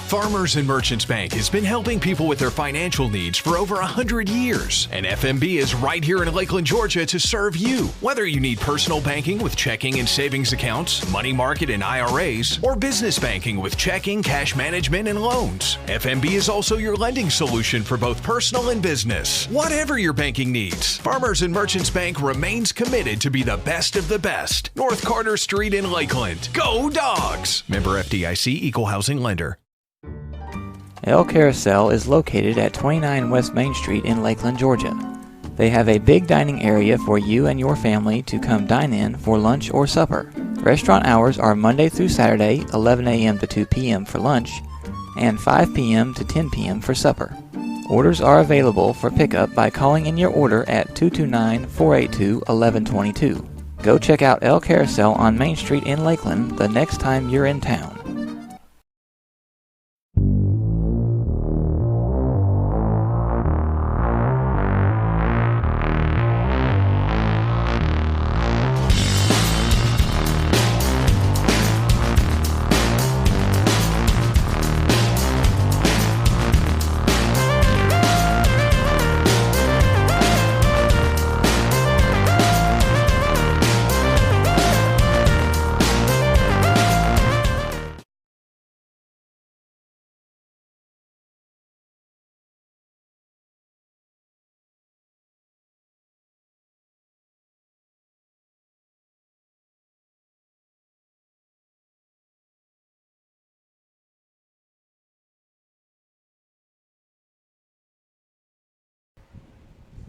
Farmers and Merchants Bank has been helping people with their financial needs for over 100 years. And FMB is right here in Lakeland, Georgia to serve you. Whether you need personal banking with checking and savings accounts, money market and IRAs, or business banking with checking, cash management, and loans, FMB is also your lending solution for both personal and business. Whatever your banking needs, Farmers and Merchants Bank remains committed to be the best of the best. North Carter Street in Lakeland. Go Dogs! Member FDIC, Equal Housing Lender. El Carousel is located at 29 West Main Street in Lakeland, Georgia. They have a big dining area for you and your family to come dine in for lunch or supper. Restaurant hours are Monday through Saturday, 11 a.m. to 2 p.m. for lunch, and 5 p.m. to 10 p.m. for supper. Orders are available for pickup by calling in your order at 229-482-1122. Go check out El Carousel on Main Street in Lakeland the next time you're in town.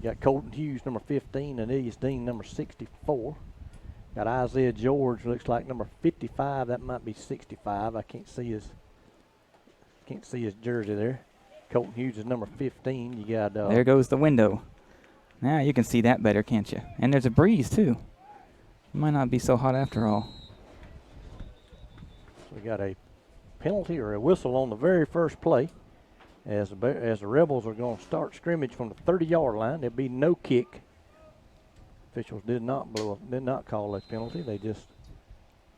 Got Colton Hughes, number 15, and Elias Dean, number 64. Got Isaiah George, looks like number 55. That might be 65. I can't see his jersey there. Colton Hughes is number 15. You got there goes the window. Now you can see that better, can't you? And there's a breeze too. It might not be so hot after all. So we got a penalty or a whistle on the very first play. As the Rebels are going to start scrimmage from the 30-yard line. There'll be no kick. Officials did not call a penalty. They just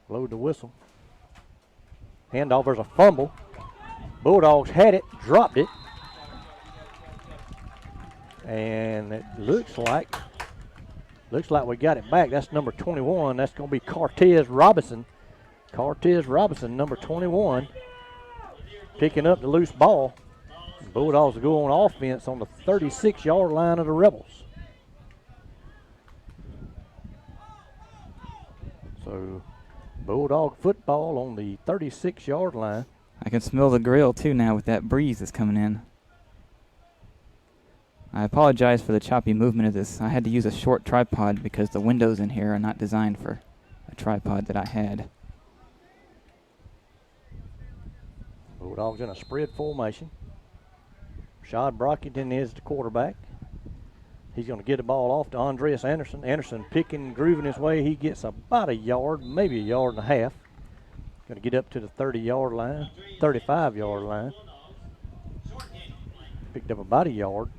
blowed the whistle. Handoff, there's a fumble. Bulldogs had it, dropped it. And it looks like we got it back. That's number 21. That's going to be Cortez Robinson. Cortez Robinson, number 21, picking up the loose ball. Bulldogs will go on offense on the 36-yard line of the Rebels. So, Bulldog football on the 36-yard line. I can smell the grill too now with that breeze that's coming in. I apologize for the choppy movement of this. I had to use a short tripod because the windows in here are not designed for a tripod that I had. Bulldogs in a spread formation. Rashad Brockington is the quarterback. He's going to get the ball off to Andreas Anderson. Anderson picking, grooving his way. He gets about a yard, maybe a yard and a half. Going to get up to the 30-yard line, 35-yard line. Picked up about a yard.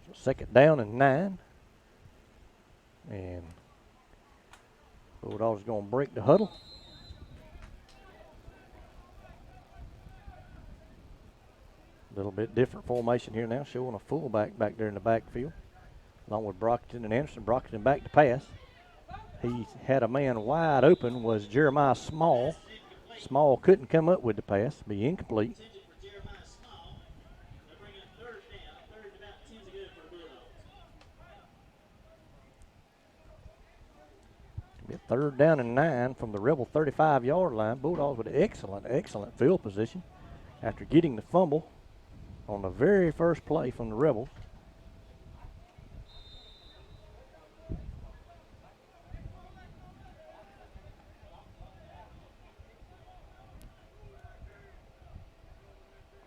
So second down and 9. And Bulldogs going to break the huddle. A little bit different formation here now, showing a fullback back there in the backfield, along with Brockton and Anderson. Brockton back to pass. He had a man wide open, was Jeremiah Small. Small couldn't come up with the pass, be incomplete. Third down and 9 from the Rebel 35-yard line. Bulldogs with excellent field position after getting the fumble on the very first play from the Rebels.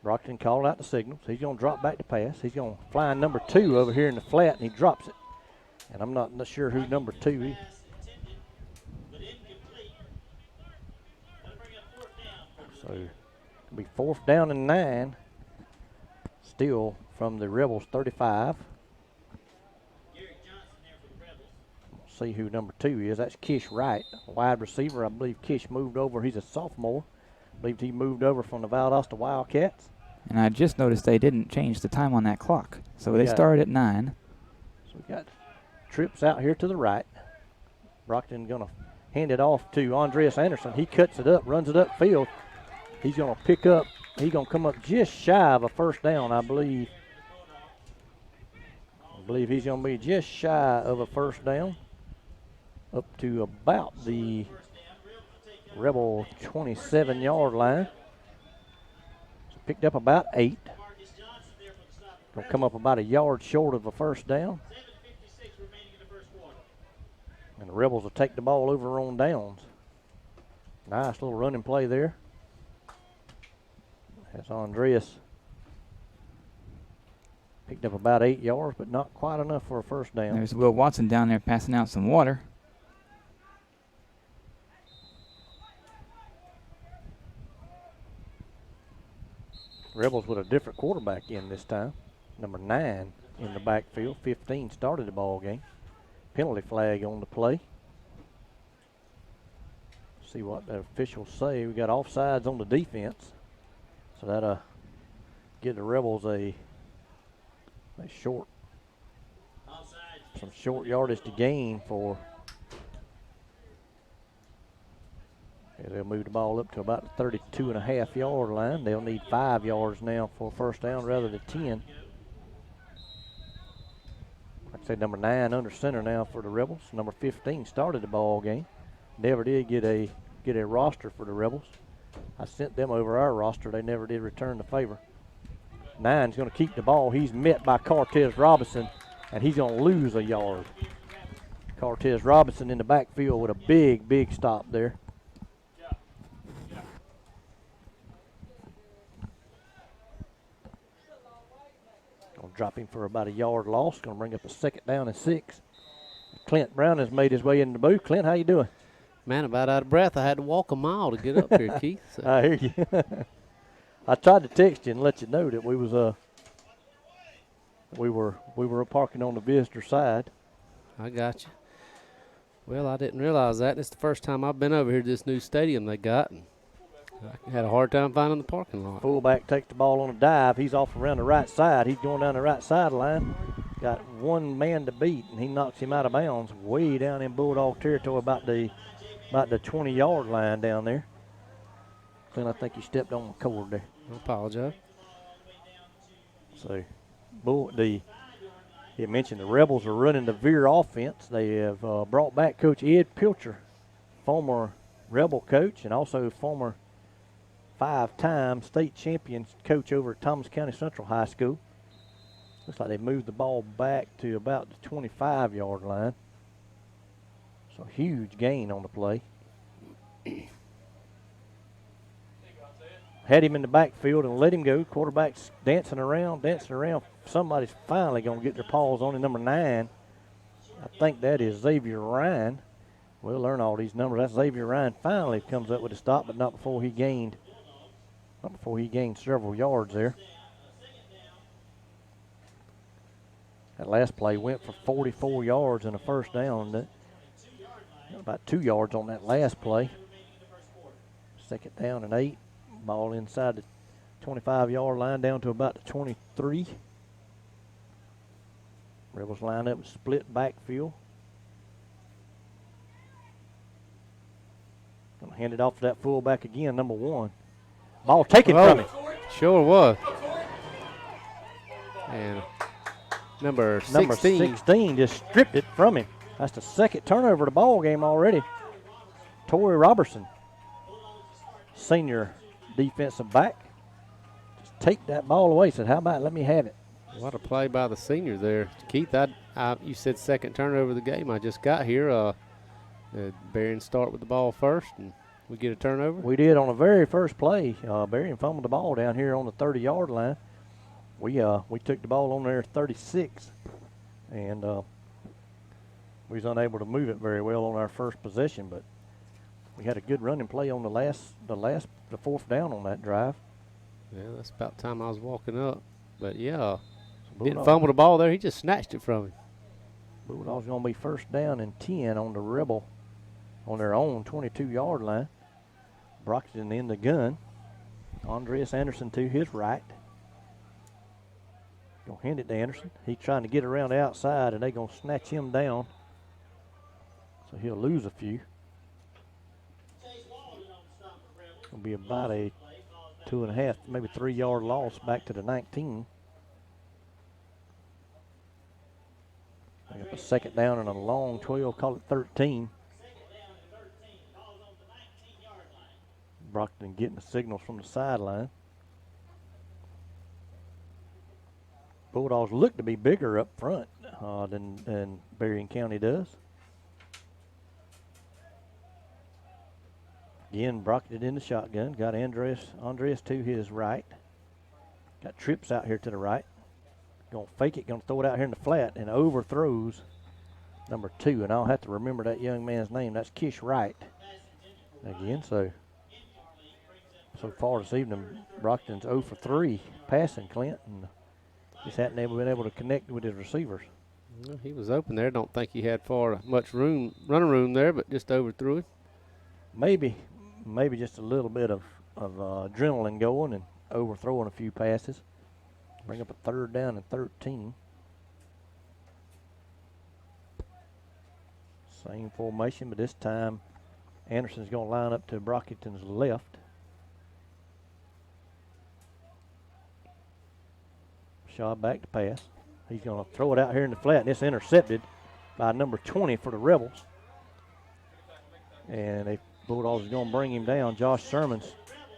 Brockton called out the signals. He's going to drop back to pass. He's going to fly number 2 over here in the flat, and he drops it. And I'm not sure who number 2 is. So it'll be fourth down and 9. Still from the Rebels 35. see who number 2 is. That's Kish Wright, wide receiver. I believe Kish moved over. He's a sophomore. I believe he moved over from the Valdosta Wildcats. And I just noticed they didn't change the time on that clock. So they started at 9. So we got trips out here to the right. Brockton going to hand it off to Andreas Anderson. He cuts it up, runs it upfield. He's going to pick up. He's going to come up just shy of a first down, I believe. I believe he's going to be just shy of a first down. Up to about the Rebel 27-yard line. So picked up about 8. Going to come up about a yard short of a first down. And the Rebels will take the ball over on downs. Nice little running play there. As Andreas picked up about 8 yards, but not quite enough for a first down. There's Will Watson down there passing out some water. Rebels with a different quarterback in this time. Number 9 in the backfield. 15 started the ball game. Penalty flag on the play. See what the officials say. We got offsides on the defense. So that'll give the Rebels a short, some short yardage to gain for. They'll move the ball up to about the 32.5-yard line. They'll need 5 yards now for a first down rather than 10. Like I said, number 9 under center now for the Rebels. Number 15 started the ball game. Never did get a roster for the Rebels. I sent them over our roster. They never did return the favor. 9's going to keep the ball. He's met by Cortez Robinson, and he's going to lose a yard. Cortez Robinson in the backfield with a big, big stop there. Going to drop him for about a yard loss. Going to bring up a 2nd down and 6. Clint Brown has made his way into the booth. Clint, how you doing? Man, about out of breath. I had to walk a mile to get up here, Keith. So. I hear you. I tried to text you and let you know that we were parking on the visitor side. I got you. Well, I didn't realize that. It's the first time I've been over here to this new stadium they got, and I had a hard time finding the parking lot. Fullback takes the ball on a dive. He's off around the right side. He's going down the right sideline. Got one man to beat, and he knocks him out of bounds way down in Bulldog territory about the 20-yard line down there. Clint, I think he stepped on the cord there. I apologize. So, he mentioned the Rebels are running the veer offense. They have brought back Coach Ed Pilcher, former Rebel coach and also former 5-time state champion coach over at Thomas County Central High School. Looks like they moved the ball back to about the 25-yard line. So huge gain on the play. Had him in the backfield and let him go. Quarterback's dancing around. Somebody's finally going to get their paws on him. Number 9, I think that is Xavier Ryan. We'll learn all these numbers. That's Xavier Ryan finally comes up with a stop, but not before he gained several yards there. That last play went for 44 yards and a first down. About 2 yards on that last play. 2nd down and 8. Ball inside the 25-yard line down to about the 23. Rebels line up split backfield. Gonna hand it off to that fullback again, number 1. Ball taken from him. Sure was. And number 16 just stripped it from him. That's the 2nd turnover of the ball game already. Torrey Robertson, senior defensive back, just take that ball away. Said, how about let me have it? What a play by the senior there. Keith, you said 2nd turnover of the game. I just got here. Berrien start with the ball first, and we get a turnover? We did on the very first play. Berrien fumbled the ball down here on the 30-yard line. We took the ball on there 36, and we was unable to move it very well on our first possession, but we had a good running play on the 4th down on that drive. Yeah, that's about the time I was walking up. But, yeah, didn't fumble the ball there. He just snatched it from him. Bulldogs going to be first down and 10 on the Rebel, on their own 22-yard line. Brockton in the gun. Andreas Anderson to his right. Going to hand it to Anderson. He's trying to get around the outside, and they're going to snatch him down. So he'll lose a few. It's going to be about a 2.5, maybe 3-yard loss back to the 19. They got the second down and a long 12, call it 13. Brockton getting the signals from the sideline. Bulldogs look to be bigger up front than Berrien County does. Again, Brockton in the shotgun. Got Andres to his right. Got Trips out here to the right. Going to fake it, going to throw it out here in the flat, and overthrows number 2. And I'll have to remember that young man's name. That's Kish Wright. Again, so far this evening, Brockton's 0 for 3 passing, Clint, and just hadn't been able to connect with his receivers. Well, he was open there. Don't think he had much running room there, but just overthrew it. Maybe just a little bit of adrenaline going and overthrowing a few passes. Bring up a third down and 13. Same formation, but this time Anderson's going to line up to Brockton's left. Shaw back to pass. He's going to throw it out here in the flat, and it's intercepted by number 20 for the Rebels. And the Bulldogs are going to bring him down. Josh Sermons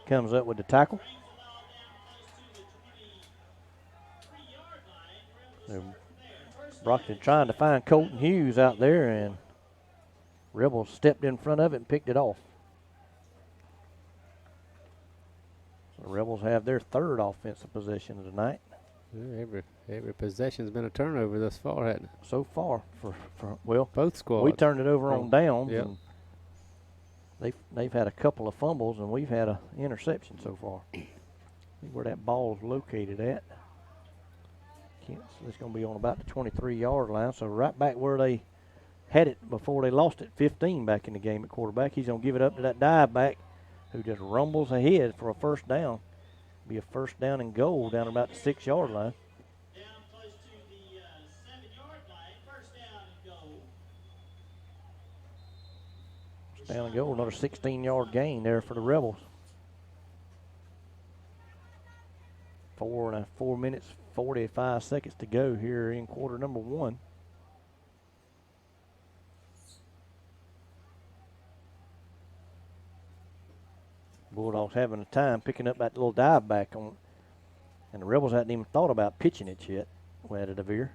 comes up with the tackle. Brockton trying to find Colton Hughes out there, and Rebels stepped in front of it and picked it off. So the Rebels have their third offensive possession of the night. Every possession's been a turnover thus far, hasn't it? So far, for both squads. We turned it over on downs. Yep. And they've had a couple of fumbles, and we've had an interception so far. See where that ball's located at. It's going to be on about the 23-yard line, so right back where they had it before they lost it, 15 back in the game at quarterback. He's going to give it up to that dive back who just rumbles ahead for a first down. Be a first down and goal down about the 6-yard line. Down close to the 7-yard line, first down and goal. First down and goal, another 16-yard gain there for the Rebels. 4 minutes, 45 seconds to go here in quarter number 1. Bulldogs having a time picking up that little dive back on, and the Rebels hadn't even thought about pitching it yet. Well, at DeVere,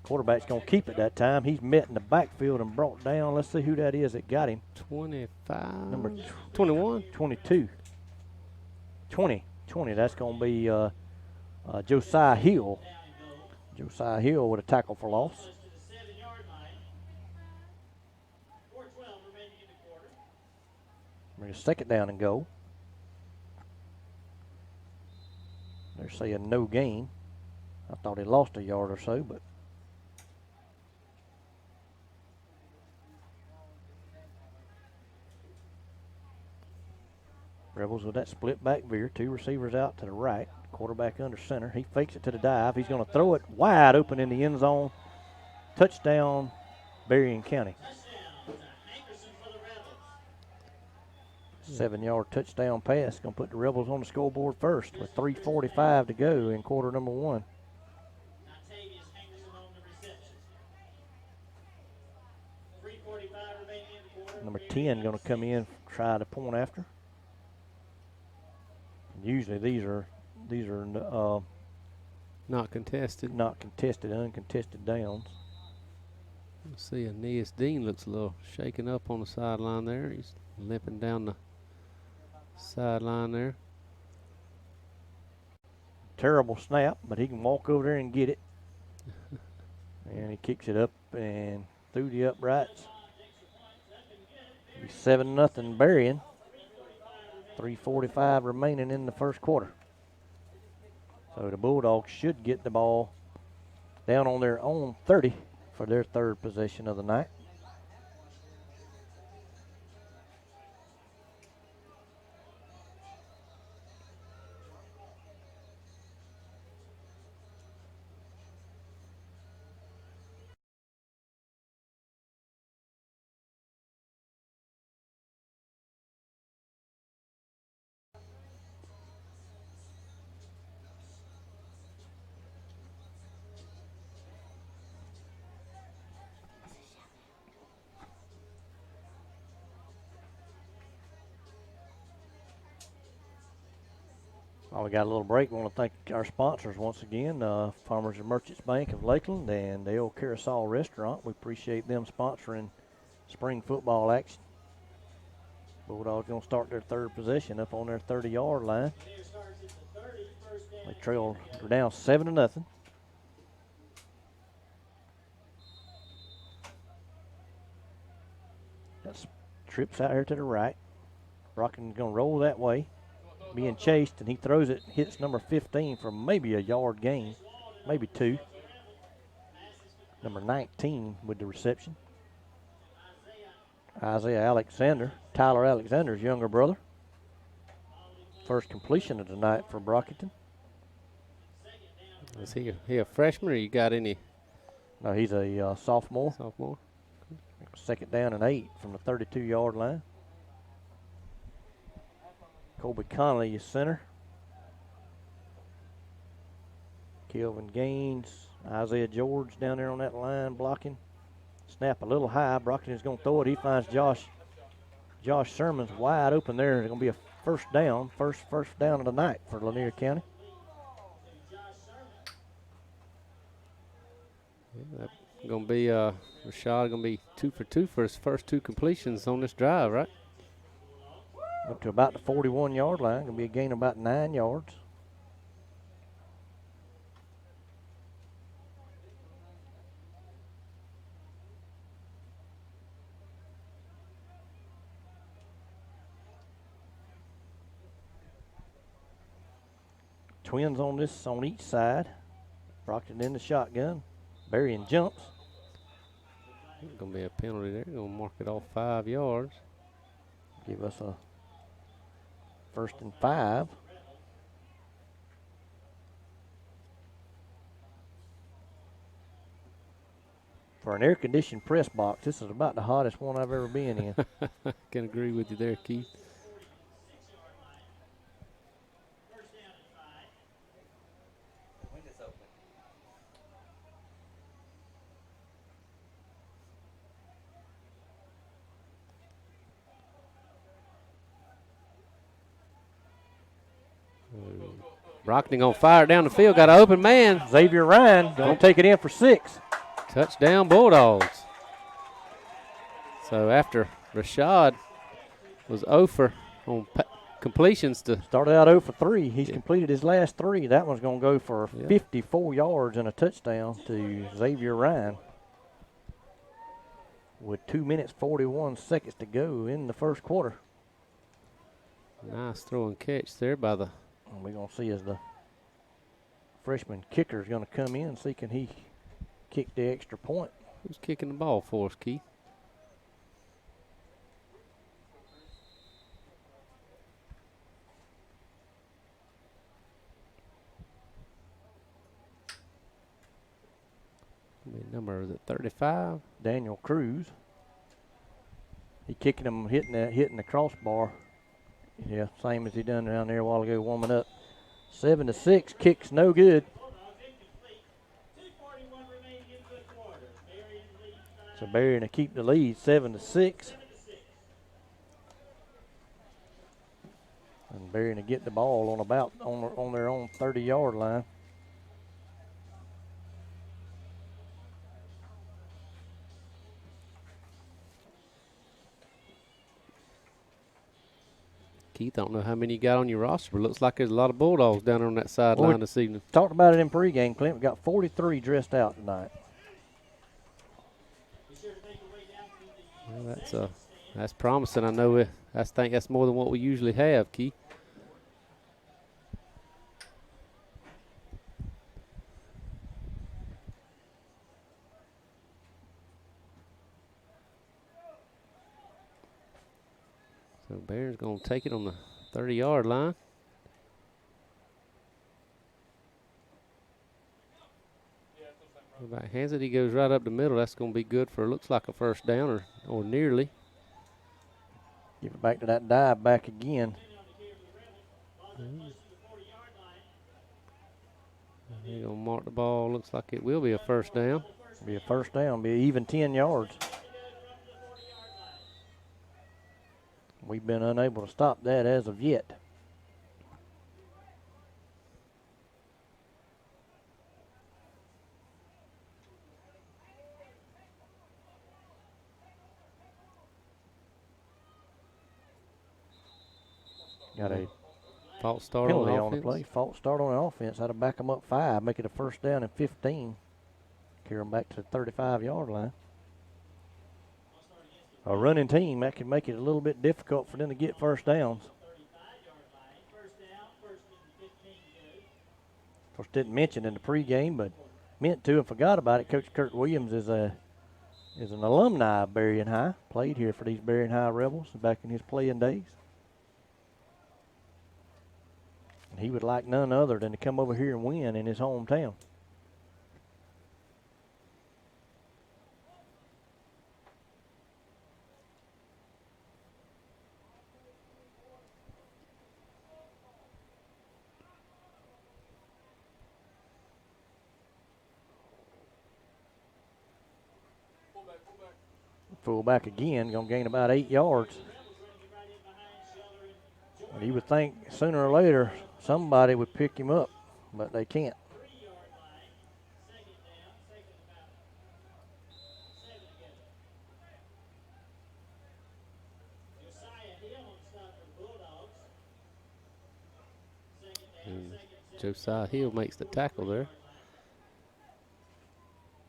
quarterback's going to keep it that time. He's met in the backfield and brought down. Let's see who that is that got him. 25. Number 21. 22. 20. That's going to be Josiah Hill. Josiah Hill with a tackle for loss. Close to the 7-yard line. 4:12 remaining in the quarter. Bring a second down and go. They're saying no gain. I thought he lost a yard or so, but Rebels with that split back veer. 2 receivers out to the right. Quarterback under center. He fakes it to the dive. He's going to throw it wide open in the end zone. Touchdown, Berrien County. Touchdown to Hankerson for the Rebels. 7-yard touchdown pass. Going to put the Rebels on the scoreboard first with 3:45 to go in quarter number 1. Octavius Hankerson on the reception. 3:45 remaining in the quarter. Number 10 going to come in, try to point after. Usually these are Not contested. not contested, uncontested downs. Let's see, Aeneas Dean looks a little shaken up on the sideline there. He's limping down the sideline there. Terrible snap, but he can walk over there and get it. And he kicks it up and through the uprights. 7-0 Berrien. 3:45 remaining in the first quarter. So the Bulldogs should get the ball down on their own 30 for their third possession of the night. While we got a little break, we want to thank our sponsors once again, Farmers and Merchants Bank of Lakeland and the Old Carousel Restaurant. We appreciate them sponsoring spring football action. Bulldogs going to start their third possession up on their 30-yard line. They trail, they're down 7-0. That's trips out here to the right. Brockton's going to roll that way, being chased, and he throws it, hits number 15 for maybe a yard gain, maybe 2. Number 19 with the reception. Isaiah Alexander, Tyler Alexander's younger brother. First completion of the night for Brockton. Is he a freshman, or you got any? No, he's a sophomore. Sophomore. Second down and 8 from the 32-yard line. Colby Connolly is center. Kelvin Gaines, Isaiah George down there on that line blocking. Snap a little high. Brockton is going to throw it. He finds Josh Sherman's wide open there. It's going to be a first down. First down of the night for Lanier County. Yeah, that's going to be Rashad going to be 2 for 2 for his first 2 completions on this drive, right? Up to about the 41-yard line. Going to be a gain of about 9 yards. Twins on this on each side. Brockton in the shotgun. Berrien jumps. It's going to be a penalty there. Going to mark it off 5 yards. Give us a 1st and 5. For an air-conditioned press box, this is about the hottest one I've ever been in. Can agree with you there, Keith. Brockton going to fire it down the field. Got an open man. Xavier Ryan going to take it in for 6. Touchdown Bulldogs. So after Rashad was 0 for on completions to started out 0 for 3. He's completed his last 3. That one's going to go for 54 yards and a touchdown to Xavier Ryan with 2 minutes 41 seconds to go in the first quarter. Nice throw and catch there by the. And we're going to see as the freshman kicker is going to come in and see can he kick the extra point. Who's kicking the ball for us, Keith? Number, is it 35? Daniel Cruz. He kicking them, hitting the crossbar. Yeah, same as he done down there a while ago, warming up. 7-6, kicks no good. So Berrien to keep the lead, 7-6. And Berrien to get the ball on their own 30-yard line. Keith, I don't know how many you got on your roster, but looks like there's a lot of Bulldogs down on that sideline this evening. Talked about it in pregame, Clint. We got 43 dressed out tonight. Well, that's promising. I know I think that's more than what we usually have, Keith. So Barron's going to take it on the 30-yard line. Back hands it. He goes right up the middle. That's going to be good for, looks like a first down or nearly. Give it back to that dive back again. They're going to mark the ball. Looks like it will be a first down. Be a first down. Be even 10 yards. We've been unable to stop that as of yet. Got a false start penalty on the play. False start on the offense. That'll back them up 5, make it a first down and 15. Carry them back to the 35-yard line. A running team, that can make it a little bit difficult for them to get first downs. Of course, didn't mention in the pregame, but meant to and forgot about it. Coach Kurt Williams is an alumni of Berrien High. Played here for these Berrien High Rebels back in his playing days. And he would like none other than to come over here and win in his hometown. Fullback again, going to gain about 8 yards. And you would think sooner or later somebody would pick him up, but they can't. And Josiah Hill makes the tackle there.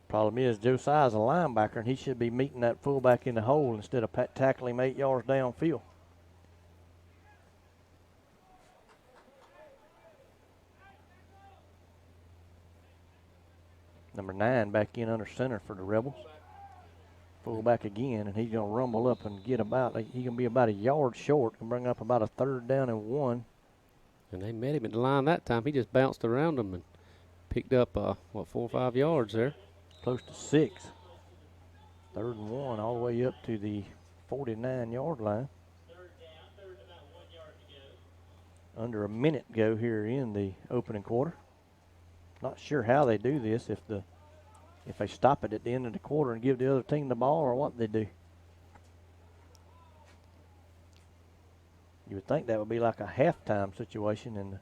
Problem is, Josiah's a linebacker, and he should be meeting that fullback in the hole instead of tackling him 8 yards downfield. Number 9 back in under center for the Rebels. Fullback again, and he's going to rumble up and get about, he's going to be about a yard short and bring up about a 3rd down and 1. And they met him at the line that time. He just bounced around them and picked up, 4 or 5 yards there. Close to 6. 3rd and 1 all the way up to the 49-yard line. Under a minute to go here in the opening quarter. Not sure how they do this, if they stop it at the end of the quarter and give the other team the ball, or what they do. You would think that would be like a halftime situation, and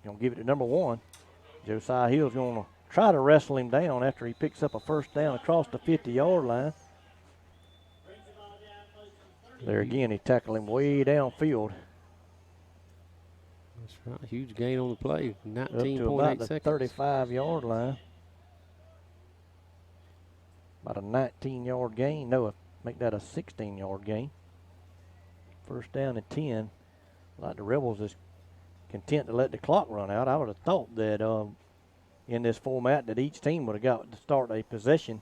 you're going to give it to number 1. Josiah Hill's going to try to wrestle him down after he picks up a first down across the 50-yard line. There again, he tackled him way downfield. That's right. Huge gain on the play. 19.8 seconds. seconds. 35-yard line. About a 19-yard gain. No, make that a 16-yard gain. First down and 10. Like the Rebels is content to let the clock run out. I would have thought that in this format that each team would have got to start a possession.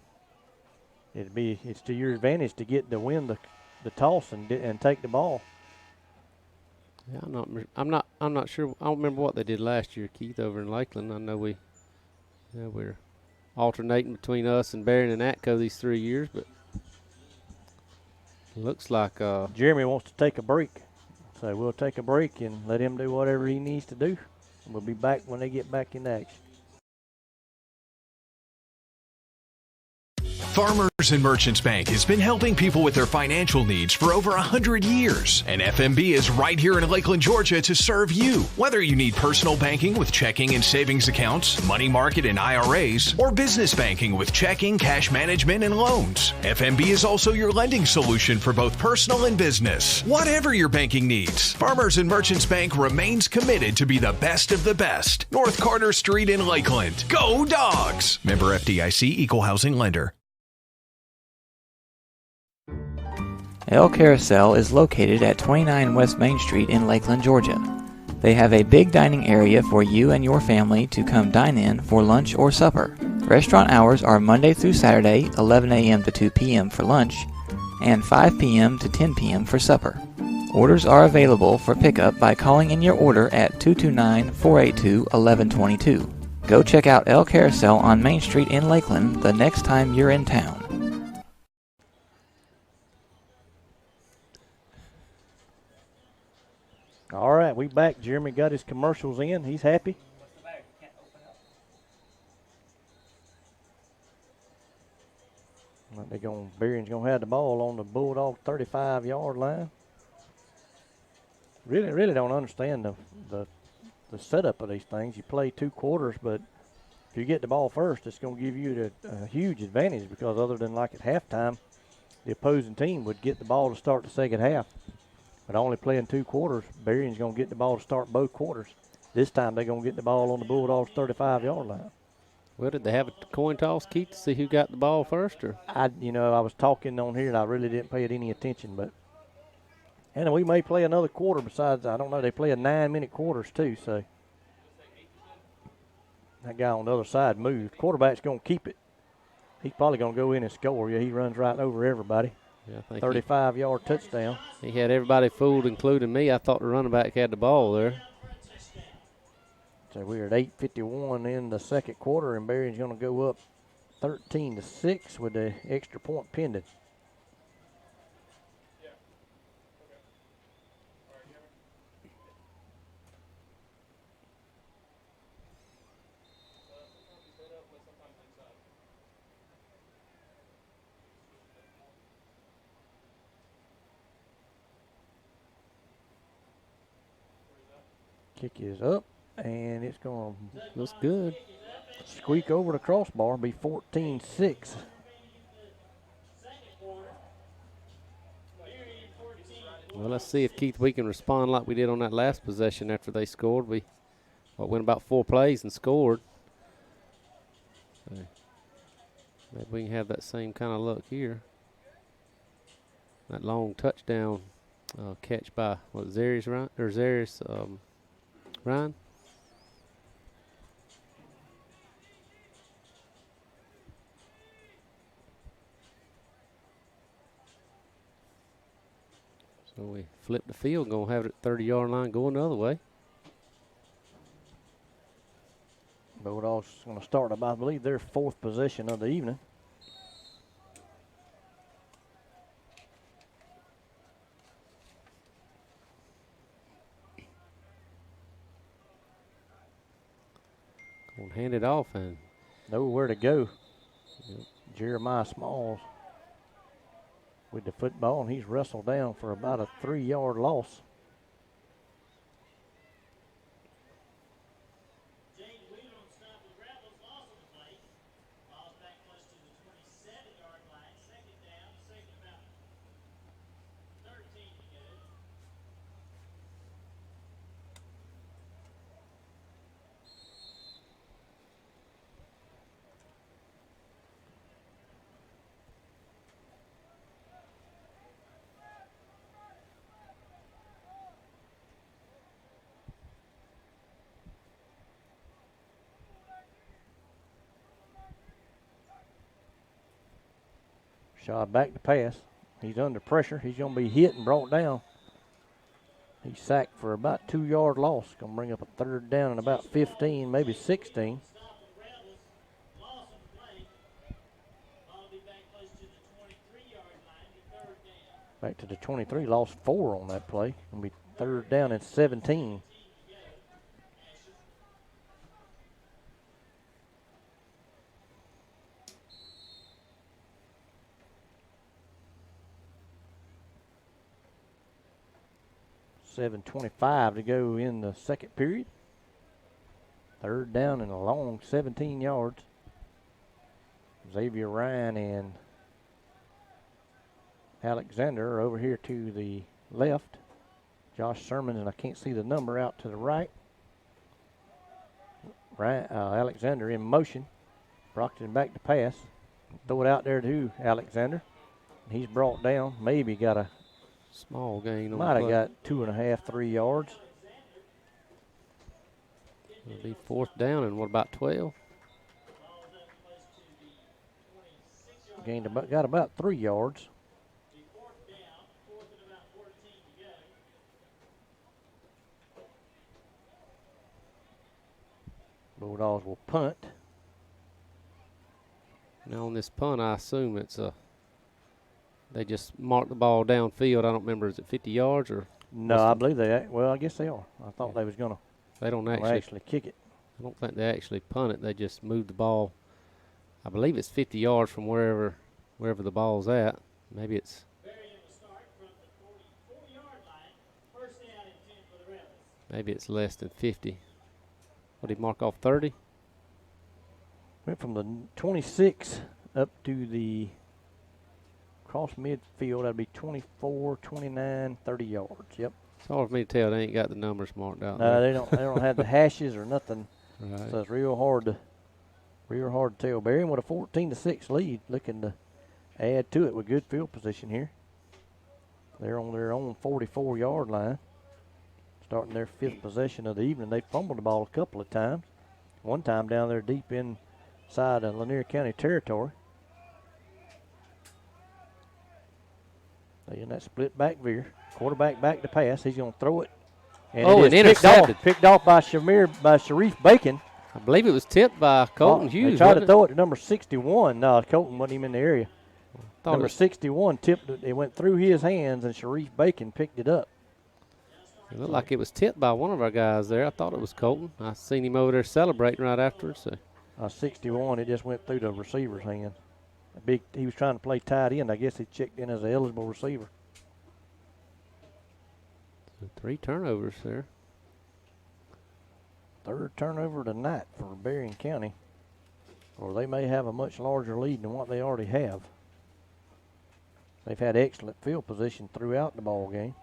It's to your advantage to get to win the toss and take the ball. Yeah, I'm not sure. I don't remember what they did last year, Keith, over in Lakeland. I know we're alternating between us and Berrien and Atco these 3 years, but looks like Jeremy wants to take a break. So we'll take a break and let him do whatever he needs to do. And we'll be back when they get back in action. Farmers and Merchants Bank has been helping people with their financial needs for over 100 years. And FMB is right here in Lakeland, Georgia to serve you. Whether you need personal banking with checking and savings accounts, money market and IRAs, or business banking with checking, cash management, and loans, FMB is also your lending solution for both personal and business. Whatever your banking needs, Farmers and Merchants Bank remains committed to be the best of the best. North Carter Street in Lakeland. Go Dogs! Member FDIC, Equal Housing Lender. El Carousel is located at 29 West Main Street in Lakeland, Georgia. They have a big dining area for you and your family to come dine in for lunch or supper. Restaurant hours are Monday through Saturday, 11 a.m. to 2 p.m. for lunch, and 5 p.m. to 10 p.m. for supper. Orders are available for pickup by calling in your order at 229-482-1122. Go check out El Carousel on Main Street in Lakeland the next time you're in town. All right, we back. Jeremy got his commercials in. He's happy. Berrien's gonna have the ball on the Bulldog 35-yard line. Really don't understand the setup of these things. You play 2 quarters, but if you get the ball first, it's gonna give you a huge advantage, because other than like at halftime, the opposing team would get the ball to start the second half. But only playing 2 quarters, Berrien's gonna get the ball to start both quarters. This time they're gonna get the ball on the Bulldogs 35-yard line. Well, did they have a coin toss, Keith, to see who got the ball first? Or I was talking on here and I really didn't pay it any attention, and we may play another quarter besides, I don't know, they play a 9-minute quarters too, so that guy on the other side moved. Quarterback's going to keep it. He's probably going to go in and score. Yeah, he runs right over everybody. Yeah, I think 35-yard touchdown. He had everybody fooled, including me. I thought the running back had the ball there. So we're at 8:51 in the second quarter, and Berrien's going to go up 13-6 with the extra point pending. Kick is up, and it's going to Looks good. squeak over the crossbar, be 14-6. Well, let's see if, Keith, we can respond like we did on that last possession after they scored. We went about 4 plays and scored. So maybe we can have that same kind of luck here. That long touchdown catch by Zarius Ryan. So we flip the field, gonna have it at 30-yard line going the other way. Bulldogs going to start, I believe, their 4th possession of the evening. Gonna hand it off and Nowhere to go. Yep. Jeremiah Smalls with the football, and he's wrestled down for about a 3-yard loss. Shot back to pass. He's under pressure. He's going to be hit and brought down. He's sacked for about 2-yard loss. Going to bring up a 3rd down and about 15, maybe 16. Back to the 23. Lost 4 on that play. Going to be 3rd down and 17. .25 to go in the second period. 3rd down and a long 17 yards. Xavier Ryan and Alexander are over here to the left. Josh Sermon, and I can't see the number, out to the right. Alexander in motion. Brockton back to pass. Throw it out there to Alexander. He's brought down. Maybe got a small gain on might the have play. got 2.5, 3 yards. It'll be 4th down, and what about 12? Got about 3 yards. Bulldogs will punt. Now on this punt, I assume they just mark the ball downfield. I don't remember, is it 50 yards or? No, I believe I guess they are. I thought they was going They don't to actually kick it. I don't think they actually punt it. They just move the ball. I believe it's 50 yards from wherever the ball's at. Maybe it's. Berrien will start from the 44-yard line. First down and 10 for the Rebels. Maybe it's less than 50. What did he mark off, 30? Went from the 26 up to the cross midfield. That'd be 24, 29, 30 yards. Yep. It's hard for me to tell. They ain't got the numbers marked out. No, there. they don't have the hashes or nothing. Right. So it's real hard to tell. Berrien with a 14-6 lead, looking to add to it with good field position here. They're on their own 44-yard line, starting their 5th possession of the evening. They fumbled the ball a couple of times. One time down there deep inside of Lanier County territory. They in that split back veer. Quarterback back to pass. He's going to throw it. And it is intercepted. Picked off by Sharif Bacon. I believe it was tipped by Colton Hughes. They tried to throw it to number 61. No, Colton wasn't even in the area. Number 61 tipped it. It went through his hands, and Sharif Bacon picked it up. It looked like it was tipped by one of our guys there. I thought it was Colton. I seen him over there celebrating right afterwards. So. 61, it just went through the receiver's hand. He was trying to play tight end. I guess he checked in as an eligible receiver. So 3 turnovers there. 3rd turnover tonight for Berrien County, or they may have a much larger lead than what they already have. They've had excellent field position throughout the ball game.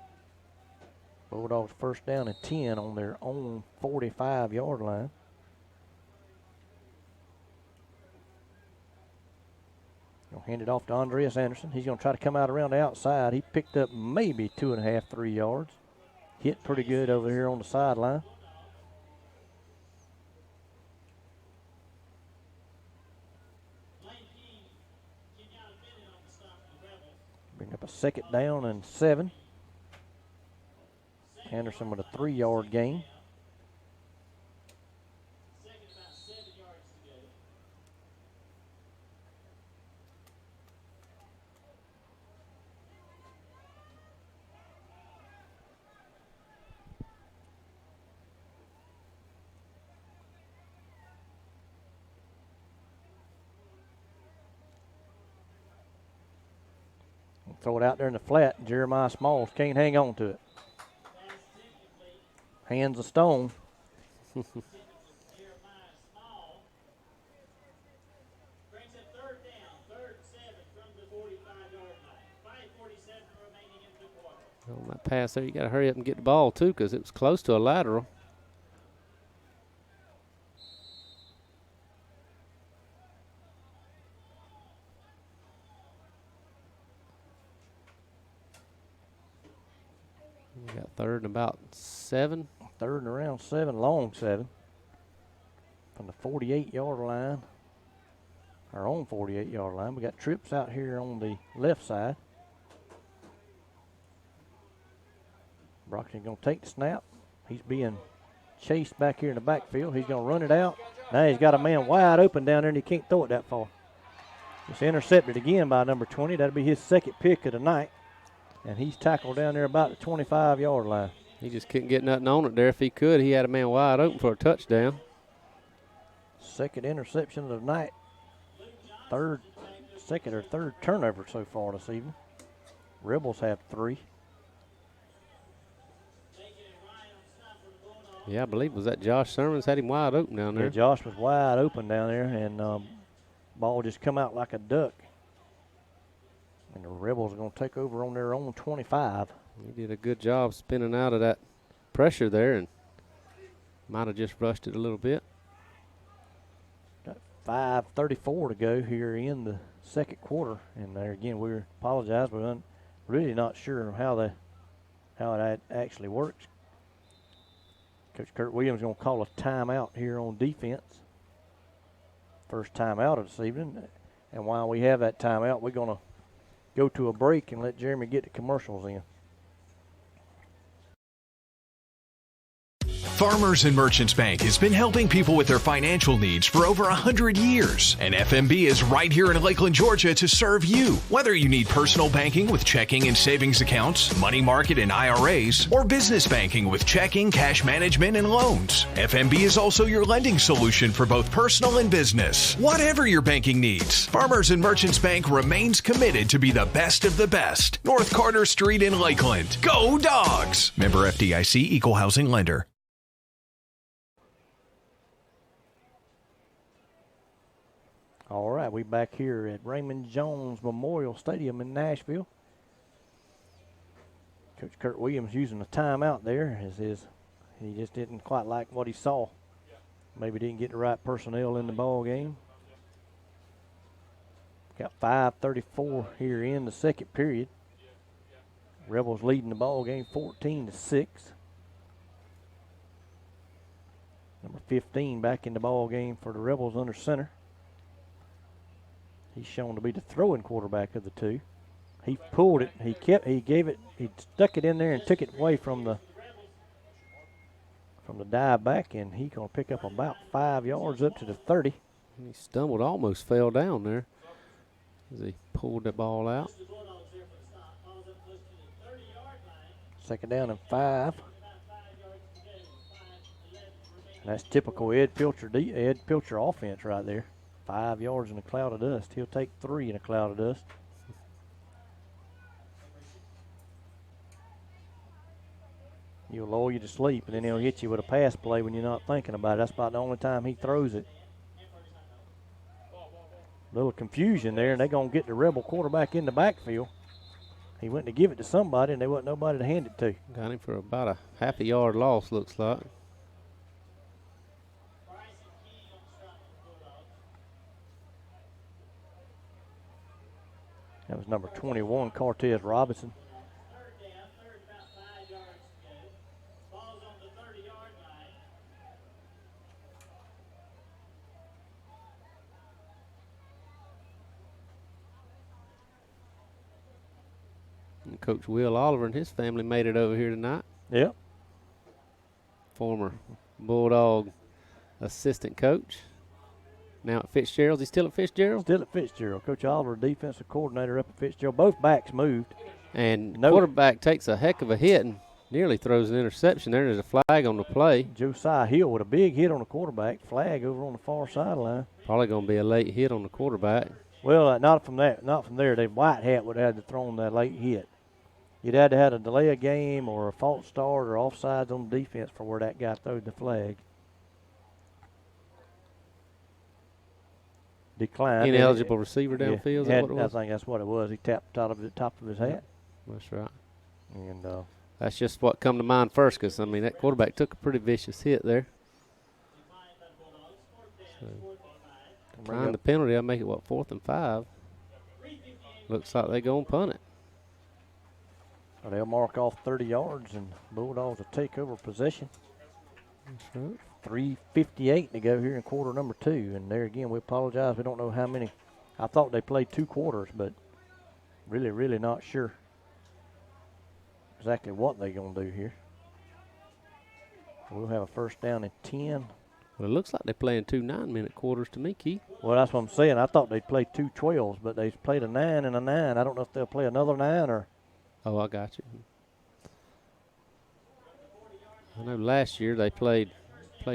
Bulldogs first down and 10 on their own 45-yard line. Gonna hand it off to Andreas Anderson. He's gonna try to come out around the outside. He picked up maybe 2.5, 3 yards. Hit pretty good over here on the sideline. Bring up a 2nd down and 7. Anderson with a 3-yard gain. Second about 7 yards to go. Throw it out there in the flat. Jeremiah Smalls can't hang on to it. Hands of stone. Jeremiah Small brings it 3rd down, 3rd and 7 from the 45-yard line. 5:47 remaining in the quarter. On that pass there, you got to hurry up and get the ball too, because it was close to a lateral. We got 3rd and about 7. 3rd and around 7, long 7. From the 48-yard line, our own 48-yard line. We got trips out here on the left side. Brockton going to take the snap. He's being chased back here in the backfield. He's going to run it out. Now he's got a man wide open down there, and he can't throw it that far. It's intercepted again by number 20. That'll be his 2nd pick of the night. And he's tackled down there about the 25-yard line. He just couldn't get nothing on it there. If he could, he had a man wide open for a touchdown. 2nd interception of the night. 2nd or 3rd turnover so far this evening. Rebels have 3. Yeah, I believe, was that Josh Sermons had him wide open down there? Yeah, Josh was wide open down there, and ball just come out like a duck. And the Rebels are going to take over on their own 25. He did a good job spinning out of that pressure there, and might have just rushed it a little bit. Got 5:34 to go here in the 2nd quarter, and there again we apologize. We're really not sure how it actually works. Coach Kurt Williams is going to call a timeout here on defense. First timeout of this evening, and while we have that timeout, we're going to go to a break and let Jeremy get the commercials in. Farmers and Merchants Bank has been helping people with their financial needs for over 100 years. And FMB is right here in Lakeland, Georgia to serve you. Whether you need personal banking with checking and savings accounts, money market and IRAs, or business banking with checking, cash management, and loans, FMB is also your lending solution for both personal and business. Whatever your banking needs, Farmers and Merchants Bank remains committed to be the best of the best. North Carter Street in Lakeland. Go Dogs! Member FDIC, Equal Housing Lender. All right, we back here at Raymond Jones Memorial Stadium in Nashville. Coach Kurt Williams using a timeout there as he just didn't quite like what he saw. Maybe didn't get the right personnel in the ball game. Got 5:34 here in the second period. Rebels leading the ball game 14-6. Number 15 back in the ball game for the Rebels under center. He's shown to be the throwing quarterback of the two. He pulled it. He stuck it in there and took it away from the dive back, and he's going to pick up about 5 yards up to the 30. He stumbled, almost fell down there as he pulled the ball out. Second down and 5. That's typical Ed Pilcher offense right there. 5 yards in a cloud of dust. He'll take 3 in a cloud of dust. He'll lull you to sleep, and then he'll hit you with a pass play when you're not thinking about it. That's about the only time he throws it. Little confusion there, and they're going to get the Rebel quarterback in the backfield. He went to give it to somebody, and there wasn't nobody to hand it to. Got him for about a half a yard loss, looks like. That was number 21, Cortez Robinson. And Coach Will Oliver and his family made it over here tonight. Yep. Former Bulldog assistant coach. Now at Fitzgerald's. He's still at Fitzgerald? Still at Fitzgerald. Coach Oliver, defensive coordinator up at Fitzgerald. Both backs moved. And quarterback takes a heck of a hit and nearly throws an interception there. There's a flag on the play. Josiah Hill with a big hit on the quarterback. Flag over on the far sideline. Probably going to be a late hit on the quarterback. Well, not from there. The White Hat would have had to throw that late hit. You'd had to have a delay of game or a false start or offsides on defense for where that guy threw the flag. Declined. Ineligible receiver downfield, is that what it was? I think that's what it was. He tapped the top of his hat. That's right. And that's just what come to mind first, because, I mean, that quarterback took a pretty vicious hit there. So, trying the penalty, I'll make it, 4th and 5. Looks like they're going to punt it. So they'll mark off 30 yards, and Bulldogs will take over possession. That's right. 3:58 to go here in quarter number 2. And there again, we apologize. We don't know how many. I thought they played 2 quarters, but really not sure exactly what they're going to do here. We'll have a first down and 10. Well, it looks like they're playing 2 9-minute quarters to me, Keith. Well, that's what I'm saying. I thought they'd play 2 12s, but they played a 9 and a 9. I don't know if they'll play another 9 or. Oh, I got you. I know last year they played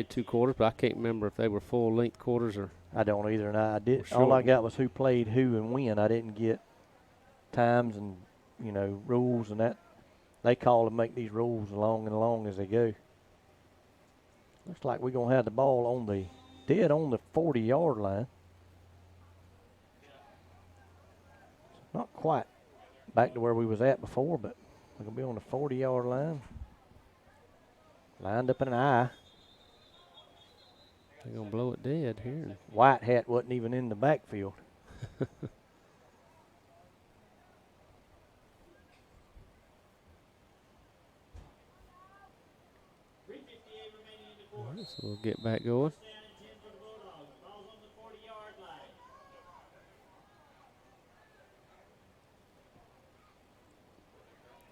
2 quarters, but I can't remember if they were full-length quarters or. I don't either, and I did. All I got was who played who and when. I didn't get times and rules and that. They call and make these rules along as they go. Looks like we're gonna have the ball on the 40-yard line. Not quite back to where we was at before, but we're gonna be on the 40-yard line. Lined up in an I. They're going to blow it dead here. White Hat wasn't even in the backfield. So we'll get back going.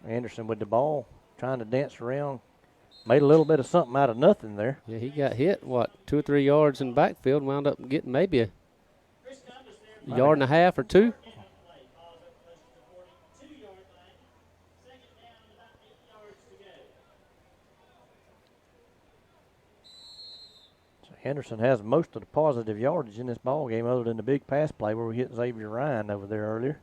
Anderson with the ball, trying to dance around Made a little bit of something out of nothing there. Yeah, he got hit, 2 or 3 yards in the backfield, wound up getting maybe a yard and a half or two. So Henderson has most of the positive yardage in this ball game, other than the big pass play where we hit Xavier Ryan over there earlier.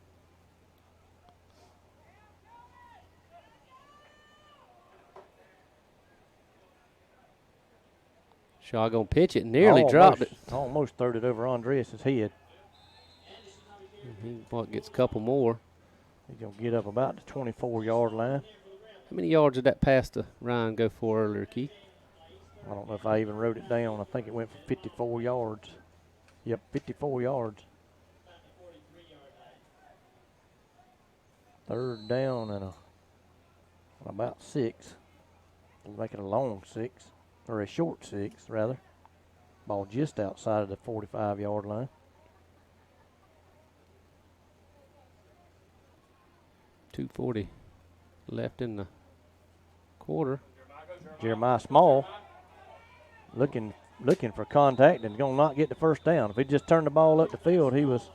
Shaw gonna pitch it, nearly dropped it. Almost throwed it over Andreas' head. He gets a couple more. He's going to get up about the 24-yard line. How many yards did that pass to Ryan go for earlier, Keith? I don't know if I even wrote it down. I think it went for 54 yards. Yep, 54 yards. Third down and about 6. We'll make it a long 6, or a short 6, rather. Ball just outside of the 45-yard line. .240 left in the quarter. Jeremiah Small looking for contact and going to not get the first down. If he just turned the ball up the field, he was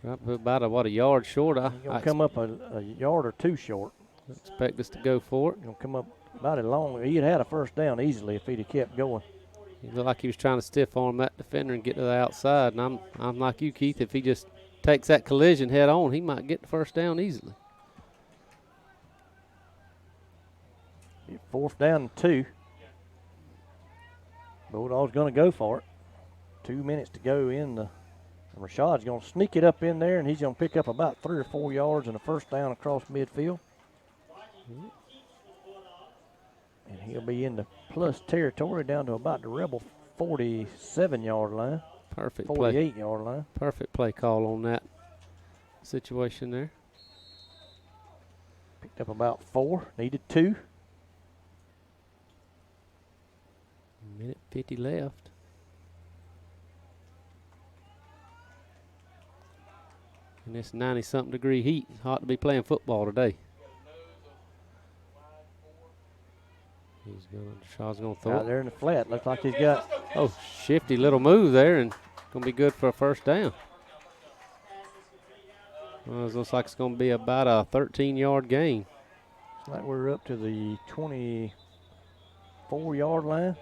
about a yard short. going to come up a yard or two short. Expect us to go for it. Going to come up about as long. He'd had a first down easily if he'd have kept going. He looked like he was trying to stiff arm that defender and get to the outside. And I'm like you, Keith. If he just takes that collision head on, he might get the first down easily. 4th down and 2. Bulldogs going to go for it. 2 minutes to go in the. Rashad's going to sneak it up in there, and he's going to pick up about 3 or 4 yards and a first down across midfield. And he'll be in the plus territory down to about the Rebel 47-yard line. Perfect 48-yard line. Perfect play call on that situation there. Picked up about 4, needed 2. Minute 50 left. In this 90-something degree heat, it's hot to be playing football today. Shaw's gonna throw Out there in the flat, looks like he's got. Oh, shifty little move there, and gonna be good for a first down. Well, it looks like it's gonna be about a 13-yard gain. Looks like we're up to the 24-yard line.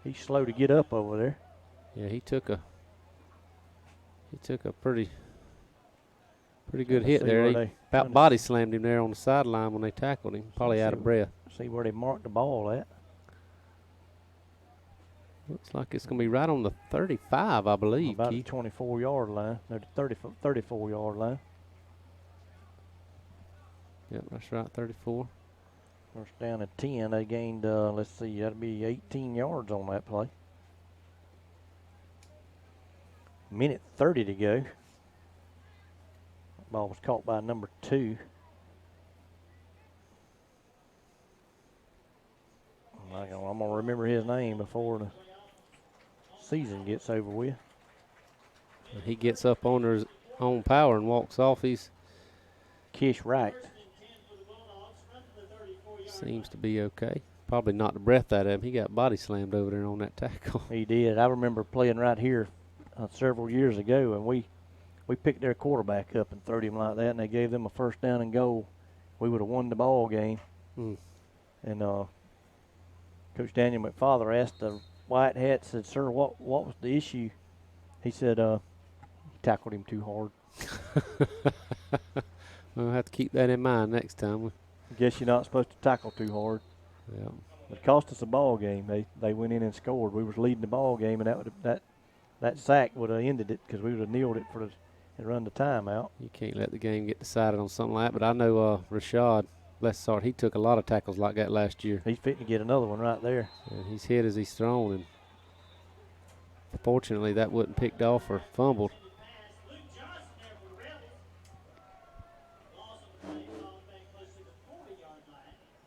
He's slow to get up over there. Yeah, he took a pretty good hit there. He about body slammed him there on the sideline when they tackled him. Probably out of breath. See where they marked the ball at. Looks like it's going to be right on the 35, I believe. About Keith. the 24-yard line. No, the 34-yard line. Yep, that's right, 34. First down at 10. They gained, let's see, that'd be 18 yards on that play. Minute 30 to go. Ball was caught by number 2. I'm going to remember his name before the season gets over with. He gets up on his own power and walks off. He's Kish Wright. Seems to be okay. Probably knocked the breath out of him. He got body slammed over there on that tackle. He did. I remember playing right here several years ago, and we picked their quarterback up and threw him like that, and they gave them a first down and goal. We would have won the ball game. And Coach Daniel McFarland asked the white hat, said, "Sir, what was the issue?" He said, "He tackled him too hard." We'll have to keep that in mind next time. I guess you're not supposed to tackle too hard. Yeah. It cost us a ball game. They went in and scored. We was leading the ball game, and that sack would have ended it because we would have kneeled it and run the timeout. You can't let the game get decided on something like that. But I know Rashad, bless his heart, he took a lot of tackles like that last year. He's fitting to get another one right there. And he's hit as he's thrown, and fortunately that wasn't picked off or fumbled.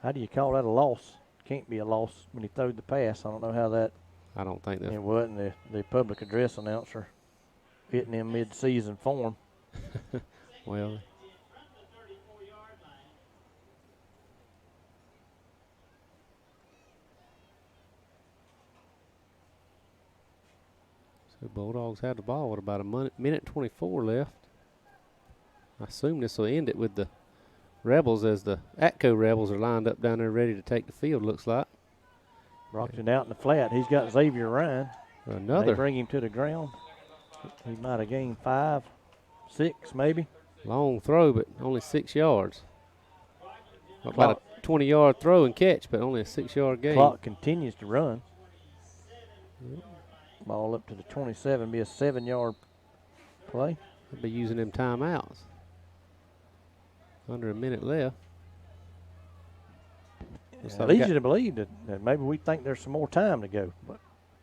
How do you call that a loss? Can't be a loss when he throwed the pass. I don't know how that. I don't think that. It wasn't the public address announcer hitting him mid-season form. Well, So Bulldogs have the ball with about a minute 24 left. I assume this will end it with the Rebels as the Atco Rebels are lined up down there ready to take the field, looks like. Brockton out in the flat. He's got Xavier Ryan. Another. They bring him to the ground. He might have gained 5, 6 maybe. Long throw, but only 6 yards. About a 20-yard throw and catch, but only a 6-yard gain. Clock continues to run. Ball up to the 27, be a 7-yard play. They'll be using them timeouts. Under a minute left. It's easy to believe that maybe we think there's some more time to go, but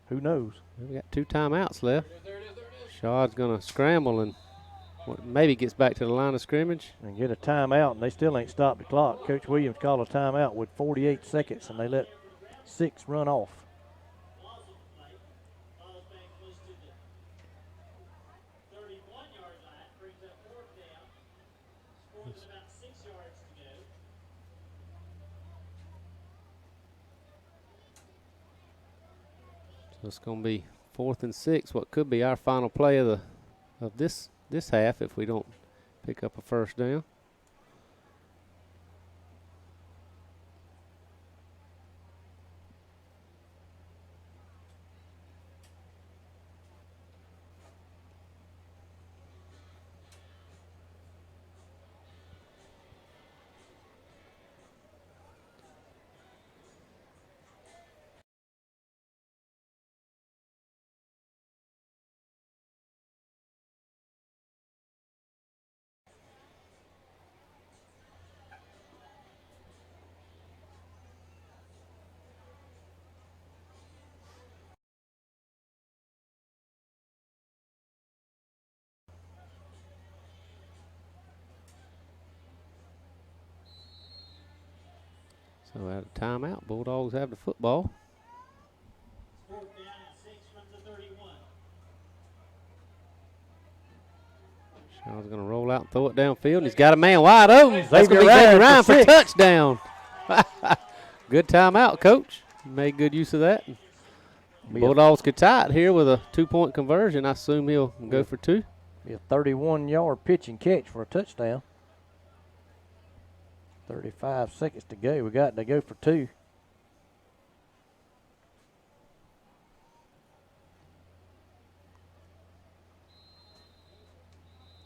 who knows? We got 2 timeouts left. Shaw's going to scramble and maybe gets back to the line of scrimmage. And get a timeout, and they still ain't stopped the clock. Coach Williams called a timeout with 48 seconds, and they let 6 run off. So it's going to be 4th and 6, what could be our final play of this half if we don't pick up a first down. So at a timeout, Bulldogs have the football. 4th down and 6 from the 31. Shaw's going to roll out and throw it downfield, and he's got a man wide open. That's going to be Xavier Xavier Ryan Ryan for for 6. touchdown. Good timeout, Coach. Made good use of that. Bulldogs could tie it here with a 2-point conversion. I assume he'll go for 2. Be a 31-yard pitch and catch for a touchdown. 35 seconds to go. We got to go for 2.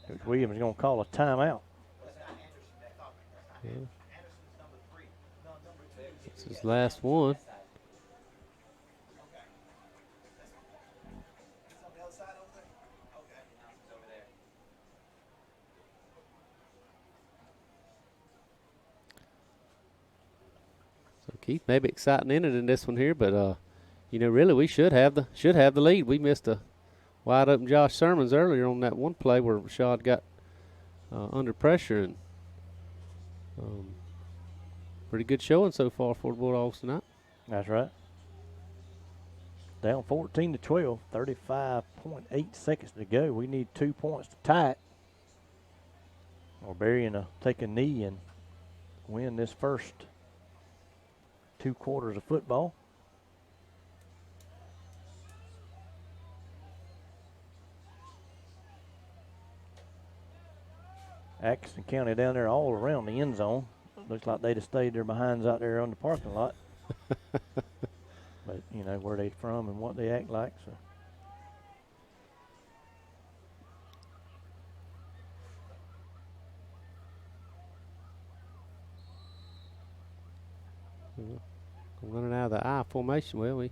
Coach Williams is going to call a timeout. Yeah. This is his last one. So Keith, maybe exciting inning in this one here, but really we should have the lead. We missed a wide open Josh Sermons earlier on that one play where Rashad got under pressure, and pretty good showing so far for the Bulldogs tonight. That's right. Down 14-12, 35.8 seconds to go. We need 2 points to tie it. Or Berrien will take a knee and win this first 2 quarters of football. Atkinson County down there all around the end zone. Looks like they'd have stayed their behinds out there on the parking lot. But, you know, where they from and what they act like. So. Running out of the I formation. Well, we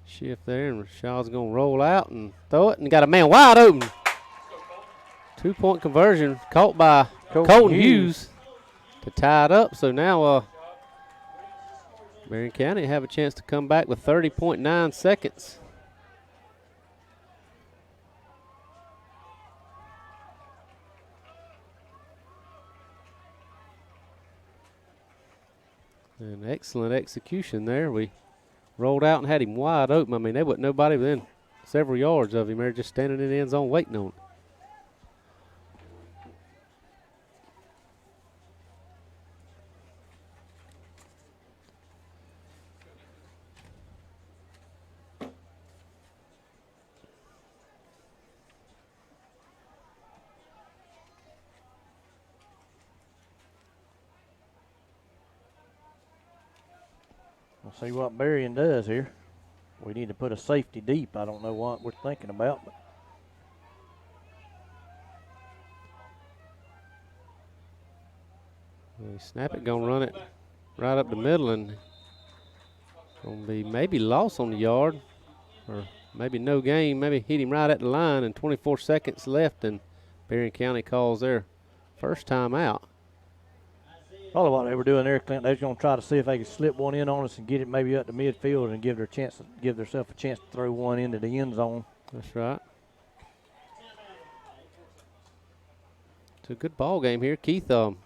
shift there, and Rashad's going to roll out and throw it, and got a man wide open. 2-point conversion caught by Colton Hughes to tie it up. So now Marion County have a chance to come back with 30.9 seconds. And excellent execution there. We rolled out and had him wide open. I mean, there wasn't nobody within several yards of him. They're just standing in the end zone waiting on him. We'll see what Berrien does here. We need to put a safety deep. I don't know what we're thinking about. But Snap it, gonna run it right up the middle, and gonna be maybe lost on the yard, or maybe no gain. Maybe hit him right at the line, and 24 seconds left, and Berrien County calls their first time out. probably what they were doing there, Clint, they was going to try to see if they could slip one in on us and get it maybe up to midfield and give themselves a chance to throw one into the end zone. That's right. It's a good ball game here, Keith. Well,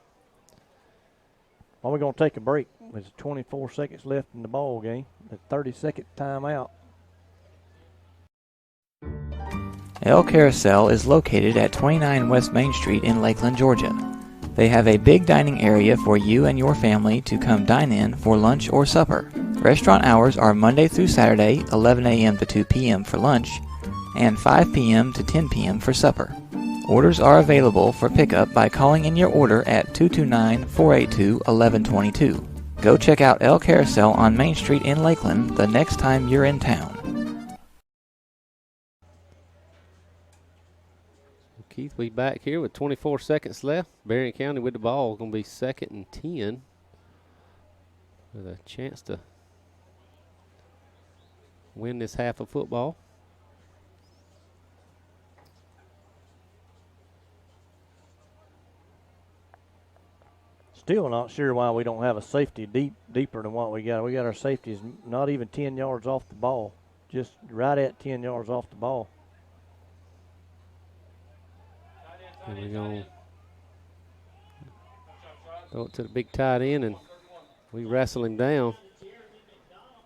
we're going to take a break. There's 24 seconds left in the ball game. The 30-second timeout. El Carousel is located at 29 West Main Street in Lakeland, Georgia. They have a big dining area for you and your family to come dine in for lunch or supper. Restaurant hours are Monday through Saturday, 11 a.m. to 2 p.m. for lunch, and 5 p.m. to 10 p.m. for supper. Orders are available for pickup by calling in your order at 229-482-1122. Go check out El Carousel on Main Street in Lakeland the next time you're in town. Keith, we back here with 24 seconds left. Berrien County with the ball. Going to be 2nd and 10 with a chance to win this half of football. Still not sure why we don't have a safety deeper than what we got. We got our safeties not even 10 yards off the ball, just right at 10 yards off the ball. And we're going to throw it to the big tight end, and we wrestle him down.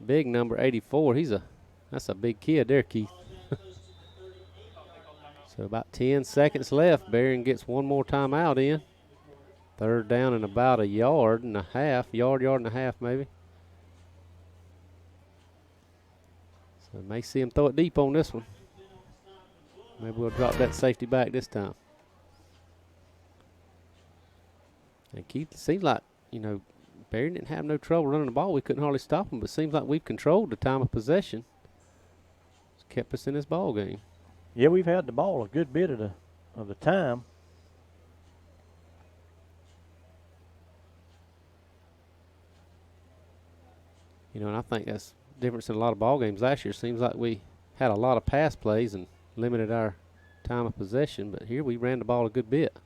Big number 84. That's a big kid there, Keith. So about 10 seconds left. Berrien gets one more timeout in. 3rd down and about a yard and a half maybe. So may see him throw it deep on this one. Maybe we'll drop that safety back this time. And Keith, it seems like, Berrien didn't have no trouble running the ball. We couldn't hardly stop him, but it seems like we've controlled the time of possession. It's kept us in this ball game. Yeah, we've had the ball a good bit of the time. And I think that's the difference in a lot of ball games last year. Seems like we had a lot of pass plays and limited our time of possession, but here we ran the ball a good bit.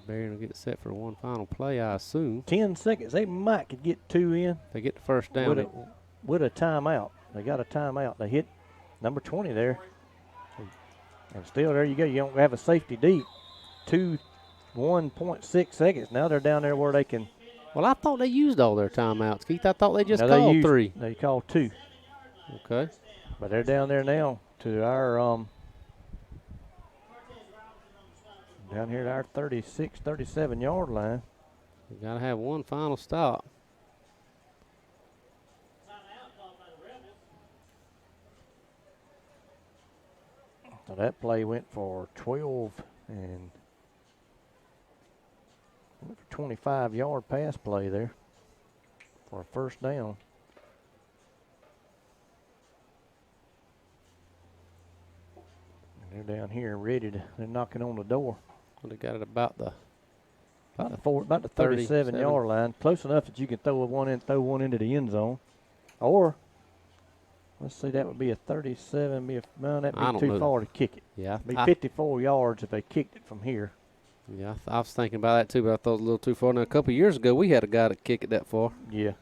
Berrien will get set for one final play, I assume. 10 seconds. They might could get 2 in. They get the first down. With a timeout. They got a timeout. They hit number 20 there. And still, there you go. You don't have a safety deep. 1.6 seconds. Now they're down there where they can. Well, I thought they used all their timeouts, Keith. I thought they just called 3. They called 2. Okay. But they're down there now to our down here at our 36, 37-yard line. We got to have one final stop. So that play went for 12 and 25-yard pass play there for a first down. And they're down here ready to, they're knocking on the door. Well, they got it about the 37-yard line, close enough that you can throw one into the end zone. Or let's see, that would be a 37. That'd be too far to kick it. Yeah, it'd be 54 yards if they kicked it from here. Yeah, I was thinking about that too, but I thought it was a little too far. Now, a couple of years ago, we had a guy that kick it that far. Yeah.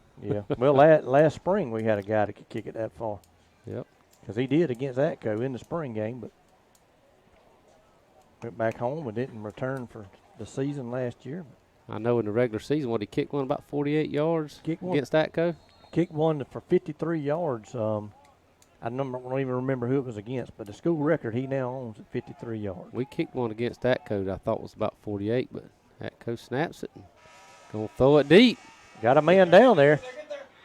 Well, last spring we had a guy that could kick it that far. Yep. Because he did against Atco in the spring game, but went back home and didn't return for the season last year. I know in the regular season, he kicked one about 48 yards against Atco? Kicked one for 53 yards. I don't even remember who it was against, but the school record he now owns at 53 yards. We kicked one against Atco that I thought was about 48, but Atco snaps it and going to throw it deep. Got a man down there.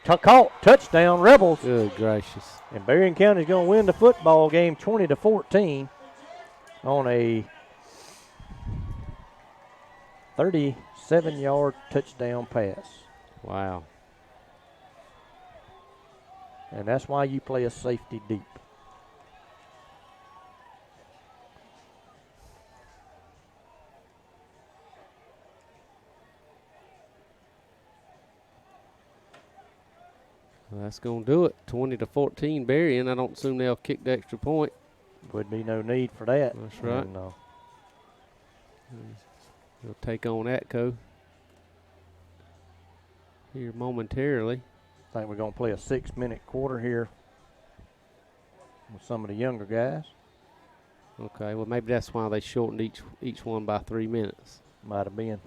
Caught. Touchdown, Rebels. Good gracious. And Berrien County's going to win the football game 20-14. on a 37-yard touchdown pass. Wow. And that's why you play a safety deep. Well, that's going to do it. 20-14 Berrien. I don't assume they'll kick the extra point. Would be no need for that. That's right. And, They'll take on Atco here momentarily. I think we're going to play a 6-minute quarter here with some of the younger guys. Okay, well, maybe that's why they shortened each one by 3 minutes. Might have been.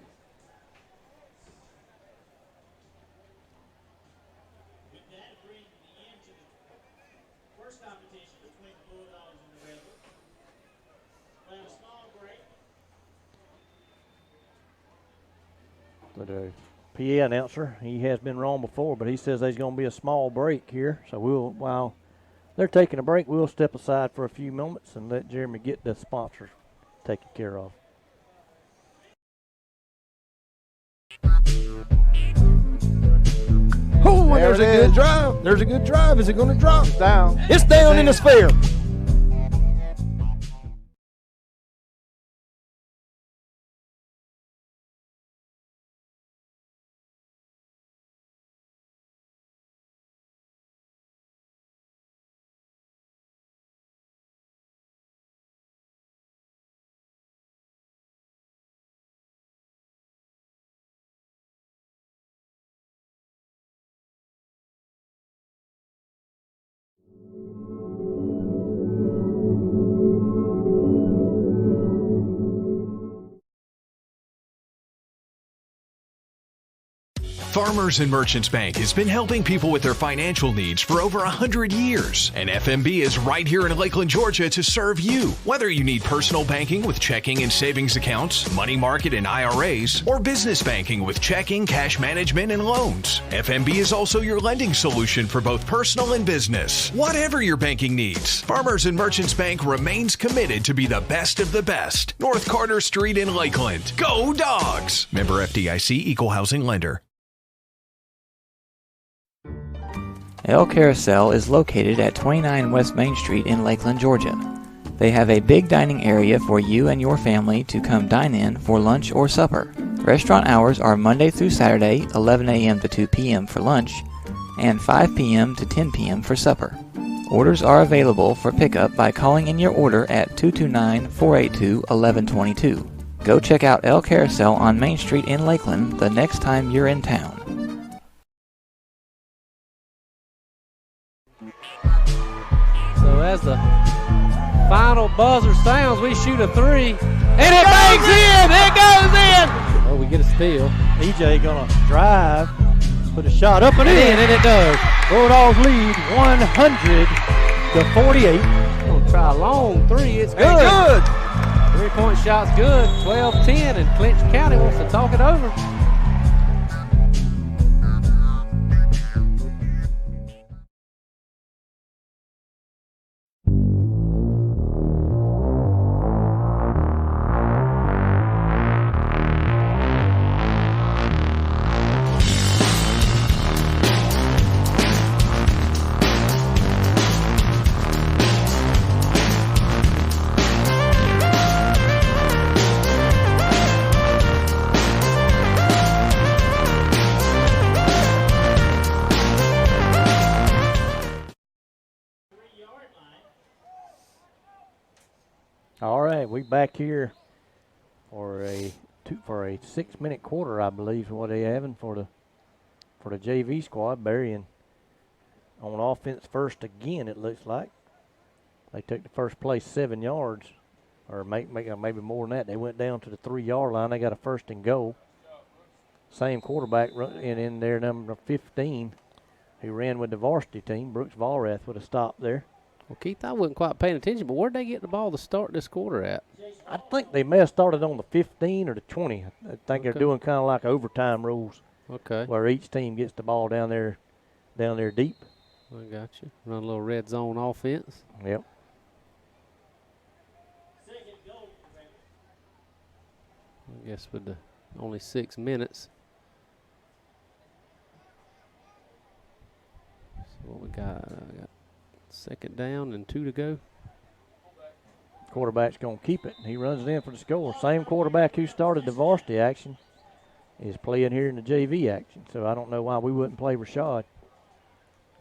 With that brings the end to the first competition between the Bulldogs and the Rebels. We'll have a small break. But the PA announcer, he has been wrong before, but he says there's going to be a small break here. So while they're taking a break, we'll step aside for a few moments and let Jeremy get the sponsors taken care of. Oh, there's a good drive. There's a good drive. Is it going to drop? It's down. It's down in the sphere. Farmers and Merchants Bank has been helping people with their financial needs for over 100 years. And FMB is right here in Lakeland, Georgia to serve you. Whether you need personal banking with checking and savings accounts, money market and IRAs, or business banking with checking, cash management, and loans, FMB is also your lending solution for both personal and business. Whatever your banking needs, Farmers and Merchants Bank remains committed to be the best of the best. North Carter Street in Lakeland. Go Dogs! Member FDIC, Equal Housing Lender. El Carousel is located at 29 West Main Street in Lakeland, Georgia. They have a big dining area for you and your family to come dine in for lunch or supper. Restaurant hours are Monday through Saturday, 11 a.m. to 2 p.m. for lunch, and 5 p.m. to 10 p.m. for supper. Orders are available for pickup by calling in your order at 229-482-1122. Go check out El Carousel on Main Street in Lakeland the next time you're in town. So as the final buzzer sounds, we shoot a 3, and it bangs in! It goes in! Oh, we get a steal. EJ gonna drive, put a shot up and in, and it does. Bulldogs lead 100-48. Gonna try a long 3. It's good. Good. 3-point shot's good. 12-10, and Clinch County wants to talk it over. All right, we back here for a 6-minute quarter, I believe, is what they having for the JV squad. Berrien on offense first again. It looks like they took the first play 7 yards, or maybe more than that. They went down to the 3-yard line. They got a first and goal. Same quarterback in there, number 15, who ran with the varsity team. Brooks Vollrath would have stopped there. Well, Keith, I wasn't quite paying attention, but where'd they get the ball to start this quarter at? I think they may have started on the 15 or the 20. I think they're doing kind of like overtime rules. Okay. Where each team gets the ball down there deep. I got you. Run a little red zone offense. Yep. Second I guess with the only 6 minutes. So what we got? I got 2nd down and 2 to go. Quarterback's going to keep it. He runs it in for the score. Same quarterback who started the varsity action is playing here in the JV action. So I don't know why we wouldn't play Rashad.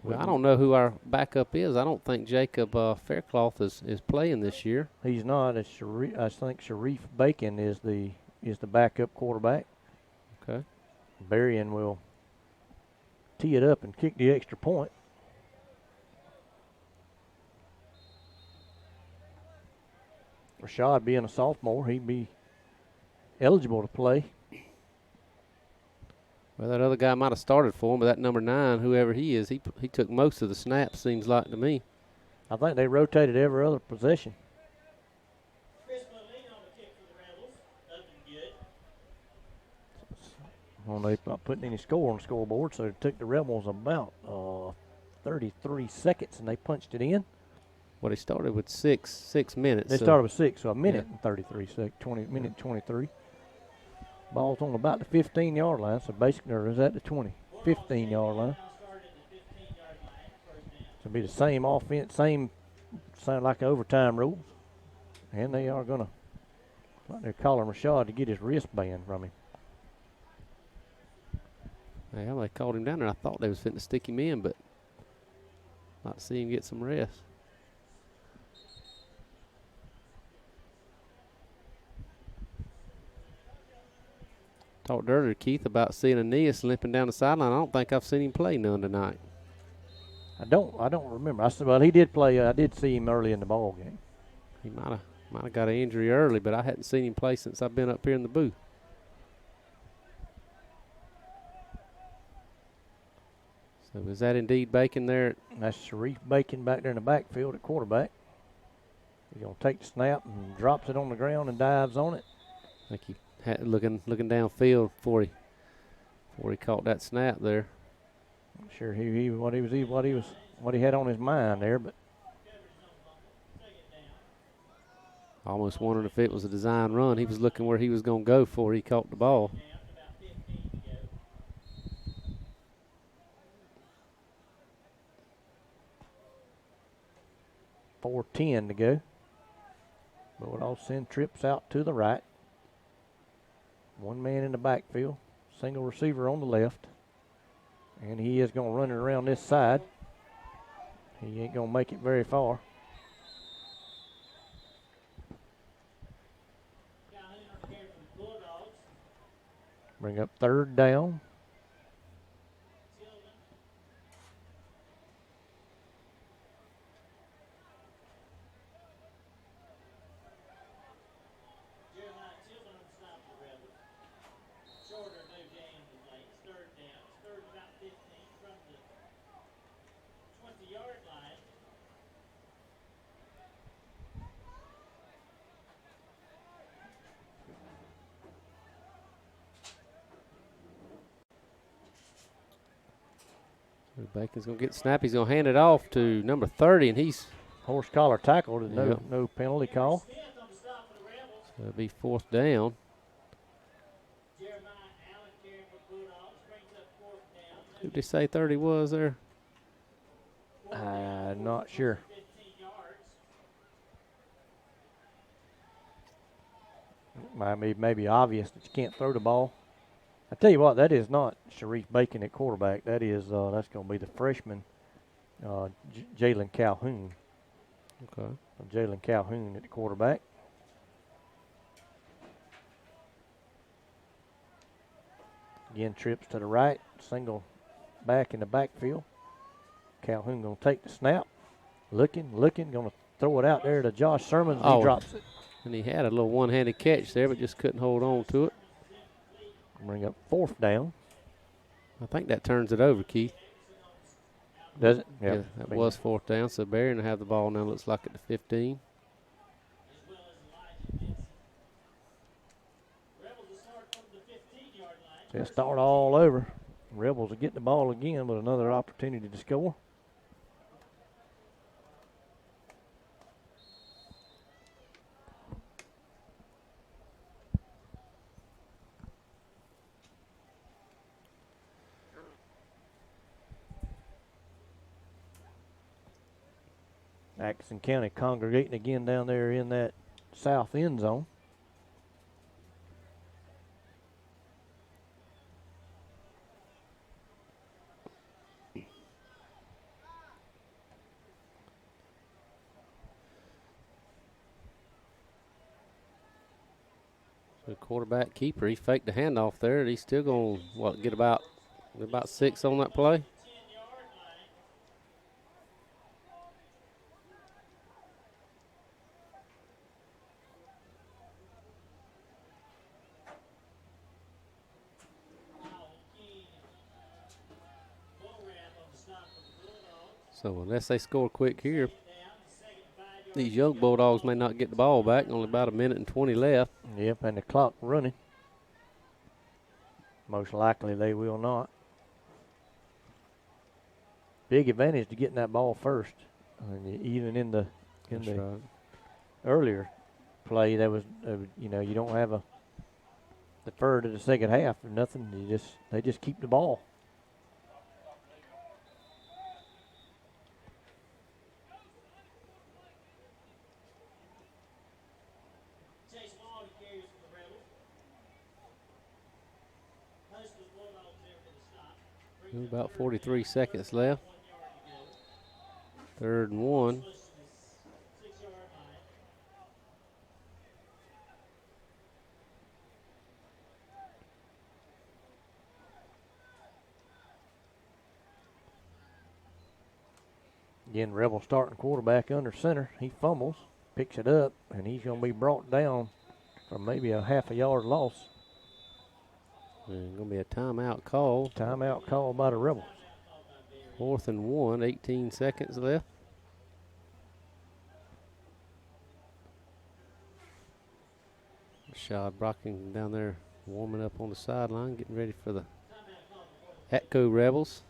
Well, I don't know who our backup is. I don't think Jacob Faircloth is playing this year. He's not. It's I think Sharif Bacon is the backup quarterback. Okay. Berrien will tee it up and kick the extra point. Rashad being a sophomore, he'd be eligible to play. Well, that other guy might have started for him, but that number 9, whoever he is, he took most of the snaps, seems like to me. I think they rotated every other possession. Chris Moline on the kick for the Rebels. Up and good. Well, they're not putting any score on the scoreboard, so it took the Rebels about 33 seconds, and they punched it in. Well, they started with six minutes. They so started with 6, so a minute and 33 seconds, 23. Ball's on about the 15-yard line, so basically, or is that the 20? 15-yard line. Started at the 15-yard line. First down. So it'll be the same offense, sound like overtime rules. And they are going to, they're calling Rashad to get his wristband from him. Yeah, they called him down there. I thought they was fitting to stick him in, but like to see him get some rest. Talked earlier, Keith, about seeing Aeneas limping down the sideline. I don't think I've seen him play none tonight. I don't remember. I said, well, he did play. I did see him early in the ball game. He might have got an injury early, but I hadn't seen him play since I've been up here in the booth. So is that indeed Bacon there? That's Sharif Bacon back there in the backfield at quarterback. He's going to take the snap and drops it on the ground and dives on it. I think he had looking downfield before he caught that snap there. I'm sure what he had on his mind there, but I almost wondered if it was a design run. He was looking where he was going to go before he caught the ball. 4:10 to go. But we'll all send trips out to the right. One man in the backfield, single receiver on the left. And he is going to run it around this side. He ain't going to make it very far. Bring up 3rd down. Bacon's going to get the snap. He's going to hand it off to number 30, and he's horse collar tackle. No penalty call. So it'll be 4th down. Who did they say 30 was there? I'm not sure. Maybe obvious that you can't throw the ball. I tell you what, that is not Sharif Bacon at quarterback. That is that's going to be the freshman, Jalen Calhoun. Okay. Jalen Calhoun at the quarterback. Again, trips to the right, single back in the backfield. Calhoun going to take the snap, looking, going to throw it out there to Josh Sermons. He drops it. And he had a little one-handed catch there, but just couldn't hold on to it. Bring up 4th down. I think that turns it over, Keith. Does it? Yeah, that was 4th down. So Berrien will have the ball now. Looks like at the 15. They'll start all over. Rebels will get the ball again with another opportunity to score. Atkinson County congregating again down there in that south end zone. The quarterback keeper, he faked the handoff there. He's still going to, get about 6 on that play? So unless they score quick here, these young Bulldogs may not get the ball back. Only about 1:20 left. Yep, and the clock running. Most likely they will not. Big advantage to getting that ball first. And even in the Right. earlier play, there was you don't have a defer to the second half or nothing. They just keep the ball. About 43 seconds left. 3rd and 1. Again, Rebel starting quarterback under center. He fumbles, picks it up, and he's going to be brought down for maybe a half a yard loss. And going to be a timeout call. Timeout call by the Rebels. 4th and 1, 18 seconds left. Rashad Brockington down there warming up on the sideline, getting ready for the Atco Rebels.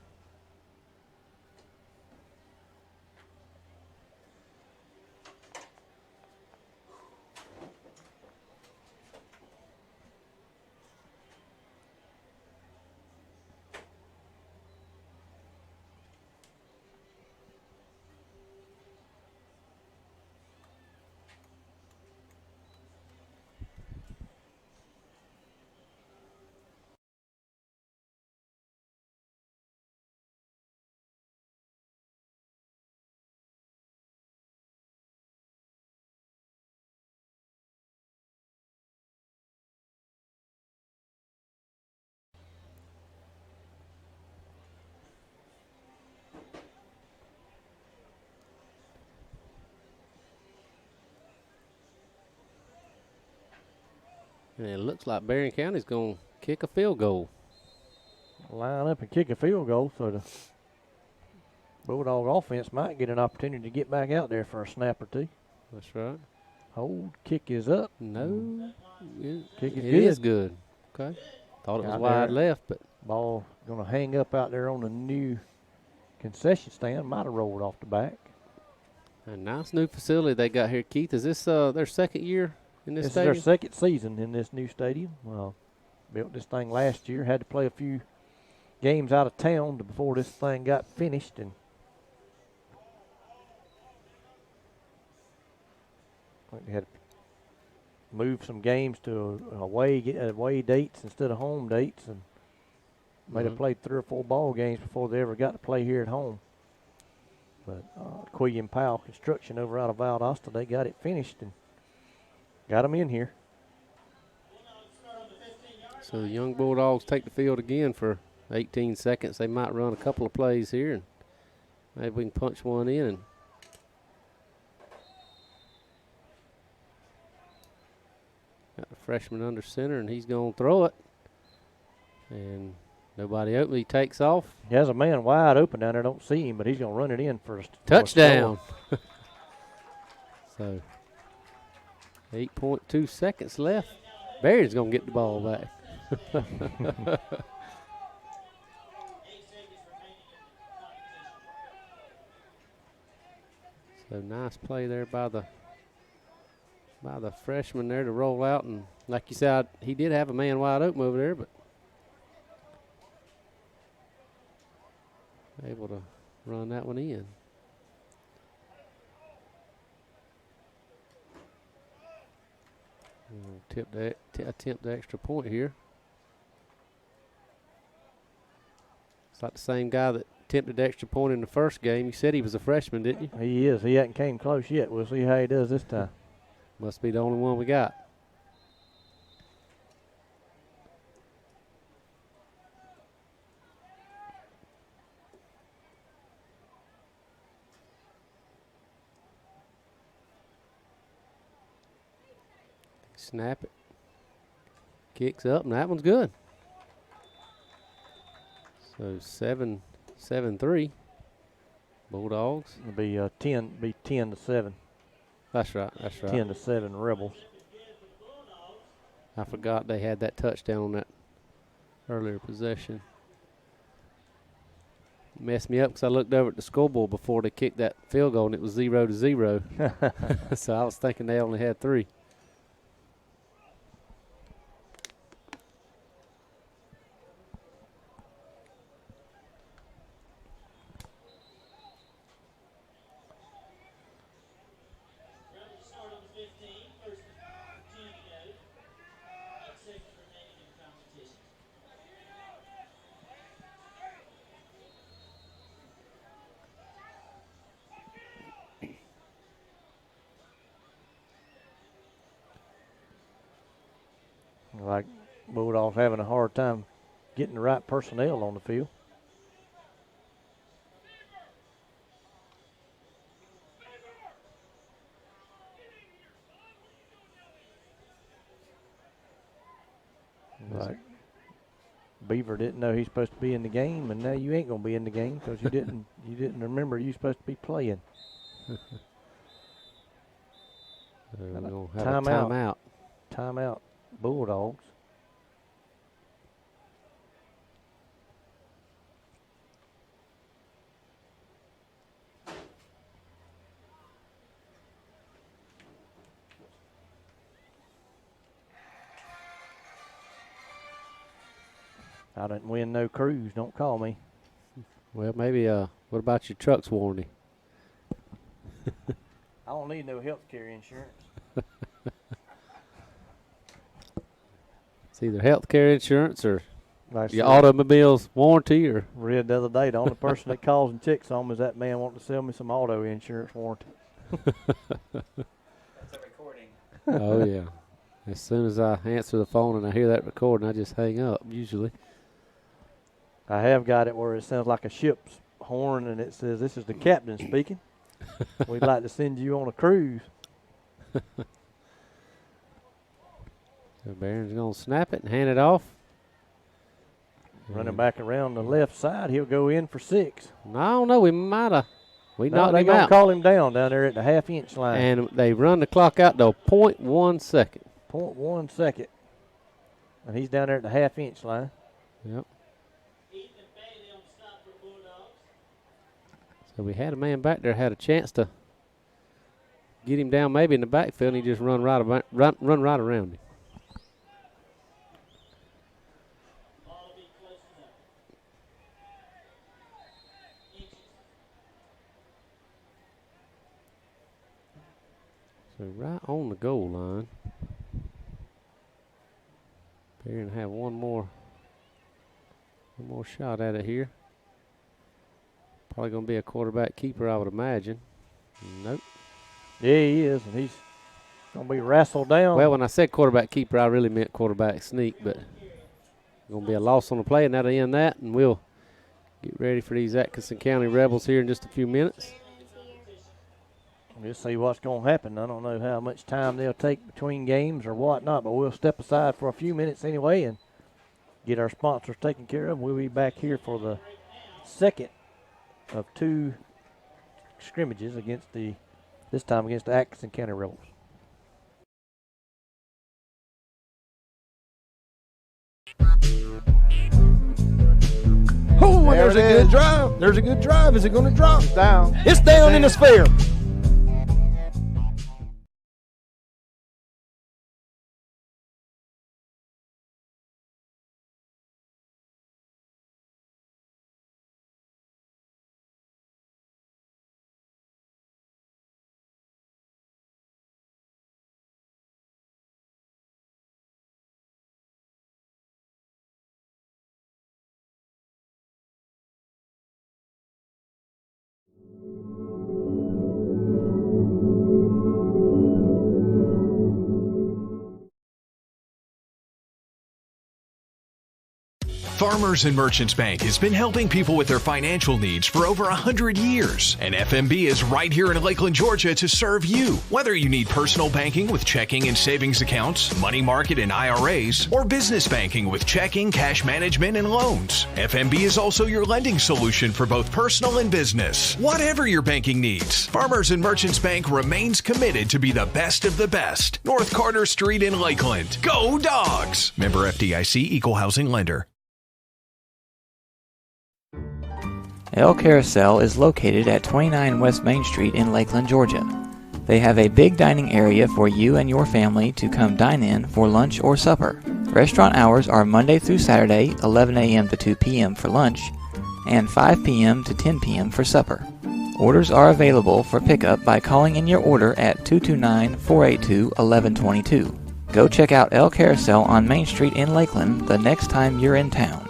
And it looks like Berrien County's going to kick a field goal. Line up and kick a field goal, so the Bulldog offense might get an opportunity to get back out there for a snap or two. That's right. Hold, kick is up. No. Kick is It good. is good. Okay. Thought it was Out wide there. left, but Ball going to hang up out there on the new concession stand. Might have rolled off the back. a nice new facility they got here, Keith. Is this their second year in this This stadium? is their second season in this new stadium. Built this thing last year. Had to play a few games out of town before this thing got finished, and they had to move some games to away dates instead of home dates, and might have played 3 or 4 ball games before they ever got to play here at home. But Quilliam Powell Construction over out of Valdosta, they got it finished and got them in here. So the young Bulldogs take the field again for 18 seconds. They might run a couple of plays here, and maybe we can punch one in. And got the freshman under center, and he's going to throw it. And nobody open. He takes off. He has a man wide open down there. Don't see him, but he's going to run it in for a Touchdown. So 8.2 seconds left. Barry's going to get the ball back. So nice play there by the freshman there to roll out, and like you said, he did have a man wide open over there, but able to run that one in. Attempt the extra point here. It's like the same guy that attempted the extra point in the first game. You said he was a freshman, didn't you? He is. He hasn't came close yet. We'll see how he does this time. Must be the only one we got. Snap it. Kicks up, and that one's good. So 7-3. Bulldogs. It'll be 10-7. That's right. 10-7 Rebels. I forgot they had that touchdown on that earlier possession. Messed me up because I looked over at the scoreboard before they kicked that field goal, and it was 0-0. So I was thinking they only had 3. Rebels start on the 15, first and 10 to go. 8 seconds remaining in the competition. Like Bulldogs having a hard time getting the right personnel on the field. Like Beaver didn't know he's supposed to be in the game, and now you ain't gonna be in the game because you didn't remember you supposed to be playing. We're going to have a timeout. Timeout, Bulldogs. I didn't win no cruise. Don't call me. Well, maybe, what about your truck's warranty? I don't need no health care insurance. It's either health care insurance or Like your automobile's warranty or read the other day, the only person that calls and checks on me is that man wanting to sell me some auto insurance warranty. That's a recording. Oh, yeah. As soon as I answer the phone and I hear that recording, I just hang up, usually. I have got it where it sounds like a ship's horn, and it says, "This is the captain speaking. We'd like to send you on a cruise." So Barron's going to snap it and hand it off. Running back around the left side, he'll go in for 6. No, I don't know. We might have. We No, knocked they're him going to out. call him down there at the half-inch line. And they run the clock out to 0.1 second. 0.1 second. And he's down there at the half-inch line. Yep. Ethan Bailey on the stop for Bulldogs. So we had a man back there, had a chance to get him down maybe in the backfield, and he just run right around him. Ball will be close enough. Inches. So right on the goal line. They're gonna have one more shot at it here. Probably gonna be a quarterback keeper, I would imagine. Nope. Yeah, he is, and he's going to be wrestled down. Well, when I said quarterback keeper, I really meant quarterback sneak, but gonna be a loss on the play, and that'll end that, and we'll get ready for these Atkinson County Rebels here in just a few minutes. We'll see what's going to happen. I don't know how much time they'll take between games or whatnot, but we'll step aside for a few minutes anyway and get our sponsors taken care of. We'll be back here for the second of 2 scrimmages this time against the Atkinson County Rebels. Oh, there's a good drive. There's a good drive. Is it going to drop? Down. It's down in the sphere. Farmers and Merchants Bank has been helping people with their financial needs for over 100 years. And FMB is right here in Lakeland, Georgia to serve you. Whether you need personal banking with checking and savings accounts, money market and IRAs, or business banking with checking, cash management, and loans, FMB is also your lending solution for both personal and business. Whatever your banking needs, Farmers and Merchants Bank remains committed to be the best of the best. North Carter Street in Lakeland. Go Dogs! Member FDIC, Equal Housing Lender. El Carousel is located at 29 West Main Street in Lakeland, Georgia. They have a big dining area for you and your family to come dine in for lunch or supper. Restaurant hours are Monday through Saturday, 11 a.m. to 2 p.m. for lunch, and 5 p.m. to 10 p.m. for supper. Orders are available for pickup by calling in your order at 229-482-1122. Go check out El Carousel on Main Street in Lakeland the next time you're in town.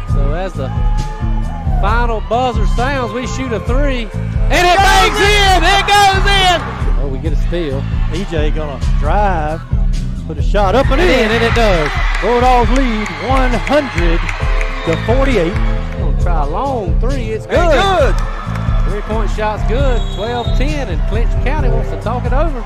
So as the final buzzer sounds, we shoot a three, and it bangs in. It goes in. Oh, we get a steal. EJ gonna drive, put a shot up and in, and it does. Bulldogs lead 100-48. Gonna try a long three. It's good. Good. 3-point shot's good. 12-10, and Clinch County wants to talk it over.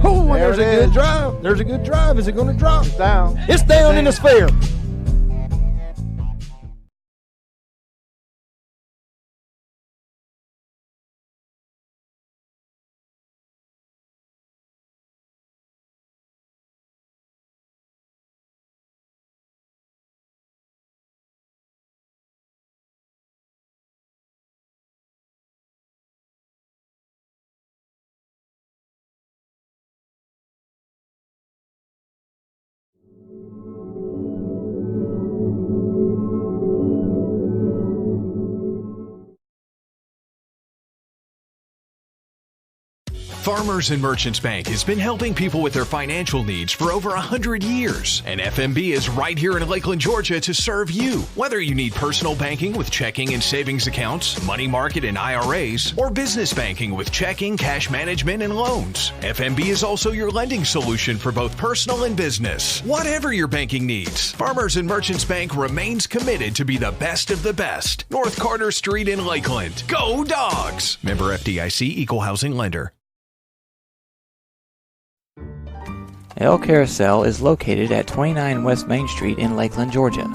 Oh, and there's a good drive. There's a good drive. Is it going to drop? It's down. It's down in the sphere. Farmers and Merchants Bank has been helping people with their financial needs for over 100 years. And FMB is right here in Lakeland, Georgia to serve you. Whether you need personal banking with checking and savings accounts, money market and IRAs, or business banking with checking, cash management, and loans, FMB is also your lending solution for both personal and business. Whatever your banking needs, Farmers and Merchants Bank remains committed to be the best of the best. North Carter Street in Lakeland. Go Dogs! Member FDIC, Equal Housing Lender. El Carousel is located at 29 West Main Street in Lakeland, Georgia.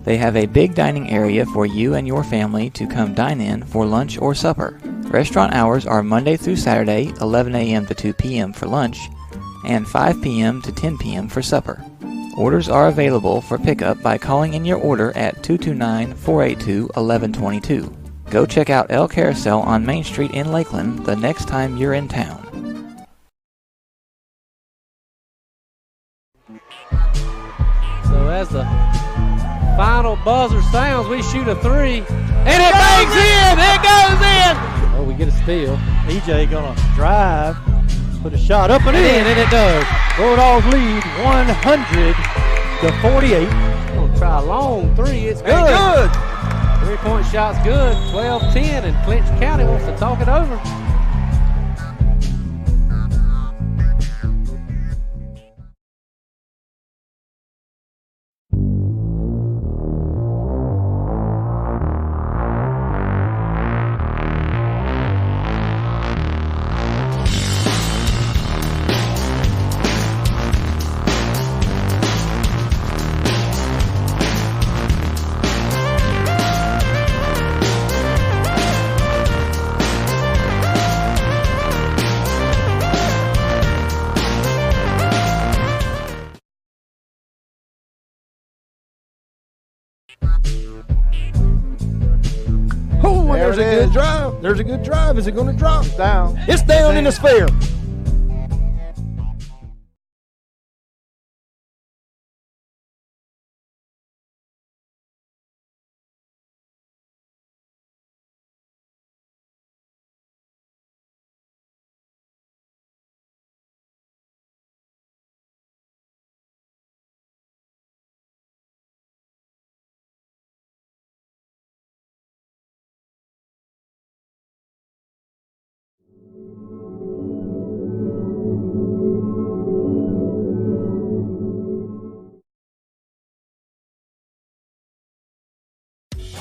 They have a big dining area for you and your family to come dine in for lunch or supper. Restaurant hours are Monday through Saturday, 11 a.m. to 2 p.m. for lunch, and 5 p.m. to 10 p.m. for supper. Orders are available for pickup by calling in your order at 229-482-1122. Go check out El Carousel on Main Street in Lakeland the next time you're in town. So as the final buzzer sounds, we shoot a three, and it bangs in. It goes in. Oh, we get a steal. EJ gonna drive, put a shot up and in, and it does. Bulldogs lead 100-48. Gonna try a long three. It's good. Good. 3-point shot's good. 12-10, and Clinch County wants to talk it over. there's a good drive. There's a good drive. Is it going to drop? Down. It's down in the sphere.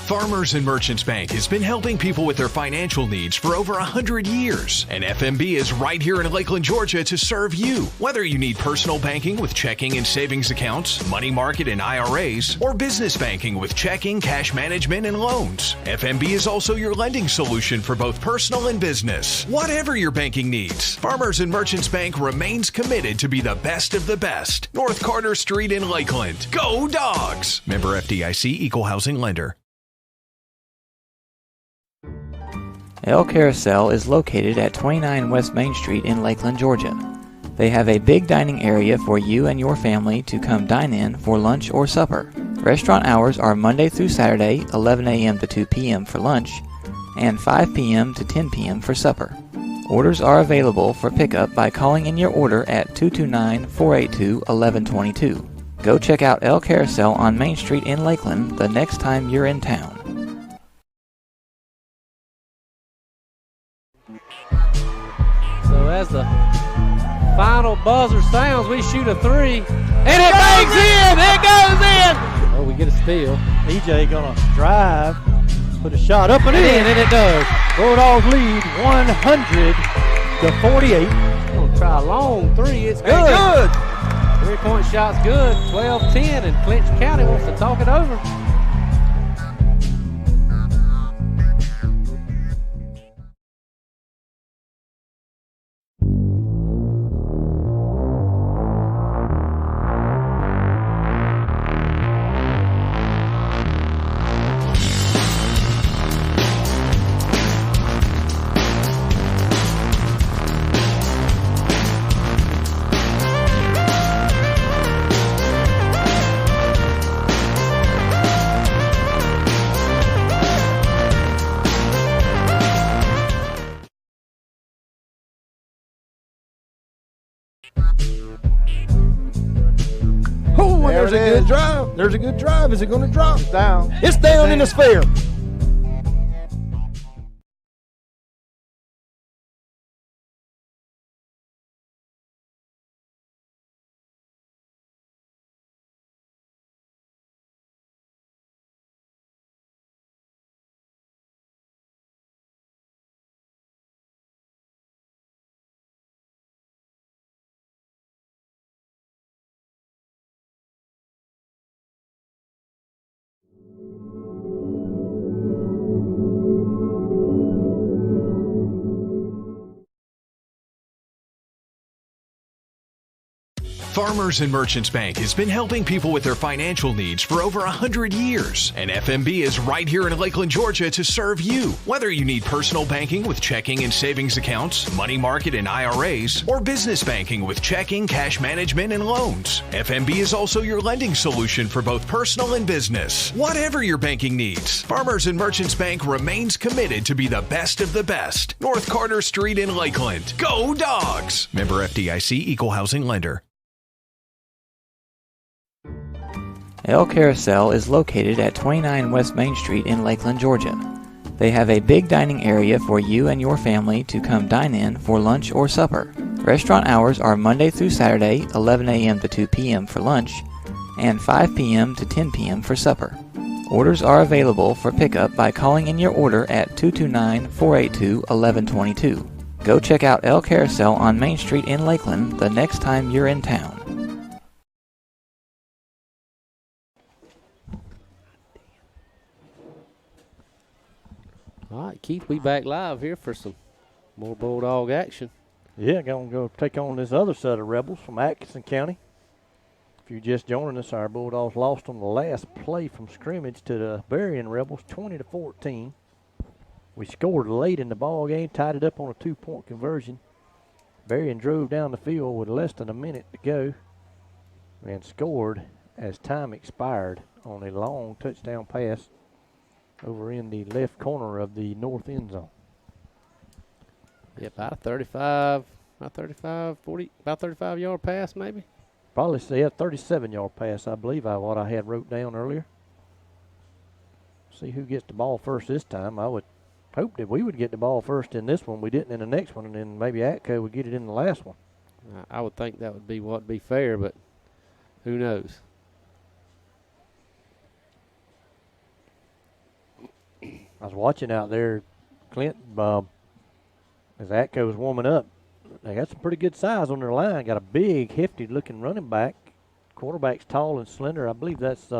Farmers and Merchants Bank has been helping people with their financial needs for over 100 years. And FMB is right here in Lakeland, Georgia to serve you. Whether you need personal banking with checking and savings accounts, money market and IRAs, or business banking with checking, cash management, and loans, FMB is also your lending solution for both personal and business. Whatever your banking needs, Farmers and Merchants Bank remains committed to be the best of the best. North Carter Street in Lakeland. Go Dogs! Member FDIC, Equal Housing Lender. El Carousel is located at 29 West Main Street in Lakeland, Georgia. They have a big dining area for you and your family to come dine in for lunch or supper. Restaurant hours are Monday through Saturday, 11 a.m. to 2 p.m. for lunch, and 5 p.m. to 10 p.m. for supper. Orders are available for pickup by calling in your order at 229-482-1122. Go check out El Carousel on Main Street in Lakeland the next time you're in town. So as the final buzzer sounds, we shoot a three, and it bangs in. It goes in. Oh, we get a steal. EJ gonna drive, put a shot up and in, and it does. Bulldogs lead 100-48. Gonna try a long three. It's good. Good. 3-point shot's good. 12-10, and Clinch County wants to talk it over. Oh, and there's a good drive. There's a good drive. Is it going to drop? Down. It's down in the sphere. Farmers and Merchants Bank has been helping people with their financial needs for over 100 years. And FMB is right here in Lakeland, Georgia to serve you. Whether you need personal banking with checking and savings accounts, money market and IRAs, or business banking with checking, cash management, and loans, FMB is also your lending solution for both personal and business. Whatever your banking needs, Farmers and Merchants Bank remains committed to be the best of the best. North Carter Street in Lakeland. Go Dogs! Member FDIC, Equal Housing Lender. El Carousel is located at 29 West Main Street in Lakeland, Georgia. They have a big dining area for you and your family to come dine in for lunch or supper. Restaurant hours are Monday through Saturday, 11 a.m. to 2 p.m. for lunch, and 5 p.m. to 10 p.m. for supper. Orders are available for pickup by calling in your order at 229-482-1122. Go check out El Carousel on Main Street in Lakeland the next time you're in town. All right, Keith, we back live here for some more Bulldog action. Yeah, gonna go take on this other set of Rebels from Atkinson County. If you're just joining us, our Bulldogs lost on the last play from scrimmage to the Berrien Rebels, 20-14. We scored late in the ball game, tied it up on a 2-point conversion. Berrien drove down the field with less than a minute to go and scored as time expired on a long touchdown pass over in the left corner of the north end zone. Yeah, about 35-yard pass maybe. Probably say a 37-yard pass, I believe, what I had wrote down earlier. See who gets the ball first this time. I would hope that we would get the ball first in this one. We didn't in the next one, and then maybe Atco would get it in the last one. I would think that would be what be fair, but who knows? I was watching out there, Clint, as Atco was warming up. They got some pretty good size on their line. Got a big, hefty-looking running back. Quarterback's tall and slender. I believe that's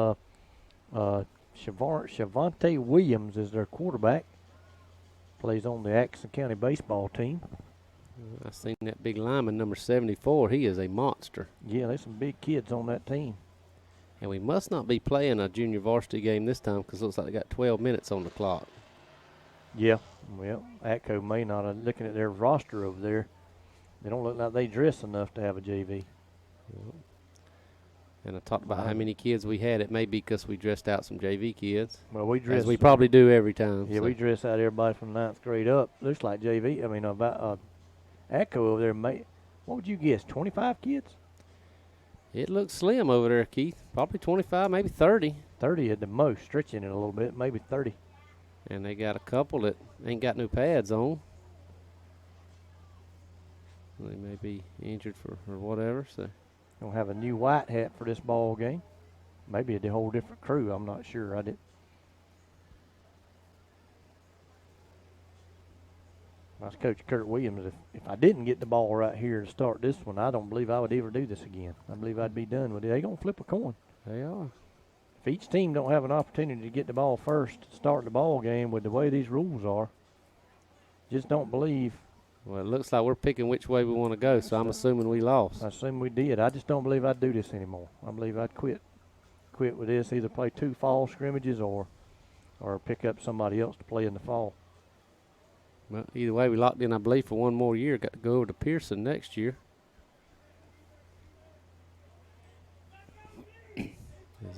Shavonte Williams is their quarterback. Plays on the Atkinson County baseball team. I seen that big lineman, number 74. He is a monster. Yeah, there's some big kids on that team. And we must not be playing a junior varsity game this time because it looks like they got 12 minutes on the clock. Yeah, well, Atco may not. Looking at their roster over there, they don't look like they dress enough to have a JV. Yep. And I talked about how many kids we had. It may be because we dressed out some JV kids. Well, we dress. As we probably do every time. Yeah, so. we dress out everybody from 9th grade up. Looks like JV. I mean, Atco over there, what would you guess, 25 kids? It looks slim over there, Keith. Probably 25, maybe 30. 30 at the most, stretching it a little bit, maybe 30. And they got a couple that ain't got no pads on. They may be injured or whatever, so. Gonna have a new white hat for this ball game. Maybe a whole different crew. I'm not sure. I did. That's Coach Kurt Williams. If I didn't get the ball right here to start this one, I don't believe I would ever do this again. I believe I'd be done with it. They're gonna flip a coin. They are. If each team don't have an opportunity to get the ball first, start the ball game with the way these rules are, just don't believe. Well, it looks like we're picking which way we want to go, so I'm assuming we lost. I assume we did. I just don't believe I'd do this anymore. I believe I'd quit with this, either play 2 fall scrimmages or pick up somebody else to play in the fall. Well, either way, we locked in, I believe, for one more year. Got to go over to Pearson next year.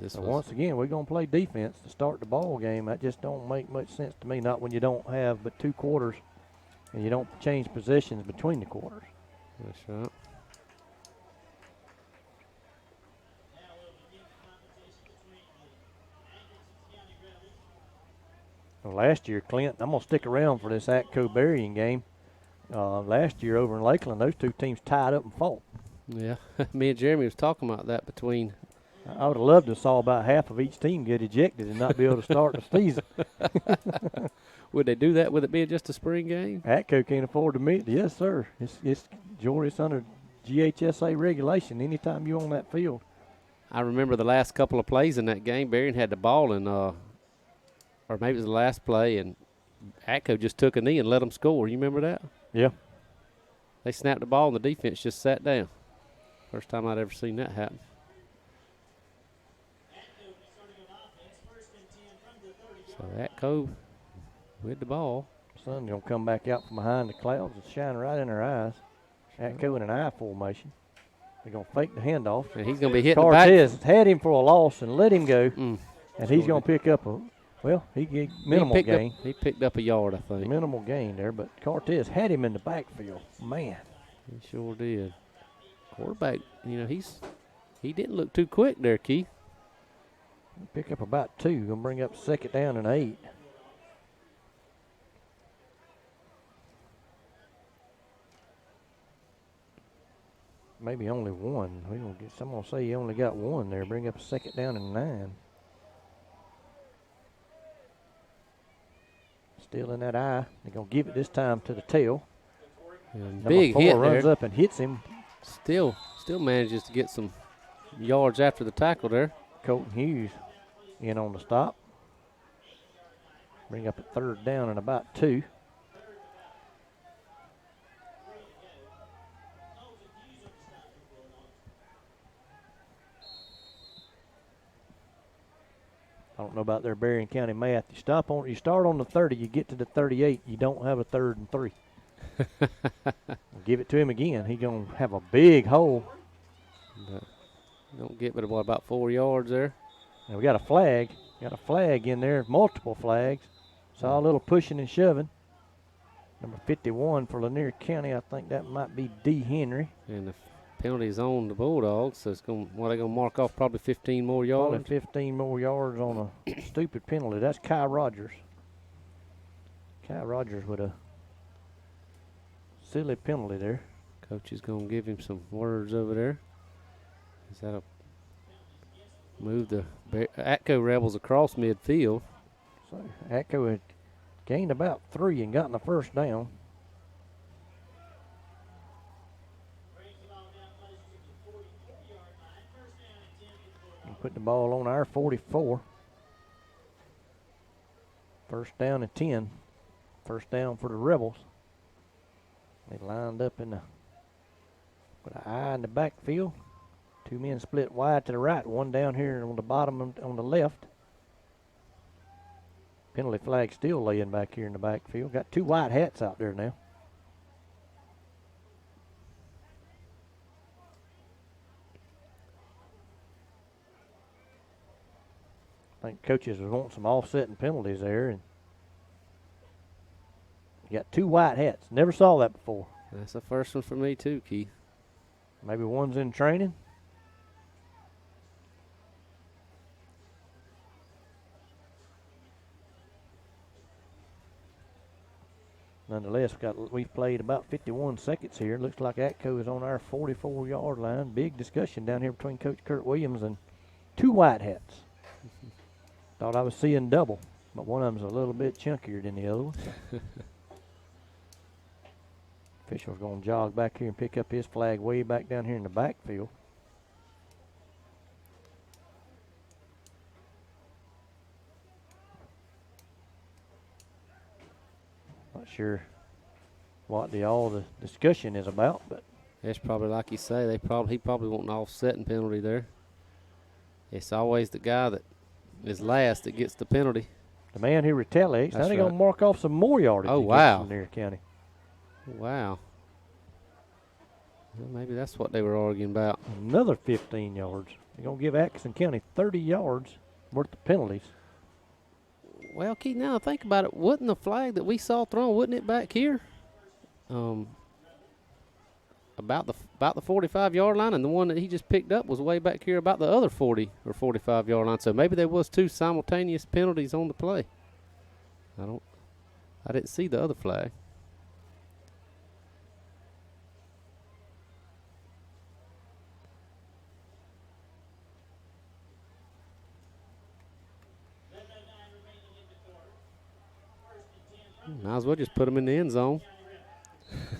So once again, we're going to play defense to start the ball game. That just don't make much sense to me, not when you don't have but 2 quarters and you don't change positions between the quarters. That's right. Well, last year, Clint, I'm going to stick around for this Atco Berrien game. Last year over in Lakeland, those 2 teams tied up and fought. Yeah, me and Jeremy was talking about that between. I would have loved to have saw about half of each team get ejected and not be able to start the season. Would they do that with it being just a spring game? Atco can't afford to meet. Yes, sir. It's Georgia. It's under GHSA regulation. Anytime you on that field. I remember the last couple of plays in that game. Berrien had the ball and, or maybe it was the last play, and Atco just took a knee and let them score. You remember that? Yeah. They snapped the ball and the defense just sat down. First time I'd ever seen that happen. So Atco with the ball. Sun's going to come back out from behind the clouds and shine right in her eyes. Atco in an I formation. They're going to fake the handoff. And he's going to be hitting Cortez the back. had him for a loss and let him go. Mm. And he's going to pick up he gave minimal gain. He picked up a yard, I think. Minimal gain there, but Cortez had him in the backfield. Man. He sure did. Quarterback, he didn't look too quick there, Keith. Pick up about 2. Going to bring up 2nd down and 8. Maybe only 1. We're going to get someone say he only got 1 there. Bring up a 2nd down and 9. Still in that eye. They're going to give it this time to the tail. And Number big 4 hit runs there. up and hits him. Still manages to get some yards after the tackle there. Colton Hughes in on the stop. Bring up a 3rd down and about 2. I don't know about their Berrien County math. You start on the 30, you get to the 38, you don't have a 3rd and 3. Give it to him again. He's going to have a big hole. But don't get but about 4 yards there. And we got a flag. Got a flag in there, multiple flags. Saw a little pushing and shoving. Number 51 for Lanier County. I think that might be D. Henry. And the penalty's on the Bulldogs, so it's going. Well, they're going to mark off probably 15 more yards. Probably 15 more yards on a stupid penalty. That's Kai Rogers. Kai Rogers with a silly penalty there. Coach is going to give him some words over there. Is that a move the Atco Rebels across midfield? So Atco had gained about 3 and gotten the first down. And put the ball on our 44. First down and 10. First down for the Rebels. They lined up in the with an eye in the backfield. 2 men split wide to the right, one down here on the bottom on the left. Penalty flag still laying back here in the backfield. Got 2 white hats out there now. I think coaches want some offsetting penalties there. And you got 2 white hats. Never saw that before. That's the first one for me too, Keith. Maybe one's in training. Nonetheless, we've played about 51 seconds here. Looks like Atco is on our 44-yard line. Big discussion down here between Coach Kurt Williams and 2 white hats. Thought I was seeing double, but one of them's a little bit chunkier than the other one. Official's going to jog back here and pick up his flag way back down here in the backfield. Not sure what all the discussion is about, but That's probably like you say. He probably want an offsetting penalty there. It's always the guy that is last that gets the penalty. the man who retaliates, That's now they're right. going to mark off some more yardage. Oh, against wow. Lanier County. Wow. Well, maybe that's what they were arguing about. Another 15 yards. They're going to give Atkinson County 30 yards worth of penalties. Well, Keith, now I think about it, wasn't the flag that we saw thrown, wasn't it back here? About the 45-yard line, and the one that he just picked up was way back here about the other 40 or 45-yard line. So maybe there was 2 simultaneous penalties on the play. I didn't see the other flag. Might as well just put them in the end zone.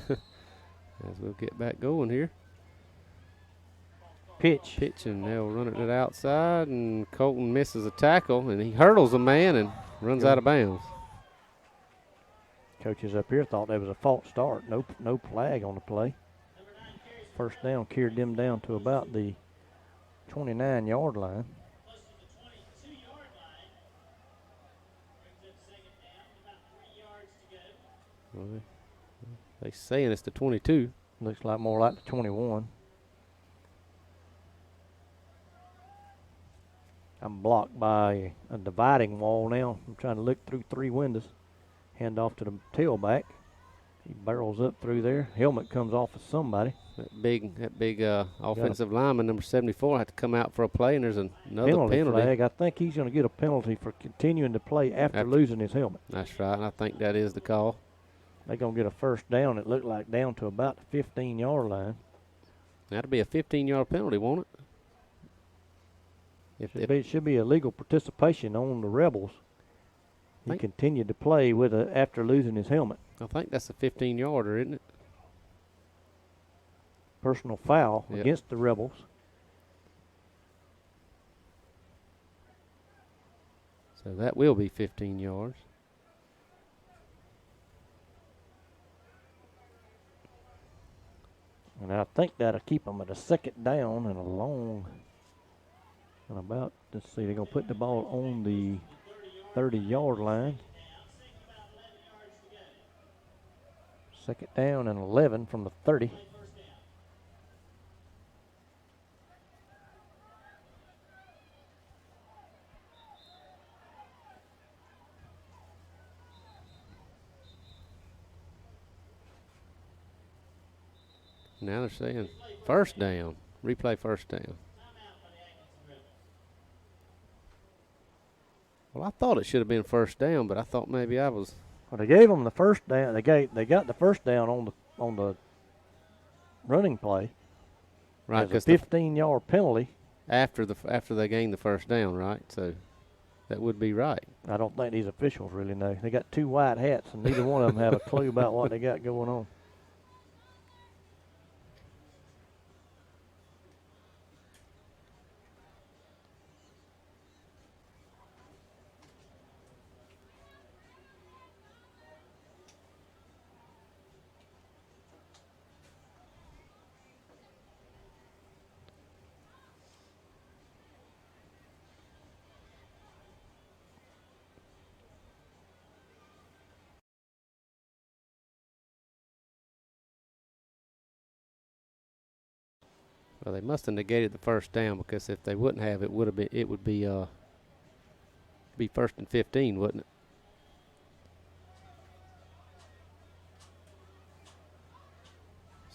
As we'll get back going here. Pitch. And they'll run it outside, and Colton misses a tackle, and he hurdles a man and runs out of bounds. Coaches up here thought that was a false start. No flag on the play. First down carried them down to about the 29-yard line. Well, they saying it's the 22. Looks like more like the 21. I'm blocked by a dividing wall now. I'm trying to look through 3 windows. Hand off to the tailback. He barrels up through there. Helmet comes off of somebody. That big offensive lineman, number 74, had to come out for a play, and there's another penalty. Flag. I think he's going to get a penalty for continuing to play after losing his helmet. That's right, and I think that is the call. They're going to get a first down. It looked like down to about the 15-yard line. That'll be a 15-yard penalty, won't it? It should be a legal participation on the Rebels. He continued to play with after losing his helmet. I think that's a 15-yarder, isn't it? Personal foul against the Rebels. So that will be 15 yards. And I think that'll keep them at a second down and a long And about, let's see, they're going to put the ball on the 30-yard line. Second down and 11 from the 30. Now they're saying first down. Replay first down. Well, I thought it should have been first down, but I thought maybe I was. Well, they gave them the first down. They got the first down on the running play. Right, because 15-yard penalty. After they gained the first down, right? So that would be right. I don't think these officials really know. They got two white hats, and neither one of them have a clue about what they got going on. Well, they must have negated the first down, because if they wouldn't have, it would be first and 15, wouldn't it?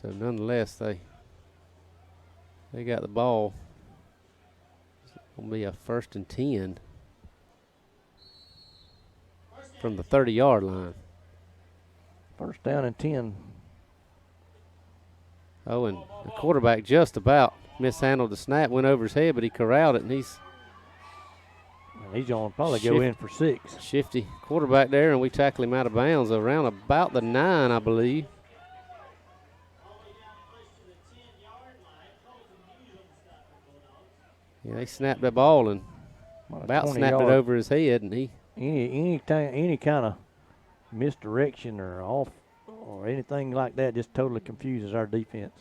So nonetheless, they got the ball. It's gonna be a first and 10 from the 30-yard line. First down and 10. Oh, and the quarterback just about mishandled the snap, went over his head, but he corralled it, and he's going to probably go in for 6. Shifty quarterback there, and we tackle him out of bounds around about the 9, I believe. Yeah, they snapped that ball and about snapped it over his head, and he any kind of misdirection or off or anything like that just totally confuses our defense.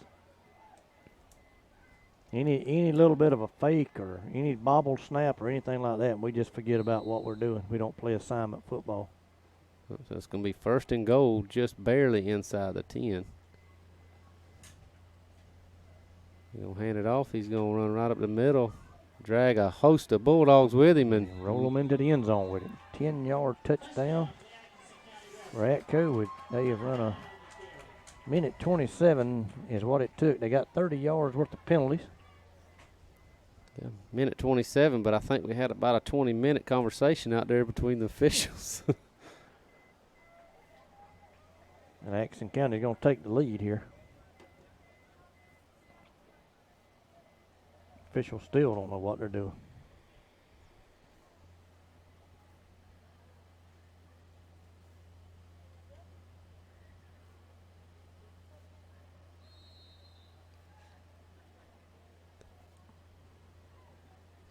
Any little bit of a fake or any bobble snap or anything like that, and we just forget about what we're doing. We don't play assignment football. So it's going to be first and goal, just barely inside the 10. He's going to hand it off. He's going to run right up the middle, drag a host of Bulldogs with him, and roll them into the end zone with him. 10-yard touchdown for Atco. They have run a minute 27 is what it took. They got 30 yards worth of penalties. Yeah, minute 27, but I think we had about a 20-minute conversation out there between the officials. And Atkinson County is going to take the lead here. Officials still don't know what they're doing.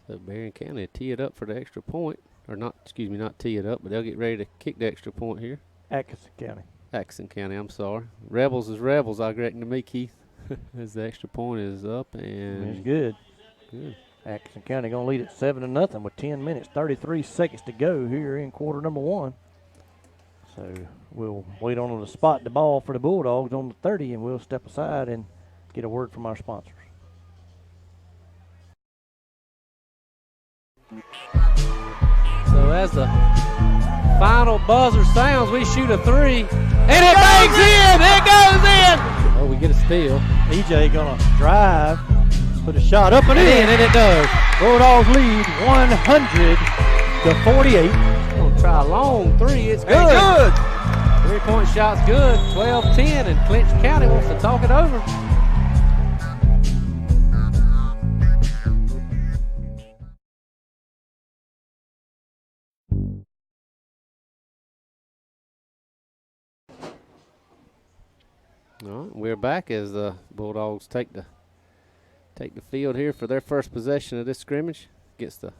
So Berrien County tee it up for the extra point. Or not tee it up, but they'll get ready to kick the extra point here. Atkinson County. Atkinson County, I'm sorry. Rebels is Rebels, I reckon to me, Keith. As the extra point is up, and it's good. Good. Atkinson County going to lead it 7-0 with 10 minutes, 33 seconds to go here in quarter number 1. So we'll wait on them to spot the ball for the Bulldogs on the 30, and we'll step aside and get a word from our sponsors. So as the final buzzer sounds, we shoot a 3, and it bangs in! It goes in! Oh, we get a steal. EJ going to drive, put a shot up and in, and it does. Bulldogs lead 100-48. Going to try a long 3. It's good. Good. 3-point shot's good. 12-10, and Clinch County wants to talk it over. All right, we're back as the Bulldogs take the field here for their first possession of this scrimmage against the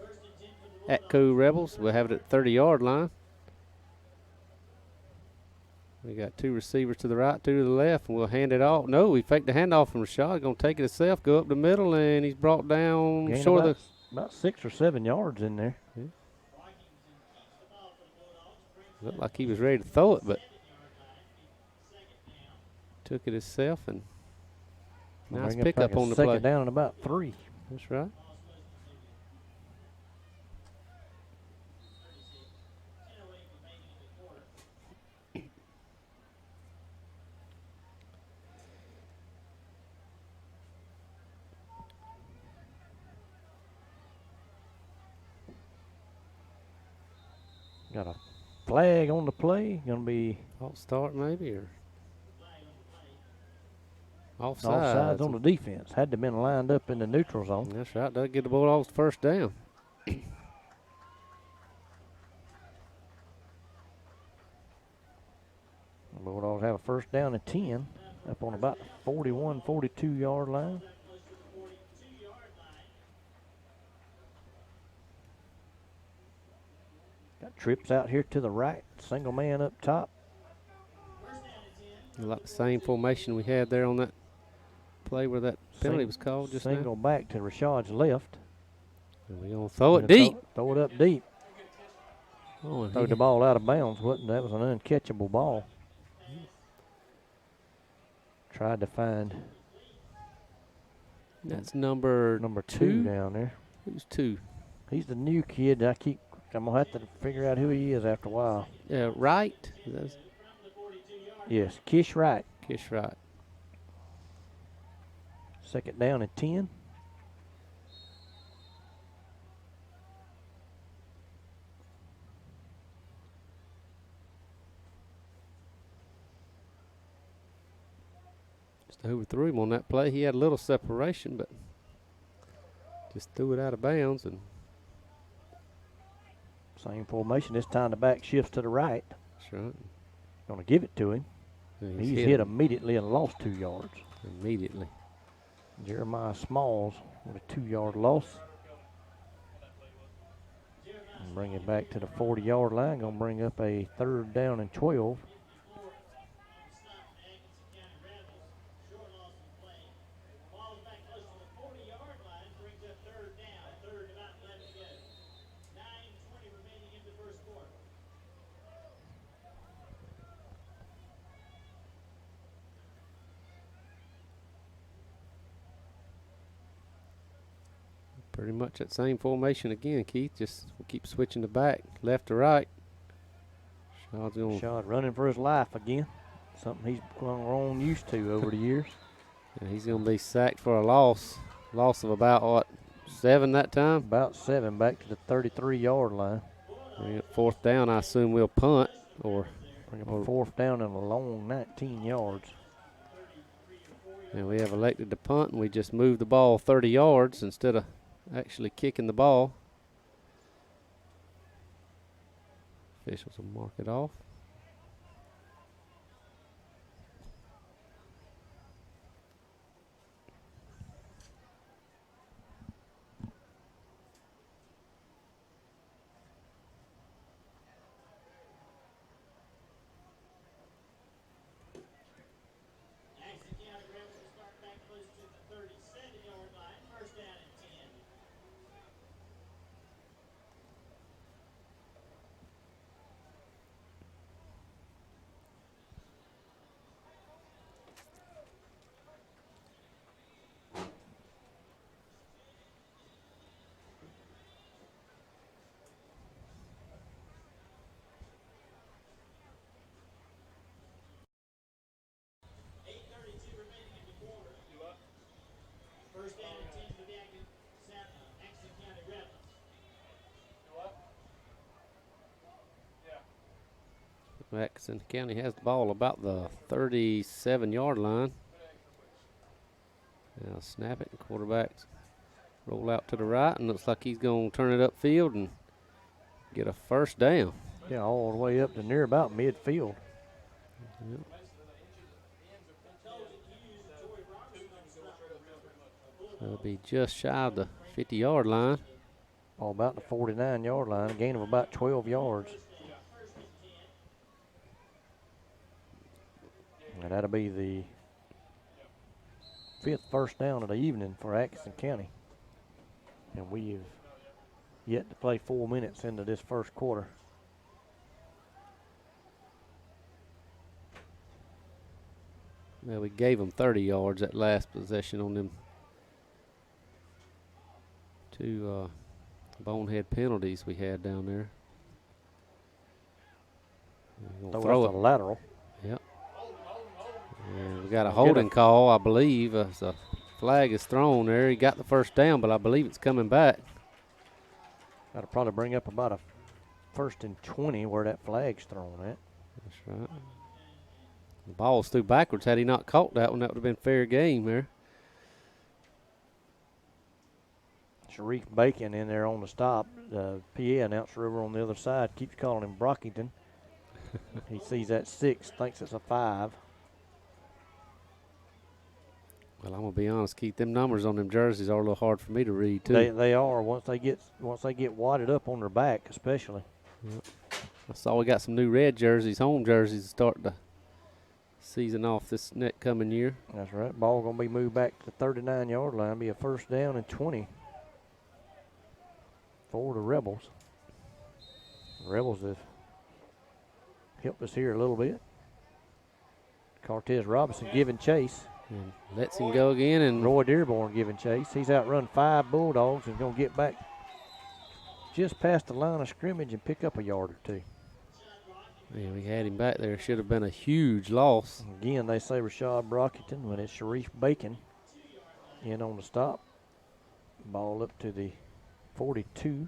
Atco Rebels. We'll have it at the 30-yard line. We got 2 receivers to the right, 2 to the left, and we'll hand it off. No, we faked the handoff from Rashad. Going to take it himself, go up the middle, and he's brought down short of the about 6 or 7 yards in there. Looked like he was ready to throw it, but took it himself, and nice pickup on the play. Second down and about 3. That's right. Got a flag on the play. Going to be False start maybe, or offsides. offsides on the defense. Had to been lined up in the neutral zone. That's right. That'll get the Bulldogs first down. The Bulldogs have a first down and 10 up on about the 41, 42-yard line. Got trips out here to the right. Single man up top. Like the same formation we had there on that play where that penalty was called just Single now. back to Rashad's left. And we're going to throw it deep. Throw it up deep. Oh, and Throw the ball out of bounds. That was an uncatchable ball. Tried to find that's number two down there. Who's 2? He's the new kid. I'm going to have to figure out who he is after a while. Right? Yes, Kish Wright. Kish Wright. Second down and 10. Just overthrew him on that play. He had a little separation, but just threw it out of bounds. And same formation. This time the back shifts to the right. that's right. Going to give it to him. And He's hit immediately and lost 2 yards. Immediately. Jeremiah Smalls with a 2-yard loss. And bring it back to the 40-yard line. Going to bring up a third down and 12. Pretty much that same formation again, Keith. Just we'll keep switching the back, left to right. Rashad running for his life again. Something he's grown used to over the years. And he's going to be sacked for a loss. Loss of about, what, 7 that time? About 7 back to the 33-yard line. Fourth down, I assume we'll punt. Or bring up a fourth down and a long 19 yards. And we have elected to punt, and we just moved the ball 30 yards instead of actually kicking the ball. Officials will mark it off. Atkinson County has the ball about the 37-yard line. Now snap it, and quarterbacks roll out to the right, and looks like he's going to turn it upfield and get a first down. Yeah, all the way up to near about midfield. Yep. It'll be just shy of the 50-yard line. All about the 49-yard line, a gain of about 12 yards. And that'll be the 5th first down of the evening for Atkinson County. And we have Yet to play 4 minutes into this first quarter. Well, we gave them 30 yards that last possession on them 2 bonehead penalties we had down there. Throw it lateral. Yep. And we got a holding call, I believe. The flag is thrown there. He got the first down, but I believe it's coming back. Got to probably bring up about a 1st and 20 where that flag's thrown at. That's right. The ball's through backwards. Had he not caught that one, that would have been fair game there. Sharif Bacon in there on the stop. The PA announcer over on the other side keeps calling him Brockington. He sees that 6, thinks it's a 5. Well, I'm gonna be honest, Keith. Them numbers on them jerseys are a little hard for me to read too. They are once they get wadded up on their back, especially. Yep. I saw we got some new red jerseys, home jerseys, to start the season off this next coming year. That's right. Ball gonna be moved back to the 39-yard line. Be a 1st down and 20 for the Rebels. The Rebels have helped us here a little bit. Cortez Robinson giving chase. And lets him go again, and Roy Dearborn giving chase. He's outrun 5 Bulldogs and going to get back just past the line of scrimmage and pick up a yard or 2. yeah, we had him back there. Should have been a huge loss. Again, they say Rashad Brockington when it's Sharif Bacon in on the stop. Ball up to the 42.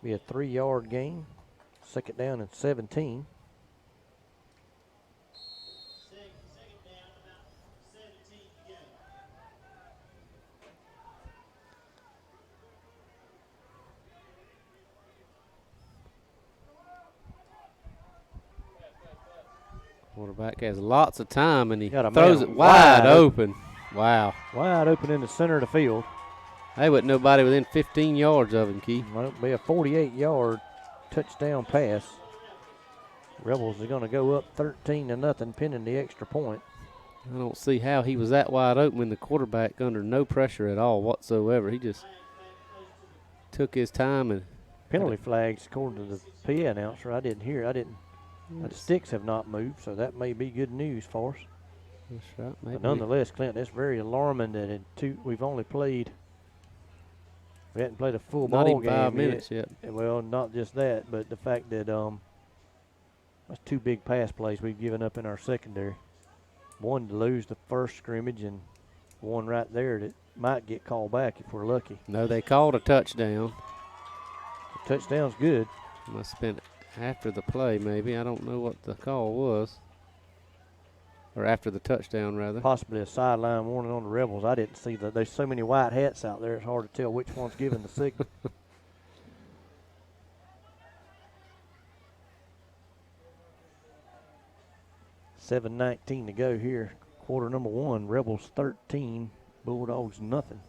Be a 3-yard gain. 2nd down and 17. Quarterback has lots of time, and he Got a throws man it wide wide open. Wow. Wide open in the center of the field. There wasn't nobody within 15 yards of him, Keith. Well, it'll be a 48-yard touchdown pass. Rebels are going to go up 13-0, pinning the extra point. I don't see how he was that wide open when the quarterback under no pressure at all whatsoever. He just took his time and Penalty flags, according to the PA announcer. I didn't hear. The sticks have not moved, so that may be good news for us. That's right. Maybe. But nonetheless, Clint, that's very alarming that we hadn't played a full not ball even game 5 minutes yet. Well, not just that, but the fact that that's 2 big pass plays we've given up in our secondary. One to lose the first scrimmage, and one right there that might get called back if we're lucky. No, they called a touchdown. The touchdown's good. Must have been after the play, maybe. I don't know what the call was. Or after the touchdown, rather. Possibly a sideline warning on the Rebels. I didn't see that. There's so many white hats out there, it's hard to tell which one's giving the signal. $7:19 to go here. Quarter number 1. Rebels 13, Bulldogs nothing.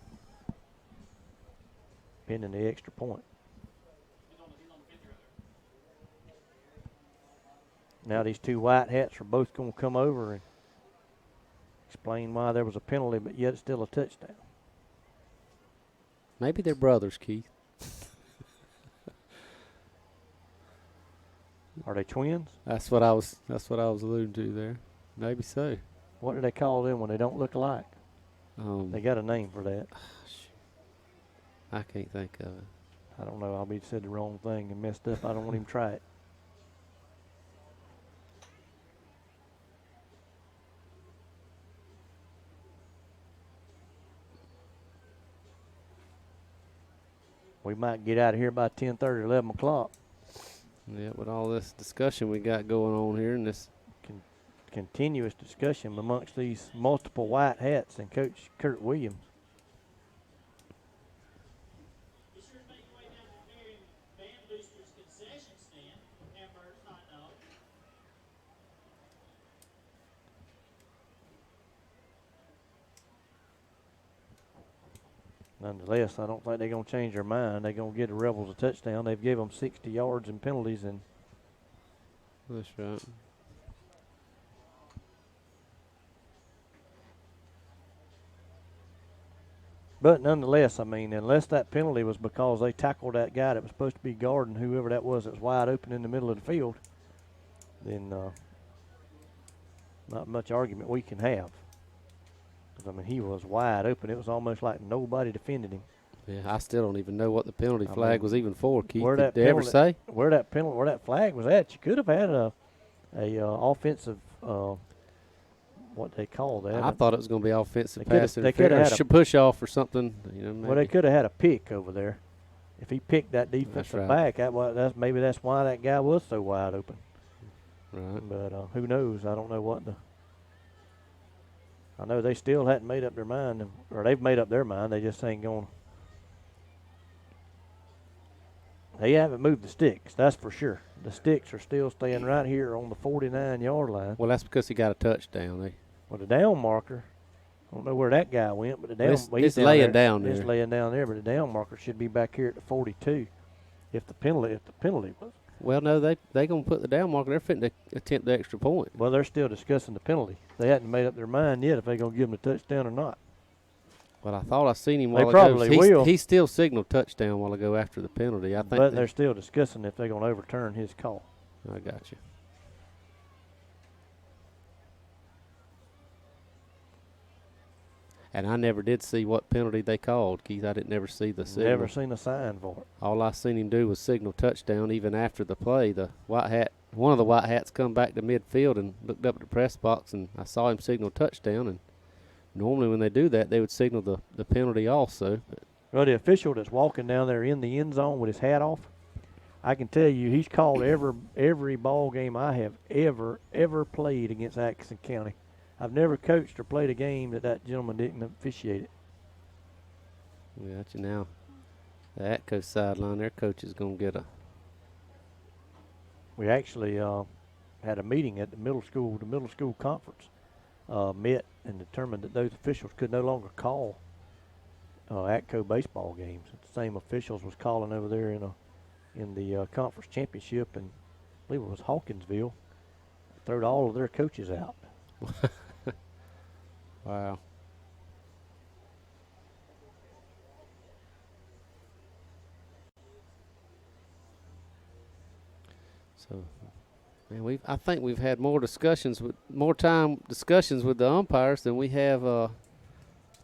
Pending the extra point. Now these 2 white hats are both going to come over and explain why there was a penalty, but yet it's still a touchdown. Maybe they're brothers, Keith. Are they twins? That's what I was alluding to there. Maybe so. What do they call them when they don't look alike? Um, They got a name for that. I can't think of it. I don't know. I'll be said the wrong thing and messed up. I don't want him to try it. We might get out of here by 10:30, 11 o'clock. Yeah, with all this discussion we got going on here and this Continuous discussion amongst these multiple white hats and Coach Kurt Williams. Be sure to make your way down to the Marion Band Boosters concession stand. Hamburgers, hot dogs. Nonetheless, I don't think they're going to change their mind. They're going to get the Rebels a touchdown. They've gave them 60 yards and penalties, and That's right. But nonetheless, I mean, unless that penalty was because they tackled that guy that was supposed to be guarding whoever that was wide open in the middle of the field, then not much argument we can have. 'Cause, I mean, he was wide open. It was almost like nobody defended him. Yeah, I still don't even know what the penalty flag was even for, Keith. Where Did that they ever say? Where that flag was at, you could have had a offensive, what they call that. I thought it was going to be offensive They coulda- pass they coulda interference, had a- push off or something. You know, maybe. Well, they could have had a pick over there. If he picked that defensive right. back, maybe that's why that guy was so wide open. Right. But who knows? I don't know what I know they still hadn't made up their mind, or they've made up their mind. They just ain't going. They haven't moved the sticks, that's for sure. The sticks are still staying right here on the 49-yard line. Well, that's because he got a touchdown. Well, the down marker, I don't know where that guy went, but the down It's laying down there. It's laying down there, but the down marker should be back here at the 42. If the penalty was. Well, no, they gonna put the down marker. They're fitting to attempt the extra point. Well, they're still discussing the penalty. They hadn't made up their mind yet if they're gonna give him a touchdown or not. Well, I thought I seen him They while probably ago. will. He still signaled touchdown a while ago after the penalty. I think. But they're still discussing if they're gonna overturn his call. I got you. And I never did see what penalty they called, Keith. I didn't never see the signal. Never seen a sign for it. All I seen him do was signal touchdown even after the play. One of the white hats come back to midfield and looked up at the press box, and I saw him signal touchdown. And normally when they do that, they would signal the penalty also. Well, the official that's walking down there in the end zone with his hat off, I can tell you he's called every ball game I have ever played against Atkinson County. I've never coached or played a game that gentleman didn't officiate it. Yeah, got you now. The Atco sideline, their coach is going to get a. We actually had a meeting at the middle school conference, met and determined that those officials could no longer call Atco baseball games. The same officials was calling over there in the conference championship, and I believe it was Hawkinsville, throwed all of their coaches out. Wow. So, man, I think we've had more discussions with the umpires than we have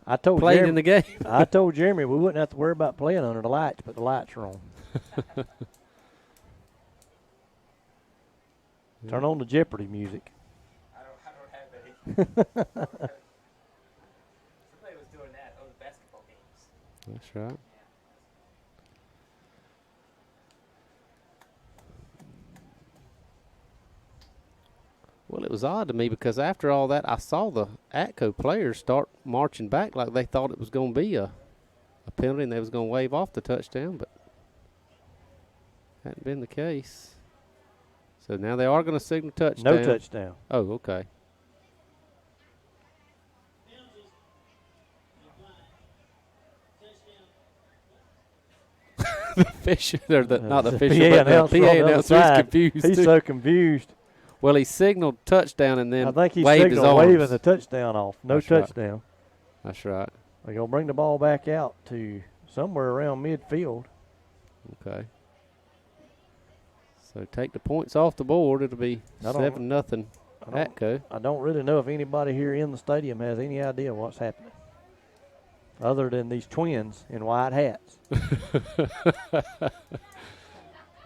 I told played Jeremy, in the game. I told Jeremy we wouldn't have to worry about playing under the lights, but the lights are on. Turn on the Jeopardy music. I don't have any. Somebody was doing that over the basketball games. That's right. Well, it was odd to me because after all that, I saw the Atco players start marching back like they thought it was going to be a penalty and they was going to wave off the touchdown, but hadn't been the case. So now they are going to signal touchdown. No touchdown. Oh, okay. The official, or not the official, but the PA announcer is confused. He's too. so confused. Well, he signaled touchdown and then I think he waved his signaled arms. waving the touchdown off. No That's right. touchdown. That's right. They're going to bring the ball back out to somewhere around midfield. Okay. So take the points off the board. It'll be I don't- 7-0 Atco. I don't really know if anybody here in the stadium has any idea what's happening, other than these twins in white hats.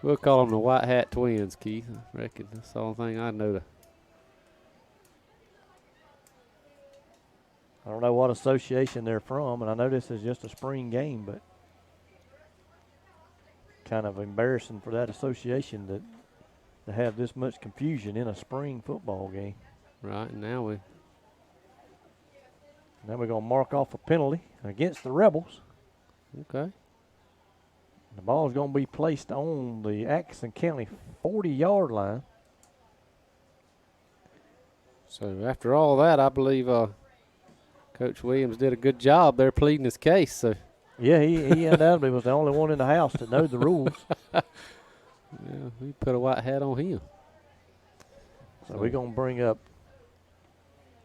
We'll call them the White Hat Twins, Keith. I reckon that's the only thing I know. I don't know what association they're from, and I know this is just a spring game, but kind of embarrassing for that association to have this much confusion in a spring football game. Right, and now Now we're going to mark off a penalty against the Rebels. okay. The ball is going to be placed on the Atkinson County 40-yard line. So after all that, I believe Coach Williams did a good job there pleading his case. So Yeah, he undoubtedly was the only one in the house that knows the rules. yeah, we put a white hat on him. So we're going to bring up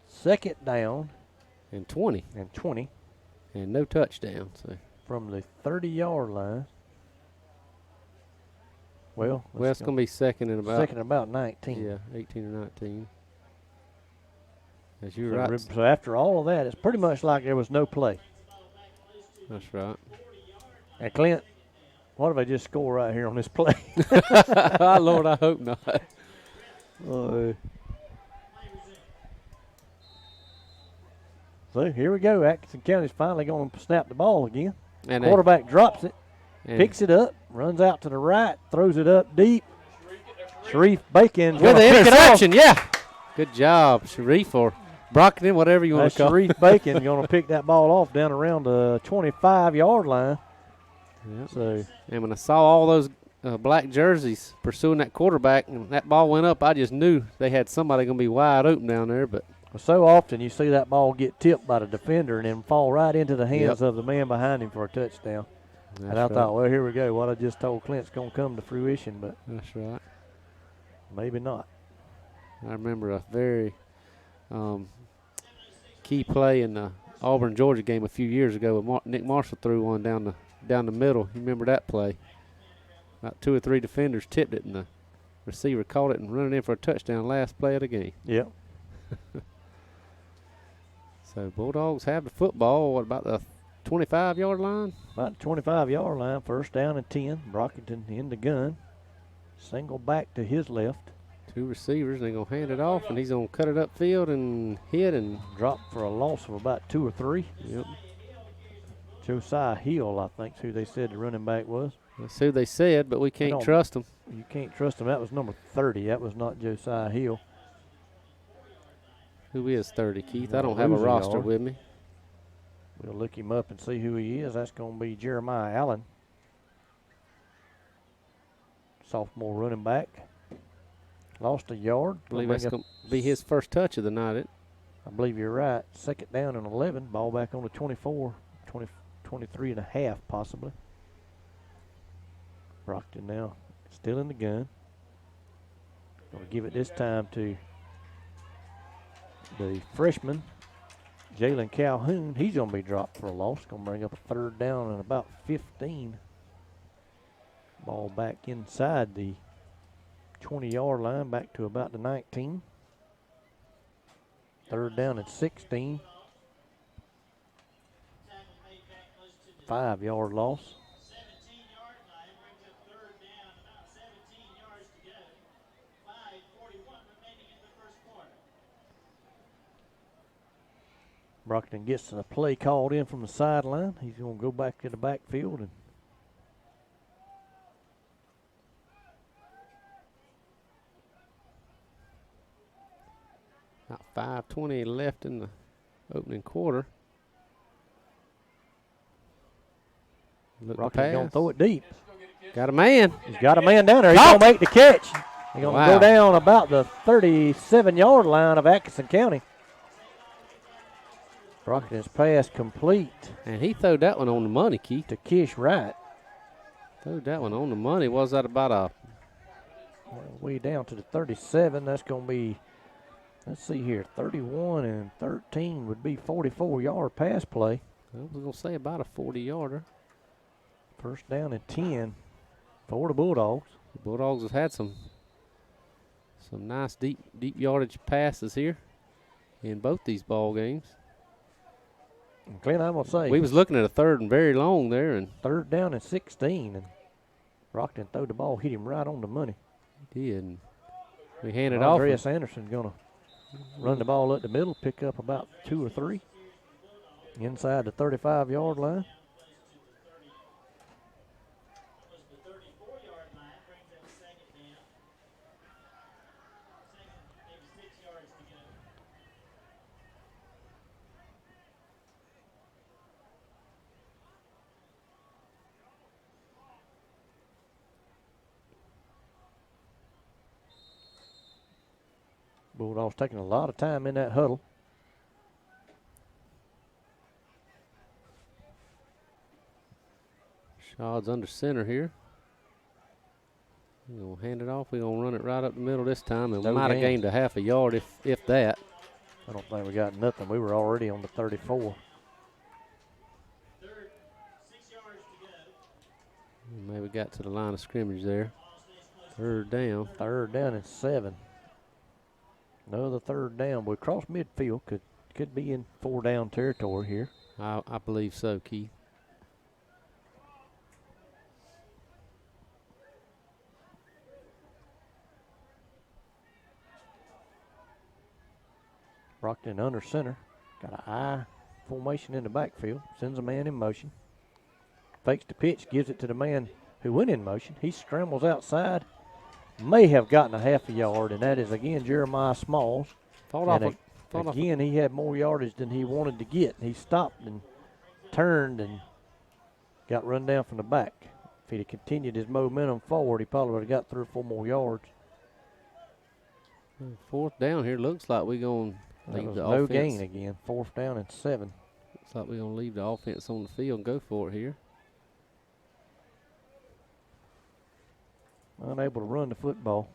second down And 20. and 20. And no touchdown. So. From the 30-yard line. Well, It's going to be second and about 19. Yeah, 18 or 19. As you're So, right. so after all of that, it's pretty much like there was no play. That's right. And Clint, what if I just score right here on this play? Lord, I hope not. So here we go. Atkinson County's finally going to snap the ball again. And Quarterback drops it, picks it up, runs out to the right, throws it up deep. Sharif Bacon's with going to the pick it interception, yeah. Good job, Sharif, or Brockton, whatever you want to call it. Sharif Bacon going to pick that ball off down around the 25-yard line. Yep. So, and when I saw all those black jerseys pursuing that quarterback and that ball went up, I just knew they had somebody going to be wide open down there. But so often you see that ball get tipped by the defender and then fall right into the hands of the man behind him for a touchdown. And I thought, well, here we go. What I just told Clint's going to come to fruition, but that's right. Maybe not. I remember a very key play in the Auburn-Georgia game a few years ago when Nick Marshall threw one down the middle. You remember that play? About 2 or 3 defenders tipped it, and the receiver caught it and run it in for a touchdown last play of the game. Yep. So Bulldogs have the football, what, about the 25-yard line? About the 25-yard line, first down and 10. Brockington in the gun. Single back to his left. 2 receivers, and they're going to hand it off, and he's going to cut it upfield and hit and drop for a loss of about 2 or 3. Yep. Josiah Hill, I think, is who they said the running back was. That's who they said, but we can't trust them. You can't trust him. That was number 30. That was not Josiah Hill. Who is 30, Keith? I don't have a roster with me. We'll look him up and see who he is. That's going to be Jeremiah Allen. Sophomore running back. Lost a yard. I believe that's going to be his first touch of the night. I believe you're right. Second down and 11. Ball back on the 24, 23 and a half possibly. Brockton now still in the gun. Going to give it this time to the freshman, Jalen Calhoun. He's going to be dropped for a loss. Going to bring up a third down and about 15. Ball back inside the 20-yard line, back to about the 19. Third down and 16. 5-yard loss. 17-yard line brings up third down, about 17 yards to go. 5:41 remaining in the first quarter. Brockton gets the play called in from the sideline. He's going to go back to the backfield and about 5:20 left in the opening quarter. Brockton's going to throw it deep. Got a man. He's got a man down there. He's going to make the catch. He's going to go down about the 37-yard line of Atkinson County. Brockton's pass complete. And he threw that one on the money, Keith. To Kish Wright. Threw that one on the money. Was that about a... way down to the 37. That's going to be, let's see here, 31 and 13 would be 44-yard pass play. I was going to say about a 40-yarder. First down and 10 for the Bulldogs. The Bulldogs have had some nice deep yardage passes here in both these ball games. And Clint, I'm going to say, we was looking at a third and very long there. And third down and 16. And Brockton threw the ball, hit him right on the money. He did. And we handed off. Andreas Anderson's going to run the ball up the middle, pick up about 2 or 3 inside the 35-yard line. The 34-yard line brings up second down. Maybe 6 yards to go. Bulldogs taking a lot of time in that huddle. Shaw's under center here. We're going to hand it off. We're going to run it right up the middle this time. And we might have gained a half a yard if that. I don't think we got nothing. We were already on the 34. Maybe got to the line of scrimmage there. Third down. Third down and 7. Another third down. We cross midfield. Could be in 4-down territory here. I believe so, Keith. Brockton under center. Got an I formation in the backfield. Sends a man in motion. Fakes the pitch. Gives it to the man who went in motion. He scrambles outside. May have gotten a half a yard, and that is, again, Jeremiah Smalls. Again, he had more yardage than he wanted to get. He stopped and turned and got run down from the back. If he'd have continued his momentum forward, he probably would have got 3 or 4 more yards. Fourth down here. Looks like we're going to leave the no offense. gain again. 4th down and 7. Looks like we're going to leave the offense on the field and go for it here. Unable to run the football.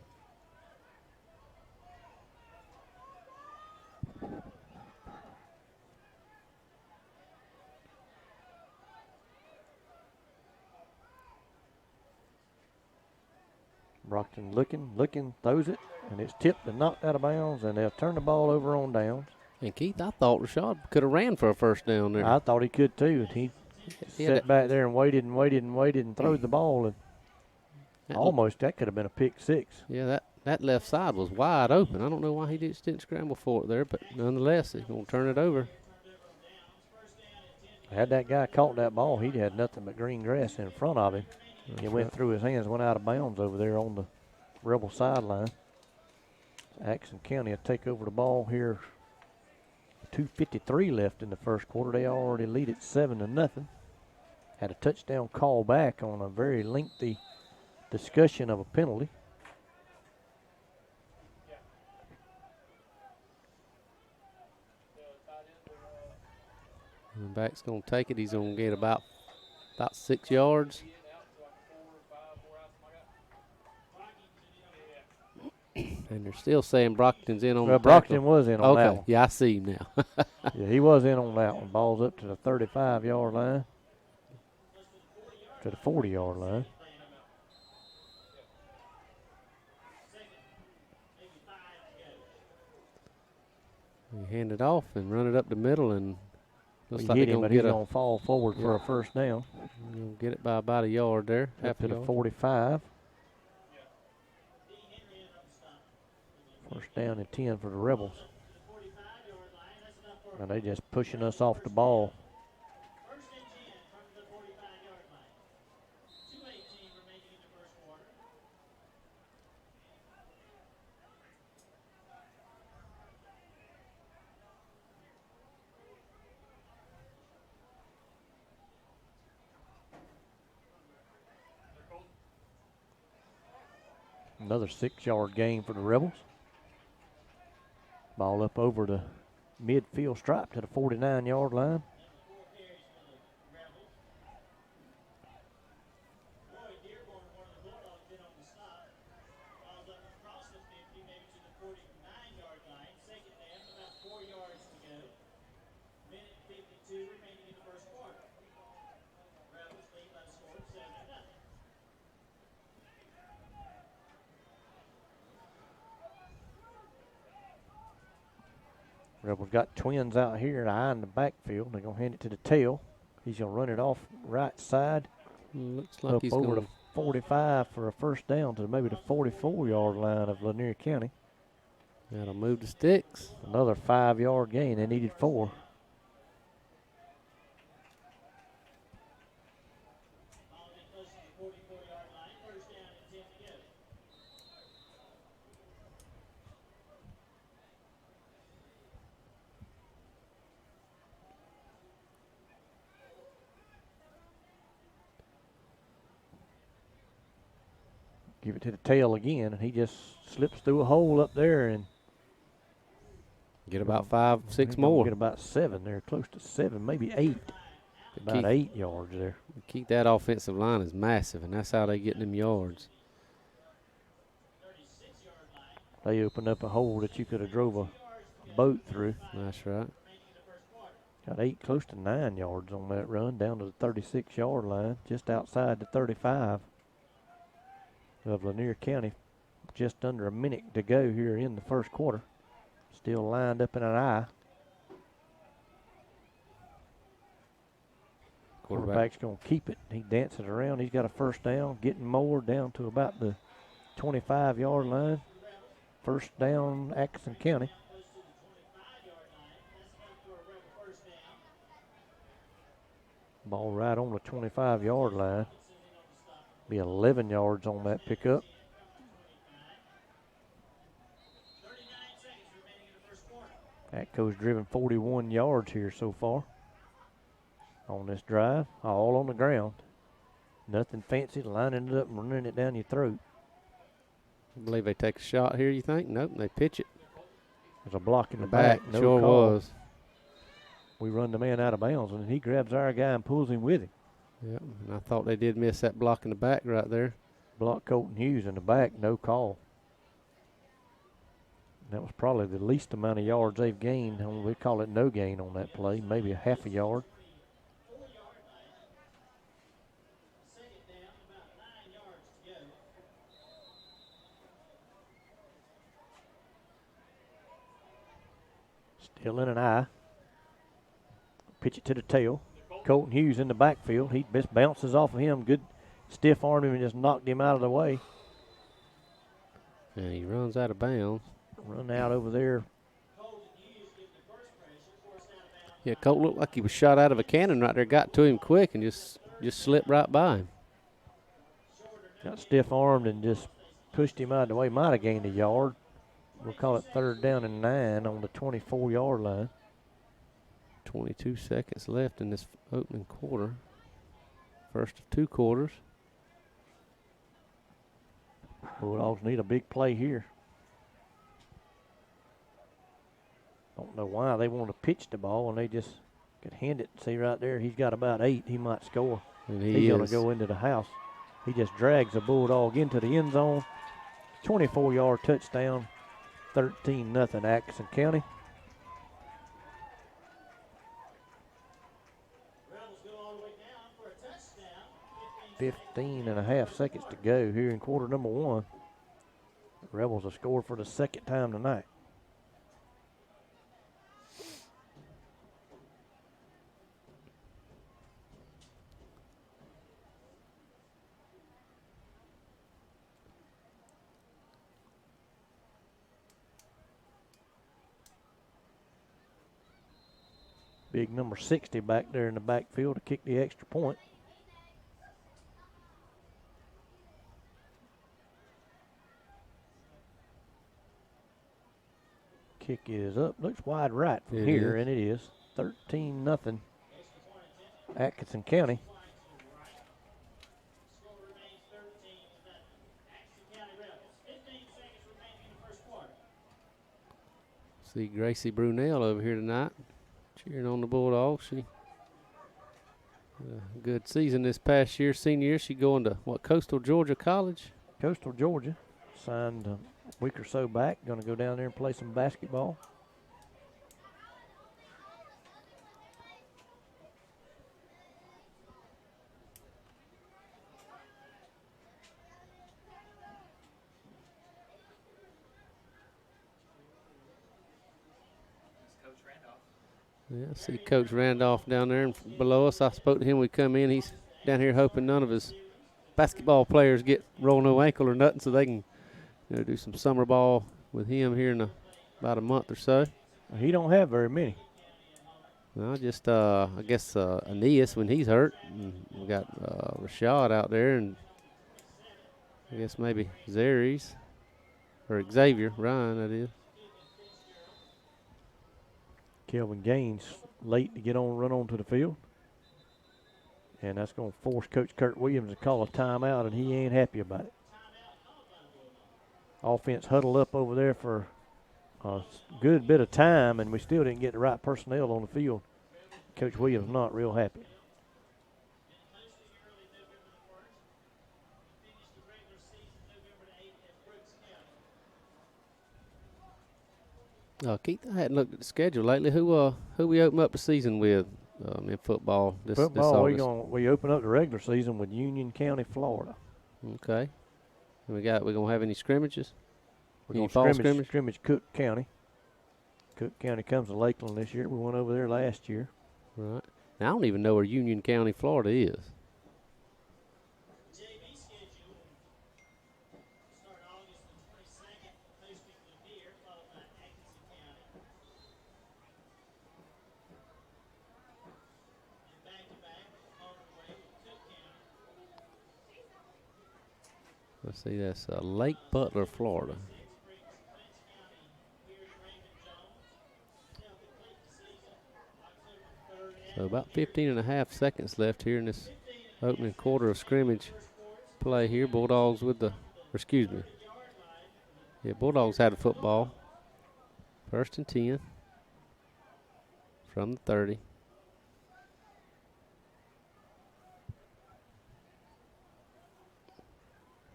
Brockton looking, throws it, and it's tipped and knocked out of bounds, and they'll turn the ball over on downs. And Keith, I thought Rashad could have ran for a first down there. I thought he could too. He sat back there and waited and threw the ball, and that could have been a pick 6. Yeah, that left side was wide open. I don't know why he just didn't scramble for it there, but nonetheless, he's going to turn it over. Had that guy caught that ball, he'd had nothing but green grass in front of him. It went through his hands, went out of bounds over there on the Rebel sideline. Jackson County will take over the ball here. 2:53 left in the first quarter. They already lead it 7-0. Had a touchdown call back on a very lengthy discussion of a penalty. And the back's going to take it. He's going to get about 6 yards. And they're still saying Brockton's in on the Brockton was in on that one. Yeah, I see him now. Yeah, he was in on that one. Ball's up to the 35-yard line. To the 40-yard line. You hand it off and run it up the middle, and looks He like hit they're him, but going he's to going to fall forward for a first down. get it by about a yard there. Up to the 45. First down and 10 for the Rebels. And they just pushing us off the ball. First and 10 from the 45-yard line. 2:18 remaining in the first quarter. Another 6-yard gain for the Rebels. Ball up over the midfield stripe to the 49-yard line. Rebels got twins out here, an eye in the backfield. They're going to hand it to the tail. He's going to run it off right side. Looks like up he's over going the 45 for a first down to maybe the 44-yard line of Lanier County. That'll move the sticks. Another 5-yard gain. They needed 4. Give it to the tail again, and he just slips through a hole up there and get about 5, 6 more. Get about 7 there, close to 7, maybe 8. About 8 yards there. Keep that offensive line is massive, and that's how they get them yards. They opened up a hole that you could have drove a boat through. That's right. Got 8, close to 9 yards on that run, down to the 36-yard line, just outside the 35 of Lanier County. Just under a minute to go here in the first quarter. Still lined up in an eye. Quarterback's going to keep it. He dances around. He's got a first down, getting more down to about the 25-yard line. First down, Atkinson County. Ball right on the 25-yard line. Be 11 yards on that pickup. Atco's driven 41 yards here so far on this drive, all on the ground. Nothing fancy, lining it up and running it down your throat. I believe they take a shot here, you think? Nope, they pitch it. There's a block in the back. No sure call. Was. We run the man out of bounds, and he grabs our guy and pulls him with him. Yep, and I thought they did miss that block in the back right there. Block Colton Hughes in the back, no call. That was probably the least amount of yards they've gained. We call it no gain on that play, maybe a half a yard. Still in an eye. Pitch it to the tail. Colton Hughes in the backfield. He just bounces off of him. Good stiff arm him and just knocked him out of the way. And he runs out of bounds. Run out over there. Yeah, Colt looked like he was shot out of a cannon right there. Got to him quick and just slipped right by him. Got stiff armed and just pushed him out of the way. Might have gained a yard. We'll call it 3rd down and 9 on the 24-yard line. 22 seconds left in this opening quarter. First of 2 quarters. Bulldogs need a big play here. Don't know why they want to pitch the ball and they just could hand it. See right there, he's got about 8. He might score. And he's going to go into the house. He just drags the Bulldog into the end zone. 24-yard touchdown. 13-0 Atkinson County. 15.5 seconds to go here in quarter number 1. The Rebels have scored for the 2nd time tonight. Big number 60 back there in the backfield to kick the extra point. Kick is up. Looks wide right from here, and it is 13-0 Atkinson County. See Gracie Brunel over here tonight, cheering on the Bulldogs. She good season this past year, senior year. She going to Coastal Georgia College? Coastal Georgia, signed a week or so back. Going to go down there and play some basketball. Yeah, I see Coach Randolph down there and below us. I spoke to him. We come in. He's down here hoping none of his basketball players get roll no ankle or nothing, so they can do some summer ball with him here in about a month or so. He don't have very many. Well, just I guess Aeneas when he's hurt. And we got Rashad out there, and I guess maybe Zaries or Xavier Ryan, that is. Kelvin Gaines late to run onto the field. And that's going to force Coach Kurt Williams to call a timeout, and he ain't happy about it. Offense huddled up over there for a good bit of time, and we still didn't get the right personnel on the field. Coach Williams not real happy. Keith, I hadn't looked at the schedule lately. Who we open up the season with in football this August? We open up the regular season with Union County, Florida. Okay. And we gonna have any scrimmages? We're going to scrimmage Cook County. Cook County comes to Lakeland this year. We went over there last year. Right. Now, I don't even know where Union County, Florida is. JV schedule start August the 22nd, hosting Lanier, followed by Atkinson County. And back-to-back home and away with Cook County. Let's see, that's Lake Butler, Florida. So about 15 and a half seconds left here in this opening quarter of scrimmage play here. Bulldogs with Bulldogs had a football. 1st and 10 from the 30.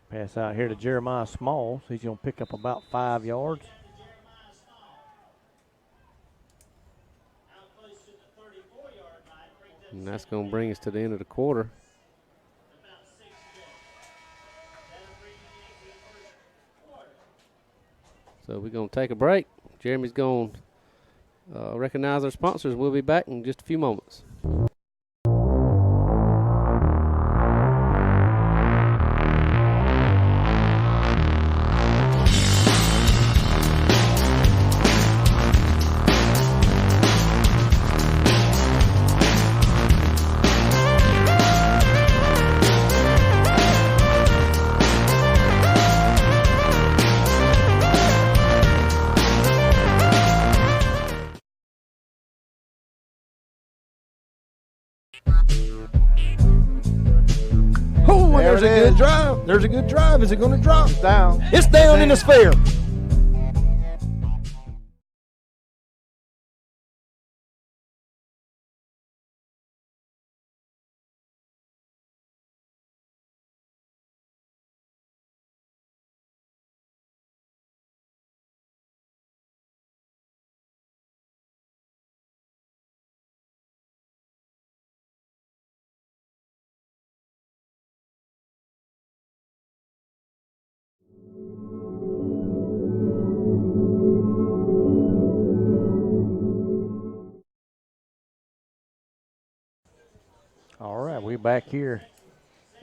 Pass out here to Jeremiah Smalls. He's going to pick up about 5 yards. And that's going to bring us to the end of the quarter. So we're going to take a break. Jeremy's going to recognize our sponsors. We'll be back in just a few moments. Oh, and there's a good drive. There's a good drive. Is it going to drop? It's down. It's down in the sphere. All right, we're back here.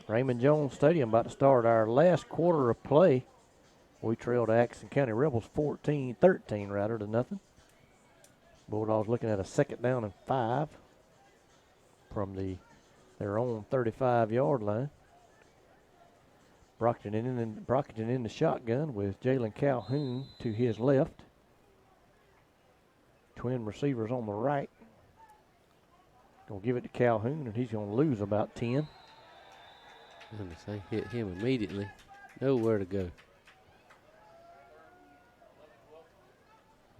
Raymond Jones Stadium about to start our last quarter of play. We trailed Atkinson County Rebels 13 to nothing. Bulldogs looking at a 2nd down and 5 from their own 35-yard line. Brockton in the shotgun with Jalen Calhoun to his left. Twin receivers on the right. Gonna give it to Calhoun, and he's gonna lose about 10. Goodness, they hit him immediately. Nowhere to go.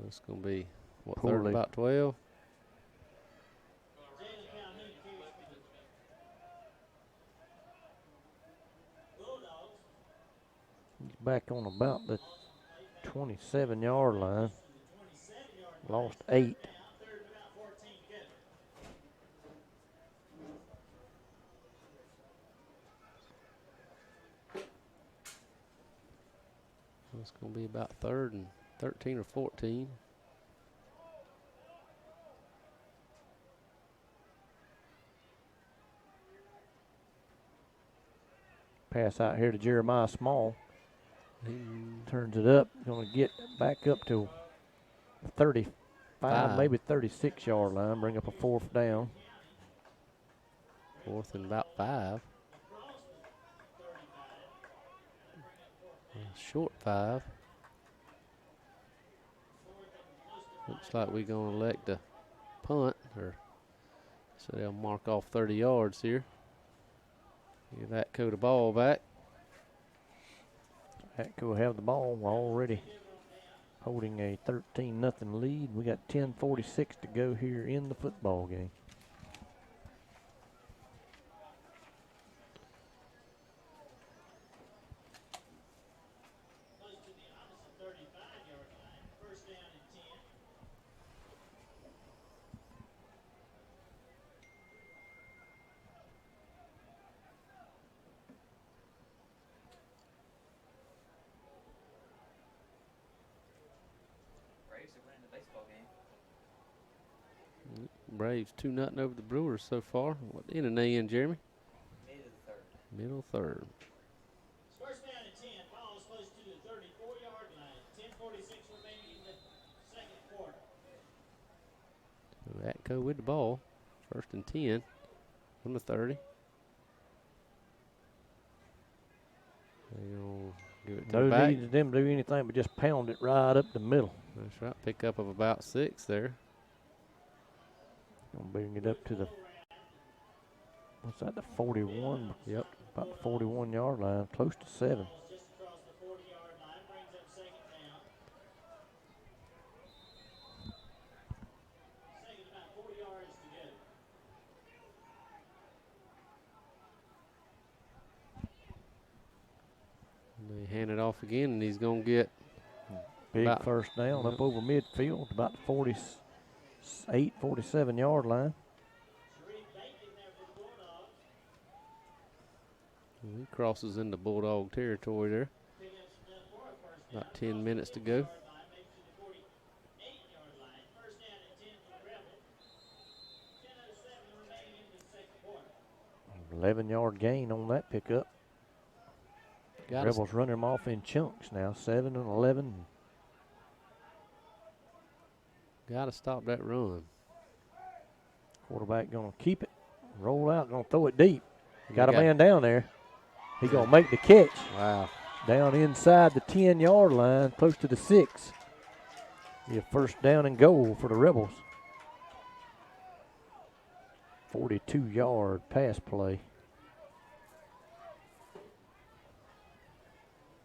It's gonna be third about 12. He's back on about the 27-yard line. Lost 8. It's going to be about 3rd and 13 or 14. Pass out here to Jeremiah Small. He turns it up. Going to get back up to 35, maybe 36-yard line. Bring up a 4th down. 4th and about 5. Short 5. Looks like we're going to elect a punt, so they'll mark off 30 yards here. Give Atco the ball back. Atco will have the ball. We're already holding a 13-0 lead. We got 10:46 to go here in the football game. Braves 2-0 over the Brewers so far. What inning they in, Jeremy? Middle third. First down and 10. Ball is close to the 34-yard line. 10:46 remaining in the second quarter. So Atco with the ball. First and 10 from the 30. They're going to give it to the No back. need to them do anything but just pound it right up the middle. That's right. Pickup of about 6 there. Gonna bring it up to the, what's that, the 41? Yep. About the 41-yard line, close to 7. Ball is just across the 40-yard line. Brings up second down. Second, about 4 yards to go. And they hand it off again, and he's going to get Big about- first down Yep. up over midfield, about the 48, 47-yard line. Sharif Bacon there for the Bulldogs. he crosses into Bulldog territory there. Pick up some enough for a first down. About 10 minutes to go. Yard line, makes it to the 48-yard line. First down and 10 for the Rebels. 10:07 remaining in the second quarter. 11-yard gain on that pickup. Got Rebels running them off in chunks now, 7 and 11. to stop that run. Quarterback gonna keep it, roll out, gonna throw it deep. Got a got- man down there. He gonna make the catch Wow. down inside the 10-yard line, close to the 6. Be a first down and goal for the Rebels. 42-yard pass play.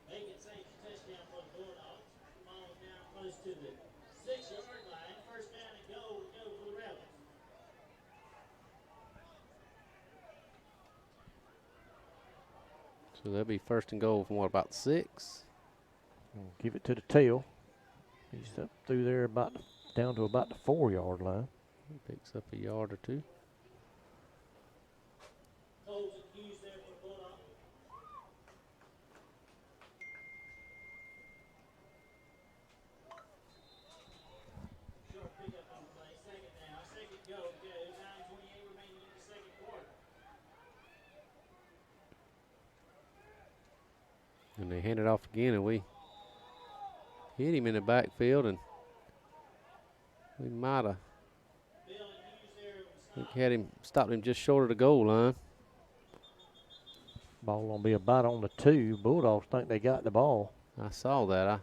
Bacon saves the touchdown for the Bulldogs. Ball is now close to the 6-yard line. First down and goal to go for the Rebels. So that'll be first and goal from what, about 6? Give it to the tail. He's up through there down to about the 4-yard line. Picks up a yard or 2. Holds and Hughes there for the Bulldogs. Short pickup on the play. Second down. Second go. 9:28 remaining in the second quarter. And they hand it off again, and we hit him in the backfield, and we might have Bill and Hughes there was had him stopped him just short of the goal line. Ball gonna be about on the 2. Bulldogs think they got the ball. I saw that.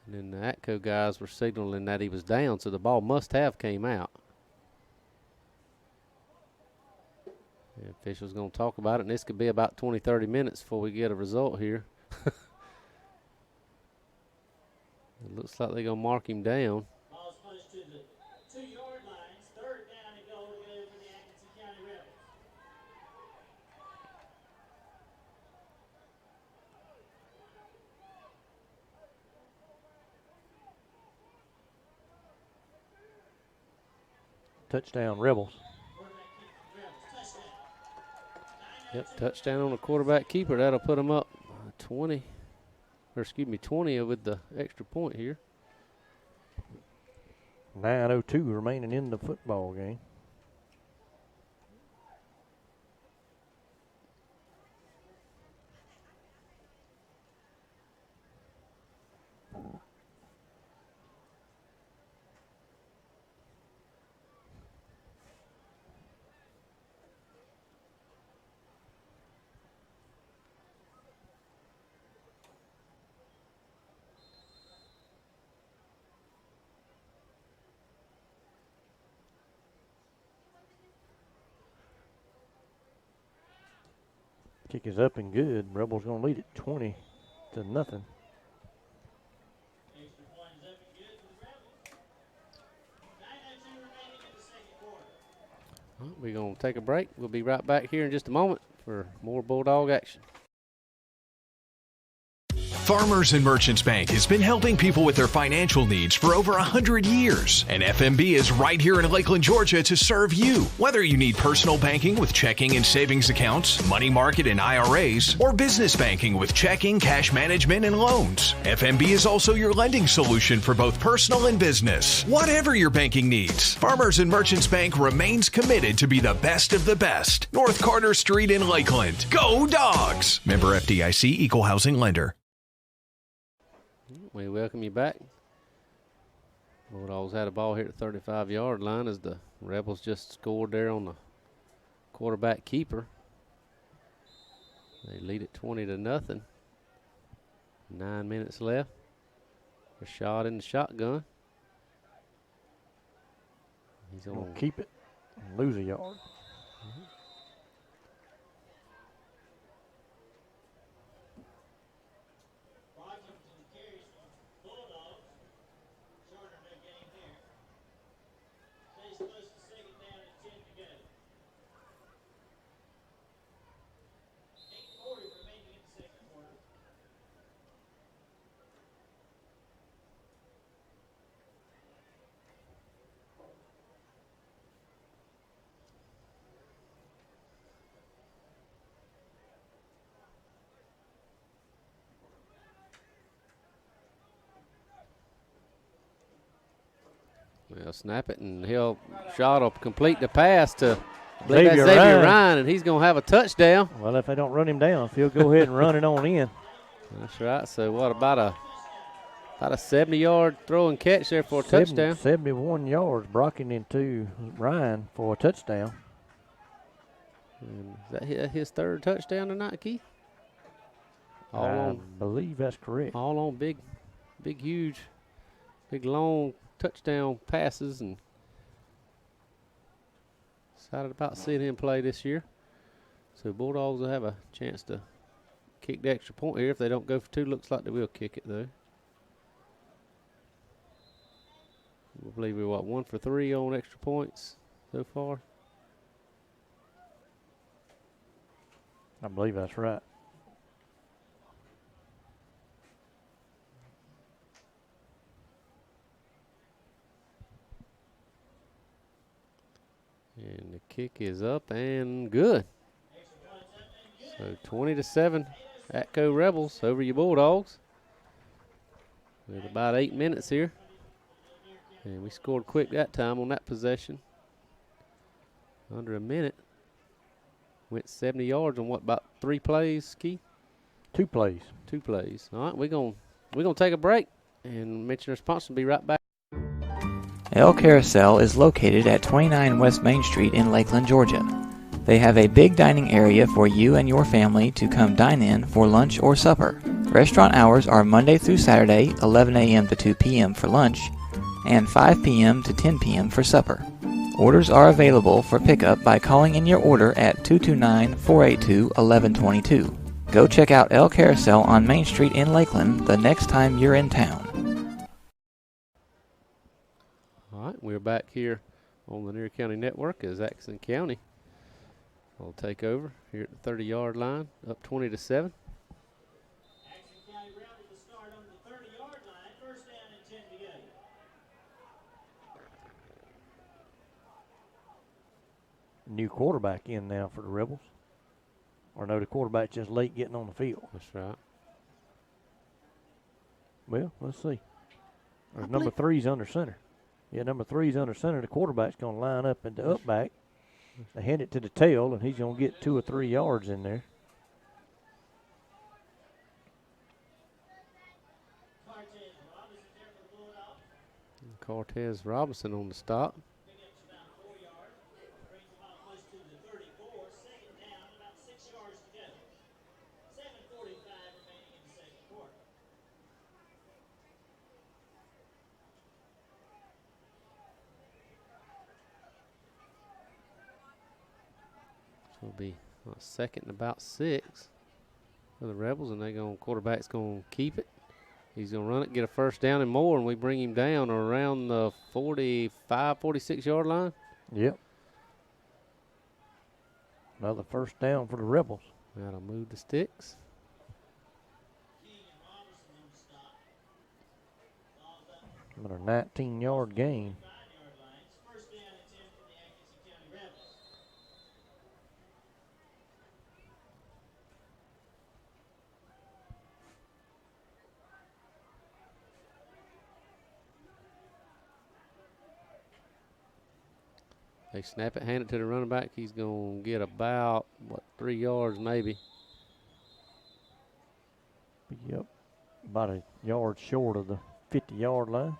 And then the Atco guys were signaling that he was down, so the ball must have came out. The officials going to talk about it, and this could be about 20, 30 minutes before we get a result here. It looks like they're going to mark him down. Ball's close to the 2-yard line. Third down and goal to go for the Atkinson County Rebels. Touchdown Rebels. Quarterback keeper for the Rebels. Touchdown. Yep, touchdown on the quarterback keeper. That'll put them up 20 with the extra point here. 9:02 remaining in the football game. Kick is up and good. Rebels gonna lead it 20-0. Extra point is up and good for the Rebels. 9:02 remaining in the second quarter. Well, we're going to take a break. We'll be right back here in just a moment for more Bulldog action. Farmers and Merchants Bank has been helping people with their financial needs for over 100 years. And FMB is right here in Lakeland, Georgia to serve you. Whether you need personal banking with checking and savings accounts, money market and IRAs, or business banking with checking, cash management, and loans, FMB is also your lending solution for both personal and business. Whatever your banking needs, Farmers and Merchants Bank remains committed to be the best of the best. North Carter Street in Lakeland. Go Dogs! Member FDIC, Equal Housing Lender. We welcome you back. Bulldogs had a ball here at the 35-yard line as the Rebels just scored there on the quarterback keeper. They lead it 20-0. 9 minutes left. A shot in the shotgun. He's going to keep it and lose a yard. Well, snap it, and he'll complete the pass to Xavier Ryan, and he's going to have a touchdown. Well, if they don't run him down, he'll go ahead and run it on in. That's right. So what about a 70-yard throw and catch there for a touchdown? 71 yards, blocking into Ryan for a touchdown. And is that his third touchdown tonight, Keith? I believe that's correct. All on big, huge, long touchdown passes, and excited about seeing him play this year. So Bulldogs will have a chance to kick the extra point here. If they don't go for two, looks like they will kick it though. I believe we're 1 for 3 on extra points so far. I believe that's right. And the kick is up and good. So 20-7, Atco Rebels over your Bulldogs. With about 8 minutes here. And we scored quick that time on that possession. Under a minute. Went 70 yards on about 3 plays, Keith? 2 plays. 2 plays. All right, we're gonna take a break and mention our sponsor. Be right back. El Carousel is located at 29 West Main Street in Lakeland, Georgia. They have a big dining area for you and your family to come dine in for lunch or supper. Restaurant hours are Monday through Saturday, 11 a.m. to 2 p.m. for lunch, and 5 p.m. to 10 p.m. for supper. Orders are available for pickup by calling in your order at 229-482-1122. Go check out El Carousel on Main Street in Lakeland the next time you're in town. All right, we're back here on the Lanier County Network as Atkinson County will take over here at the 30-yard line, up 20-7. Atkinson County Rebels to start on the 30-yard line, first down and 10 to go. New quarterback in now for the Rebels. Or no, the quarterback just late getting on the field. That's right. Well, let's see. There's number 3's under center. Yeah, number 3's under center. The quarterback's going to line up at the up back. They hand it to the tail, and he's going to get 2 or 3 yards in there. Cortez Robinson on the stop. Will be second and about 6 for the Rebels, and quarterback's going to keep it. He's going to run it, get a first down and more, and we bring him down around the 45, 46-yard line. Yep. Another first down for the Rebels. That'll move the sticks. But a 19-yard gain. First down and 10 for the Atkinson County Rebels. They snap it, hand it to the running back. He's going to get about, 3 yards maybe. Yep. About a yard short of the 50-yard line.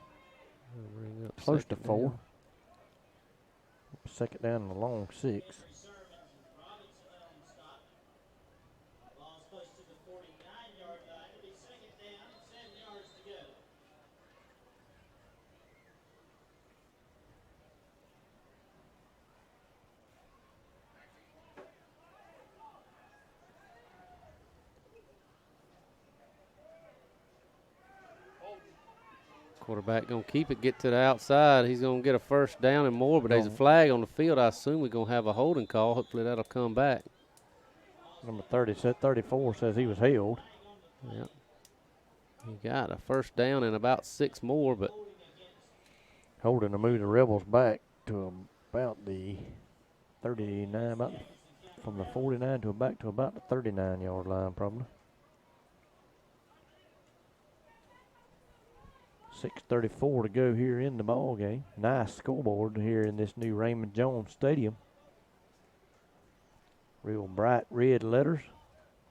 Close to 4. Down. Second down and a long 6. Robinson on the stop. Ball's close to the 49-yard line. It'll be second down and 7 yards to go. Quarterback going to keep it, get to the outside. He's going to get a first down and more, but there's a flag on the field. I assume we're going to have a holding call. Hopefully that'll come back. Number 34 says he was held. Yep. He got a first down and about 6 more, but Holding to move the Rebels back to about the 39, from the 49 to back to about the 39-yard line probably. 6:34 to go here in the ball game. Nice scoreboard here in this new Raymond Jones Stadium. Real bright red letters,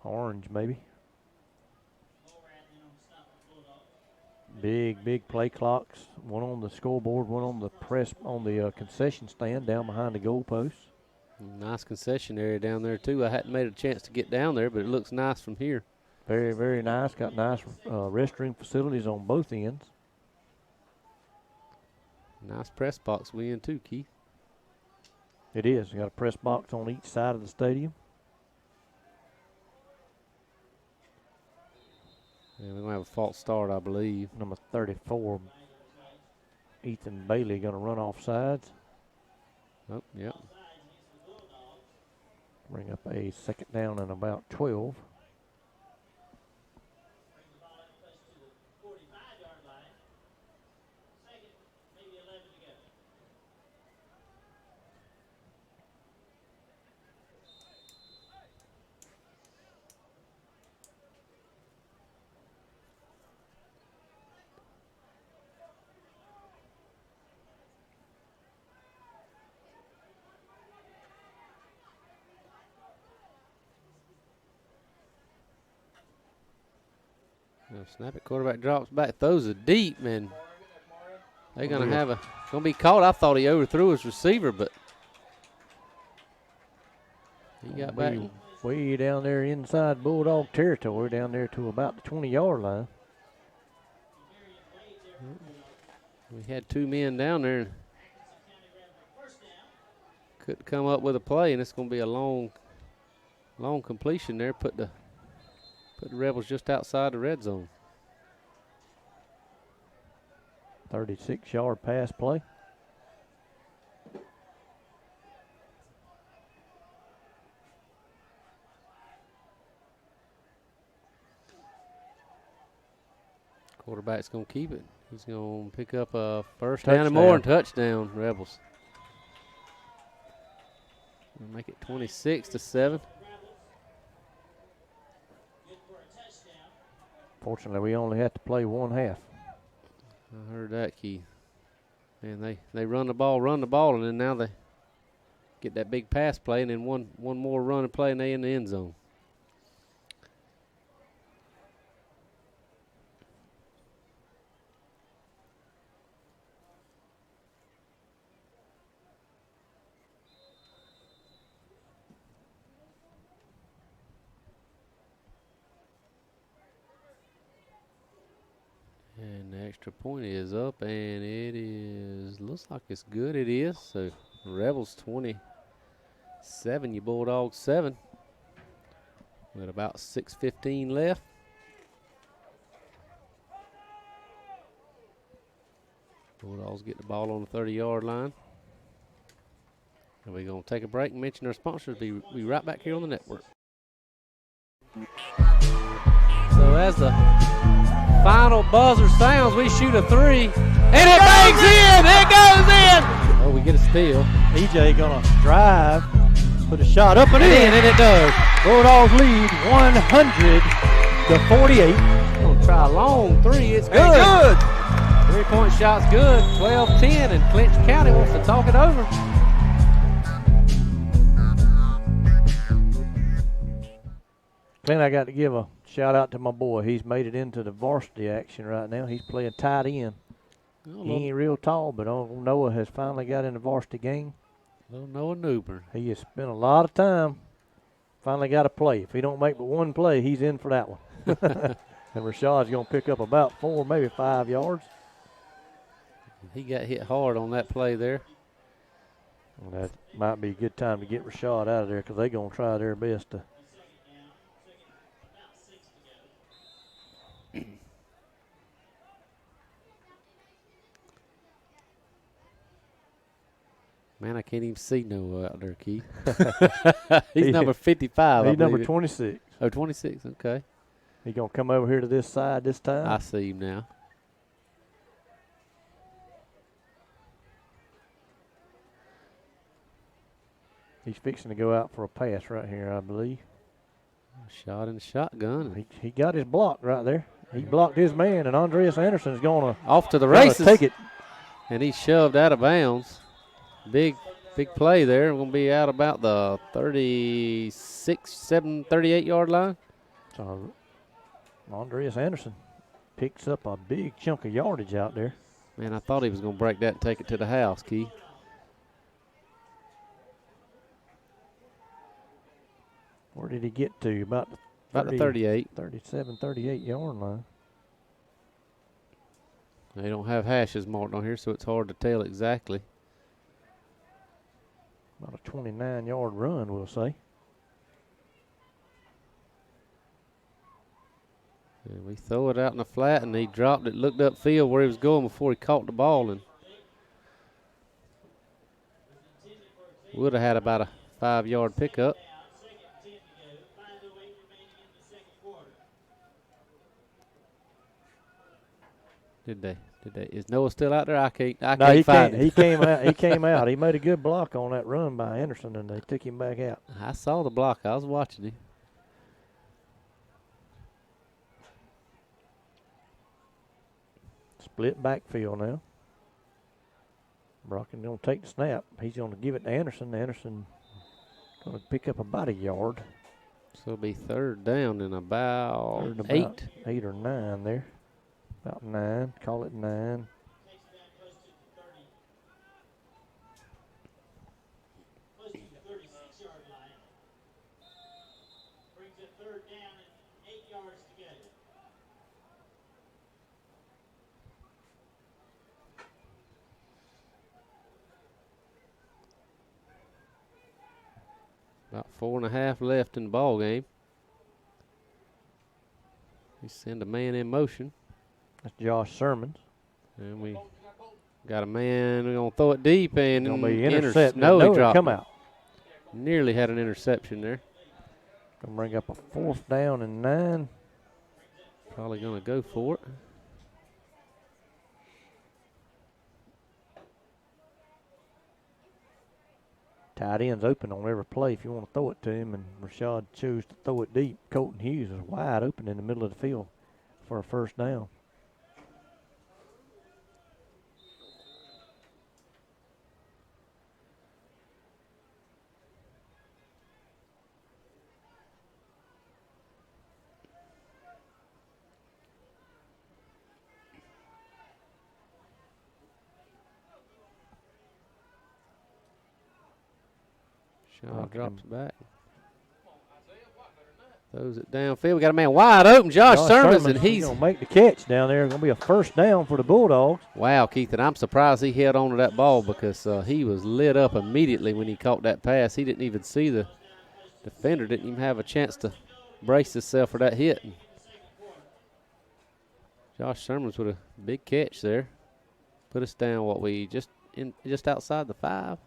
orange maybe. Big play clocks. One on the scoreboard, one on the concession stand down behind the goalposts. nice concession area down there too. I hadn't made a chance to get down there, but it looks nice from here. Very, very nice. Got nice restroom facilities on both ends. Nice press box we in too, Keith. It is. We got a press box on each side of the stadium. Yeah, we're going to have a false start, I believe. Number 34, Ethan Bailey, going to run off sides. Oh, yep. Bring up a second down and about 12. Snap it, quarterback drops back, throws it deep, man. They're going to have going to be caught. I thought he overthrew his receiver, but he got back. Way down there inside Bulldog territory, down there to about the 20-yard line. We had 2 men down there and couldn't come up with a play, and it's going to be a long completion there. Put the Rebels just outside the red zone. 36-yard pass play. Quarterback's going to keep it. He's going to pick up a first down and more and touchdown, Rebels. We'll make it 26-7. Fortunately, we only had to play one half. I heard that, Keith. And they run the ball, and then now they get that big pass play, and then one more run and play, and they in the end zone. And the extra point is up, and it looks like it's good. It is. So Rebels 27, you Bulldogs 7. With about 6:15 left. Bulldogs get the ball on the 30-yard line. And we're going to take a break and mention our sponsors. Be right back here on the network. So as the final buzzer sounds. We shoot a 3. And it bangs in! It goes in! Oh, we get a steal. EJ gonna drive, put a shot up and in. And it does. Bulldogs lead 100-48. Gonna try a long 3. It's good. Good. 3-point shot's good. 12-10, and Clinch County wants to talk it over. Clint, I got to give a shout out to my boy. He's made it into the varsity action right now. He's playing tight end. He ain't real tall, but Uncle Noah has finally got in the varsity game. Little Noah Newbern. He has spent a lot of time. Finally got to play. If he don't make but one play, he's in for that one. And Rashad's going to pick up about 4, maybe 5 yards. He got hit hard on that play there. Well, that might be a good time to get Rashad out of there because they're going to try their best to. Man, I can't even see Noah out there, Keith. He's number 55. He's number 26. Oh, 26, okay. He's going to come over here to this side this time. I see him now. He's fixing to go out for a pass right here, I believe. Shot in the shotgun. He got his block right there. He blocked his man, and Andreas Anderson's going to off to the races. Take it. And he shoved out of bounds. Big play there. We're going to be out about the 38-yard line. So Andreas Anderson picks up a big chunk of yardage out there. Man, I thought he was going to break that and take it to the house, Keith. Where did he get to? About the 38. 37, 38-yard line. They don't have hashes marked on here, so it's hard to tell exactly. About a 29-yard run, we'll say. And we throw it out in the flat, and he dropped it, looked upfield where he was going before he caught the ball, and would have had about a 5-yard pickup. Did they? Is Noah still out there? I can't find him. He came out. He came out. He made a good block on that run by Anderson, and they took him back out. I saw the block. I was watching him. Split backfield now. Brockton going to take the snap. He's going to give it to Anderson. Anderson going to pick up about a yard. So it'll be third down in about 8. 8 or 9 there. About 9. Call it 9. Close to the 36-yard line. Brings it third down and 8 yards to go. About 4.5 left in the ball game. We send a man in motion. That's Josh Sermons. And we got a man. We're going to throw it deep and going to be intercepted. No, he dropped. Come out. Nearly had an interception there. Going to bring up a 4th down and 9. Probably going to go for it. Tight end's open on every play if you want to throw it to him, and Rashad chose to throw it deep. Colton Hughes is wide open in the middle of the field for a first down. Shaw drops back. Throws it downfield. We got a man wide open, Josh Sermons, and he's going to make the catch down there. Going to be a first down for the Bulldogs. Wow, Keith, and I'm surprised he held on to that ball because he was lit up immediately when he caught that pass. He didn't even see the defender, didn't even have a chance to brace himself for that hit. And Josh Sermons with a big catch there. Put us down, just outside the 5.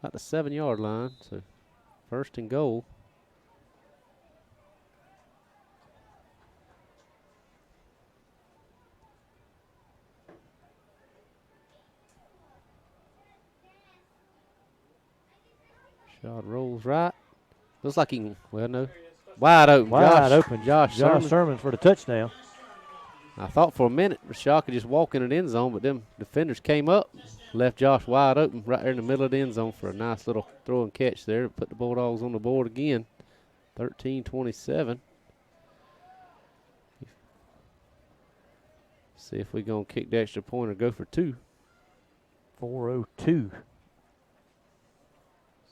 About the 7-yard line, so first and goal. Shot rolls right. Looks like he can, well, no. Wide open. Wide open. Josh Sermon. Sermon for the touchdown. I thought for a minute Rashad could just walk in the end zone, but them defenders came up, left Josh wide open right there in the middle of the end zone for a nice little throw and catch there. Put the Bulldogs on the board again, 13-27. See if we're going to kick the extra point or go for two. 4:02.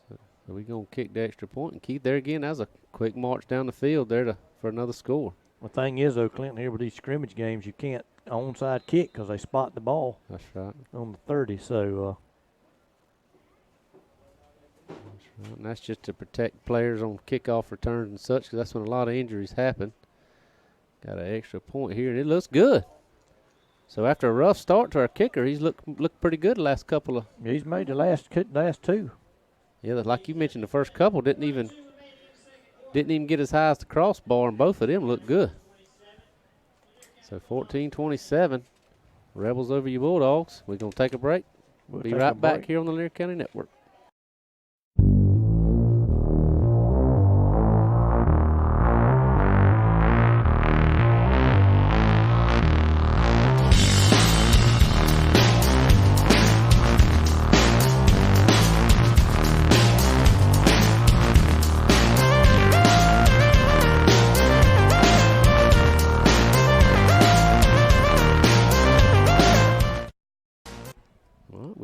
So we're going to kick the extra point and keep there again. That was a quick march down the field there for another score. The thing is, though, Clinton, here with these scrimmage games, you can't onside kick because they spot the ball. That's right. On the 30, so. That's right. And that's just to protect players on kickoff returns and such, because that's when a lot of injuries happen. Got an extra point here, and it looks good. So after a rough start to our kicker, he's looked pretty good the last couple of. He's made the last two. Yeah, like you mentioned, the first couple didn't even get as high as the crossbar, and both of them looked good. So 14-27, Rebels over you Bulldogs. We're going to take a break. We'll be right back here on the Lanier County Network.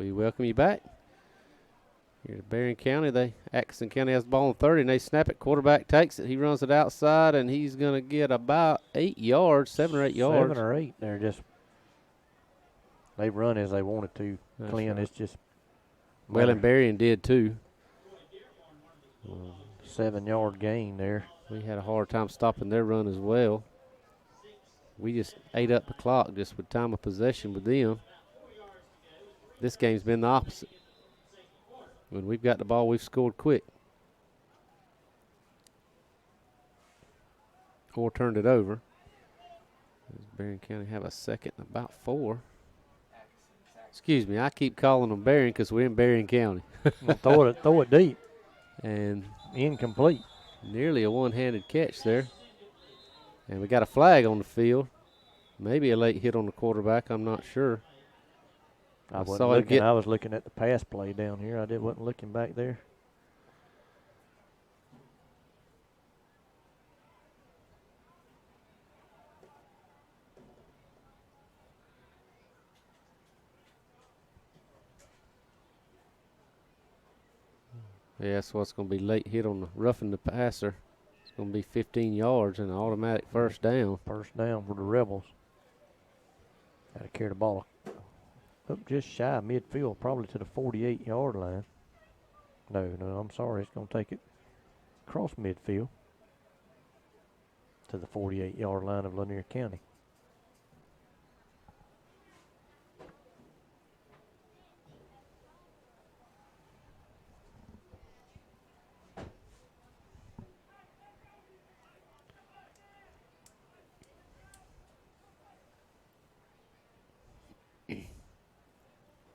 Welcome you back. Here to Berrien County. Atkinson County has the ball on 30, and they snap it. Quarterback takes it. He runs it outside, and he's going to get about 8 yards, 7 or 8 yards. 7 or 8. They've run as they wanted to. That's Clint, right. it's just. Well, and Berrien did too. 7-yard gain there. We had a hard time stopping their run as well. We just ate up the clock just with time of possession with them. This game's been the opposite. When we've got the ball, we've scored quick. Or turned it over. Does Berrien County have a second and about 4? Excuse me, I keep calling them Berrien because we're in Berrien County. Well, throw it deep. And incomplete. Nearly a one-handed catch there. And we got a flag on the field. Maybe a late hit on the quarterback, I'm not sure. I was looking at the pass play down here. Wasn't looking back there. Yeah, so it's going to be late hit on the roughing the passer. It's going to be 15 yards and an automatic first down. First down for the Rebels. Got to carry the ball up just shy of midfield, probably to the 48-yard line. No, I'm sorry. It's going to take it across midfield to the 48-yard line of Lanier County.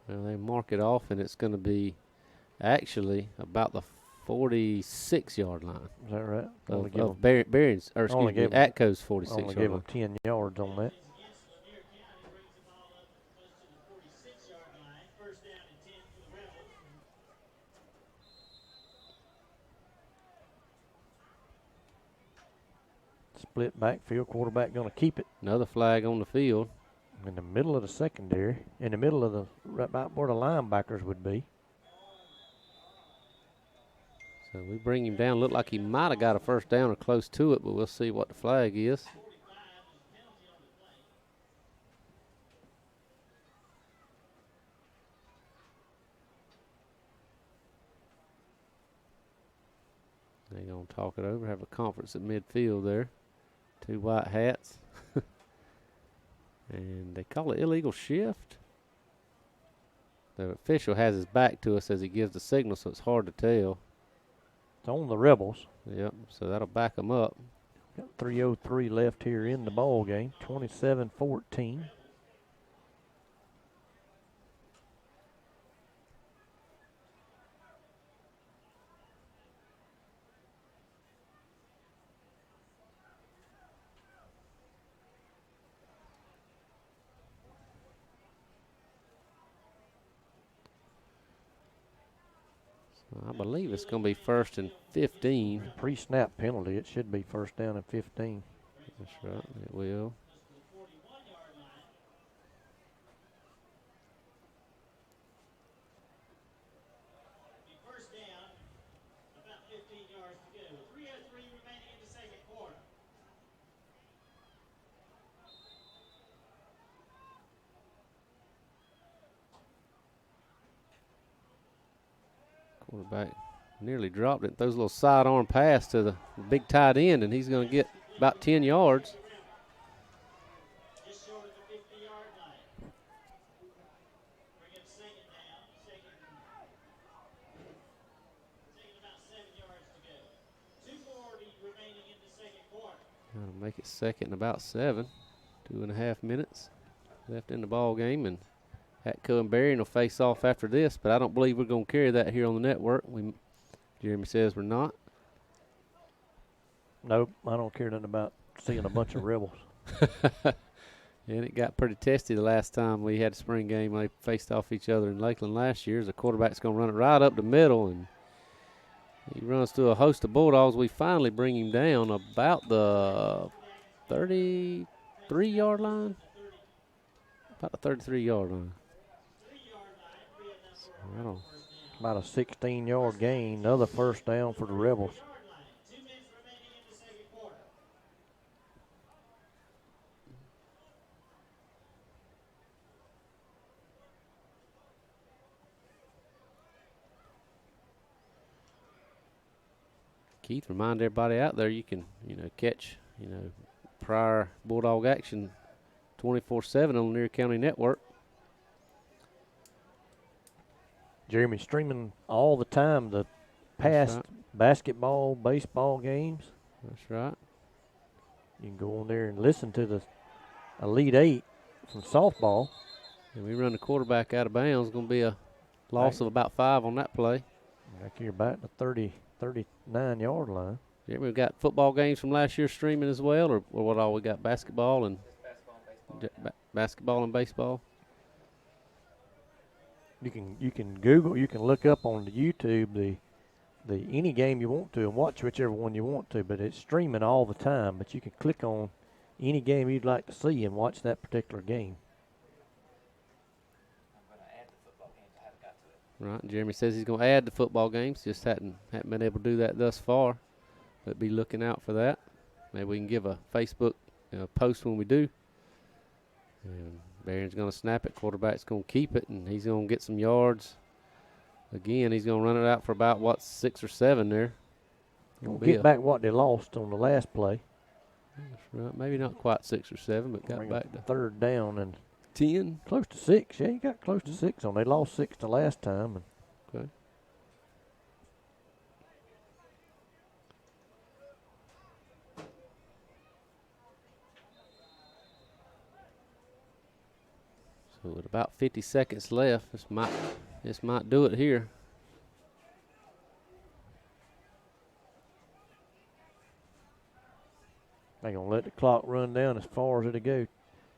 Well, they mark it off, and it's going to be actually about the 46-yard line. Is that right? Of Berrien's, or excuse me, Atco's 46-yard line. Only gave them 10 yards on that. Split backfield, quarterback going to keep it. Another flag on the field. In the middle of the secondary, in the middle of right about where the linebackers would be. So we bring him down. Looked like he might have got a first down or close to it, but we'll see what the flag is. They're going to talk it over, have a conference at midfield there. 2 white hats. And they call it illegal shift. The official has his back to us as he gives the signal, so it's hard to tell. It's on the Rebels. Yep, so that'll back them up. Got 3:03 left here in the ball game, 27-14. I believe it's going to be 1st and 15. Pre-snap penalty. It should be 1st down and 15. That's right. It will. First down, about 15 yards to go. 3:03 remaining in the second quarter. Quarterback nearly dropped it. Throws a little sidearm pass to the big tight end, and he's going to get about 10 yards. Just short of the 50-yard line. Bring up second down. Second about 7 yards to go. 2:40 remaining in the second quarter. Trying to make it 2nd and about 7. 2.5 minutes left in the ball game, and Atco and Berrien will face off after this, but I don't believe we're going to carry that here on the network. Jeremy says we're not. Nope, I don't care nothing about seeing a bunch of Rebels. And it got pretty testy the last time we had a spring game. They faced off each other in Lakeland last year. The quarterback's going to run it right up the middle, and he runs through a host of Bulldogs. We finally bring him down about the 33-yard line. About the 33-yard line. I don't. About a 16-yard gain. Another 1st down for the Rebels. 2 minutes remaining in the second quarter. Keith, remind everybody out there you can, catch, prior Bulldog action 24/7 on the Lanier County Network. Jeremy streaming all the time the past basketball, baseball games. That's right. You can go on there and listen to the Elite Eight from softball. And we run the quarterback out of bounds. Going to be a loss of about 5 on that play. Back here about the 39-yard line. Yeah, we've got football games from last year streaming as well, or what all we got? Basketball and basketball and baseball. You can Google, you can look up on the YouTube the any game you want to and watch whichever one you want to, but it's streaming all the time. But you can click on any game you'd like to see and watch that particular game. I'm going to add the football games. I haven't got to it. Right. And Jeremy says he's going to add the football games. Just hadn't been able to do that thus far, but be looking out for that. Maybe we can give a Facebook post when we do. And Barron's going to snap it. Quarterback's going to keep it, and he's going to get some yards. Again, he's going to run it out for about, 6 or 7 there. Gonna get back what they lost on the last play. That's right. Maybe not quite 6 or 7, but got back to 3rd down and 10. close to 6. Yeah, you got close to 6 on. They lost 6 the last time. And Okay. So with about 50 seconds left, this might do it here. they're going to let the clock run down as far as it'll go.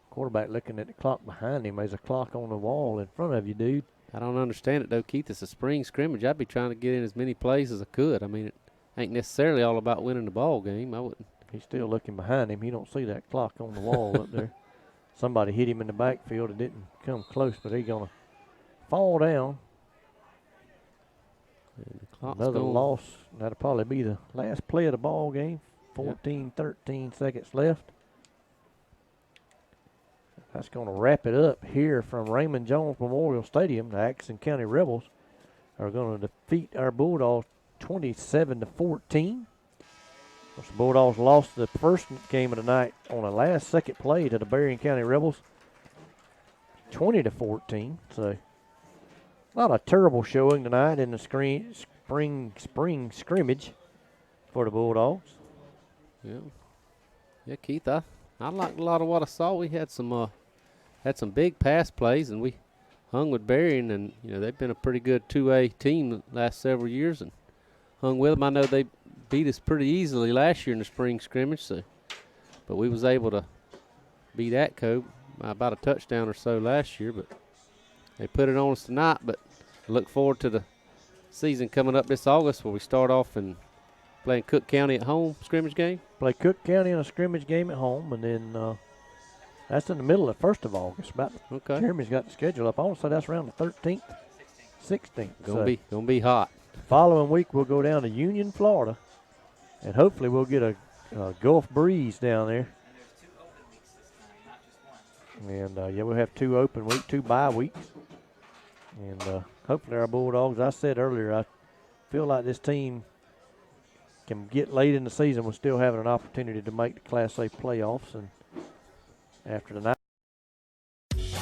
Quarterback looking at the clock behind him. There's a clock on the wall in front of you, dude. I don't understand it, though, Keith. It's a spring scrimmage. I'd be trying to get in as many plays as I could. I mean, it ain't necessarily all about winning the ball game. I wouldn't. He's still looking behind him. He don't see that clock on the wall up there. Somebody hit him in the backfield. It didn't come close, but he's going to fall down. And the clock's Another going. loss. That'll probably be the last play of the ball game. 13 seconds left. That's going to wrap it up here from Raymond Jones Memorial Stadium. The Atkinson County Rebels are going to defeat our Bulldogs 27-14. The Bulldogs lost the first game of the night on a last-second play to the Berrien County Rebels, 20-14. So, not a terrible showing tonight in the spring scrimmage for the Bulldogs. Yeah, Keith. I liked a lot of what I saw. We had some big pass plays, and we hung with Berrien, and they've been a pretty good 2A team the last several years, and hung with them. I know they beat us pretty easily last year in the spring scrimmage, but we was able to beat Atco by about a touchdown or so last year. But they put it on us tonight. But I look forward to the season coming up this August where we start off and playing Cook County at home scrimmage game. Play Cook County in a scrimmage game at home, and then that's in the middle of the 1st of August. Okay. Jeremy's got the schedule up. I want to say that's around the 13th, 16th. Gonna be hot. Following week, we'll go down to Union, Florida, and hopefully we'll get a Gulf breeze down there. And, we'll have 2 open weeks, 2 bye weeks. And hopefully our Bulldogs, I said earlier, I feel like this team can get late in the season. We're still having an opportunity to make the Class A playoffs. And after tonight,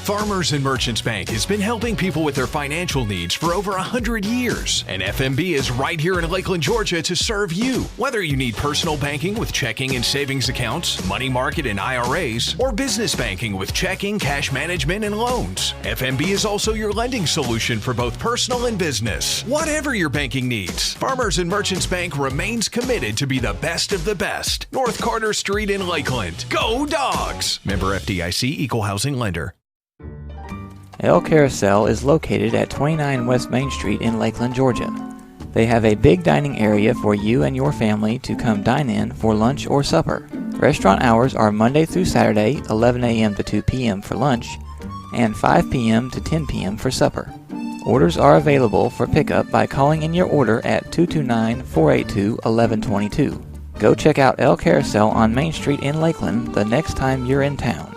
Farmers and Merchants Bank has been helping people with their financial needs for over 100 years. And FMB is right here in Lakeland, Georgia to serve you. Whether you need personal banking with checking and savings accounts, money market and IRAs, or business banking with checking, cash management, and loans, FMB is also your lending solution for both personal and business. Whatever your banking needs, Farmers and Merchants Bank remains committed to be the best of the best. North Carter Street in Lakeland. Go Dogs! Member FDIC, Equal Housing Lender. El Carousel is located at 29 West Main Street in Lakeland, Georgia. They have a big dining area for you and your family to come dine in for lunch or supper. Restaurant hours are Monday through Saturday, 11 a.m. to 2 p.m. for lunch, and 5 p.m. to 10 p.m. for supper. Orders are available for pickup by calling in your order at 229-482-1122. Go check out El Carousel on Main Street in Lakeland the next time you're in town.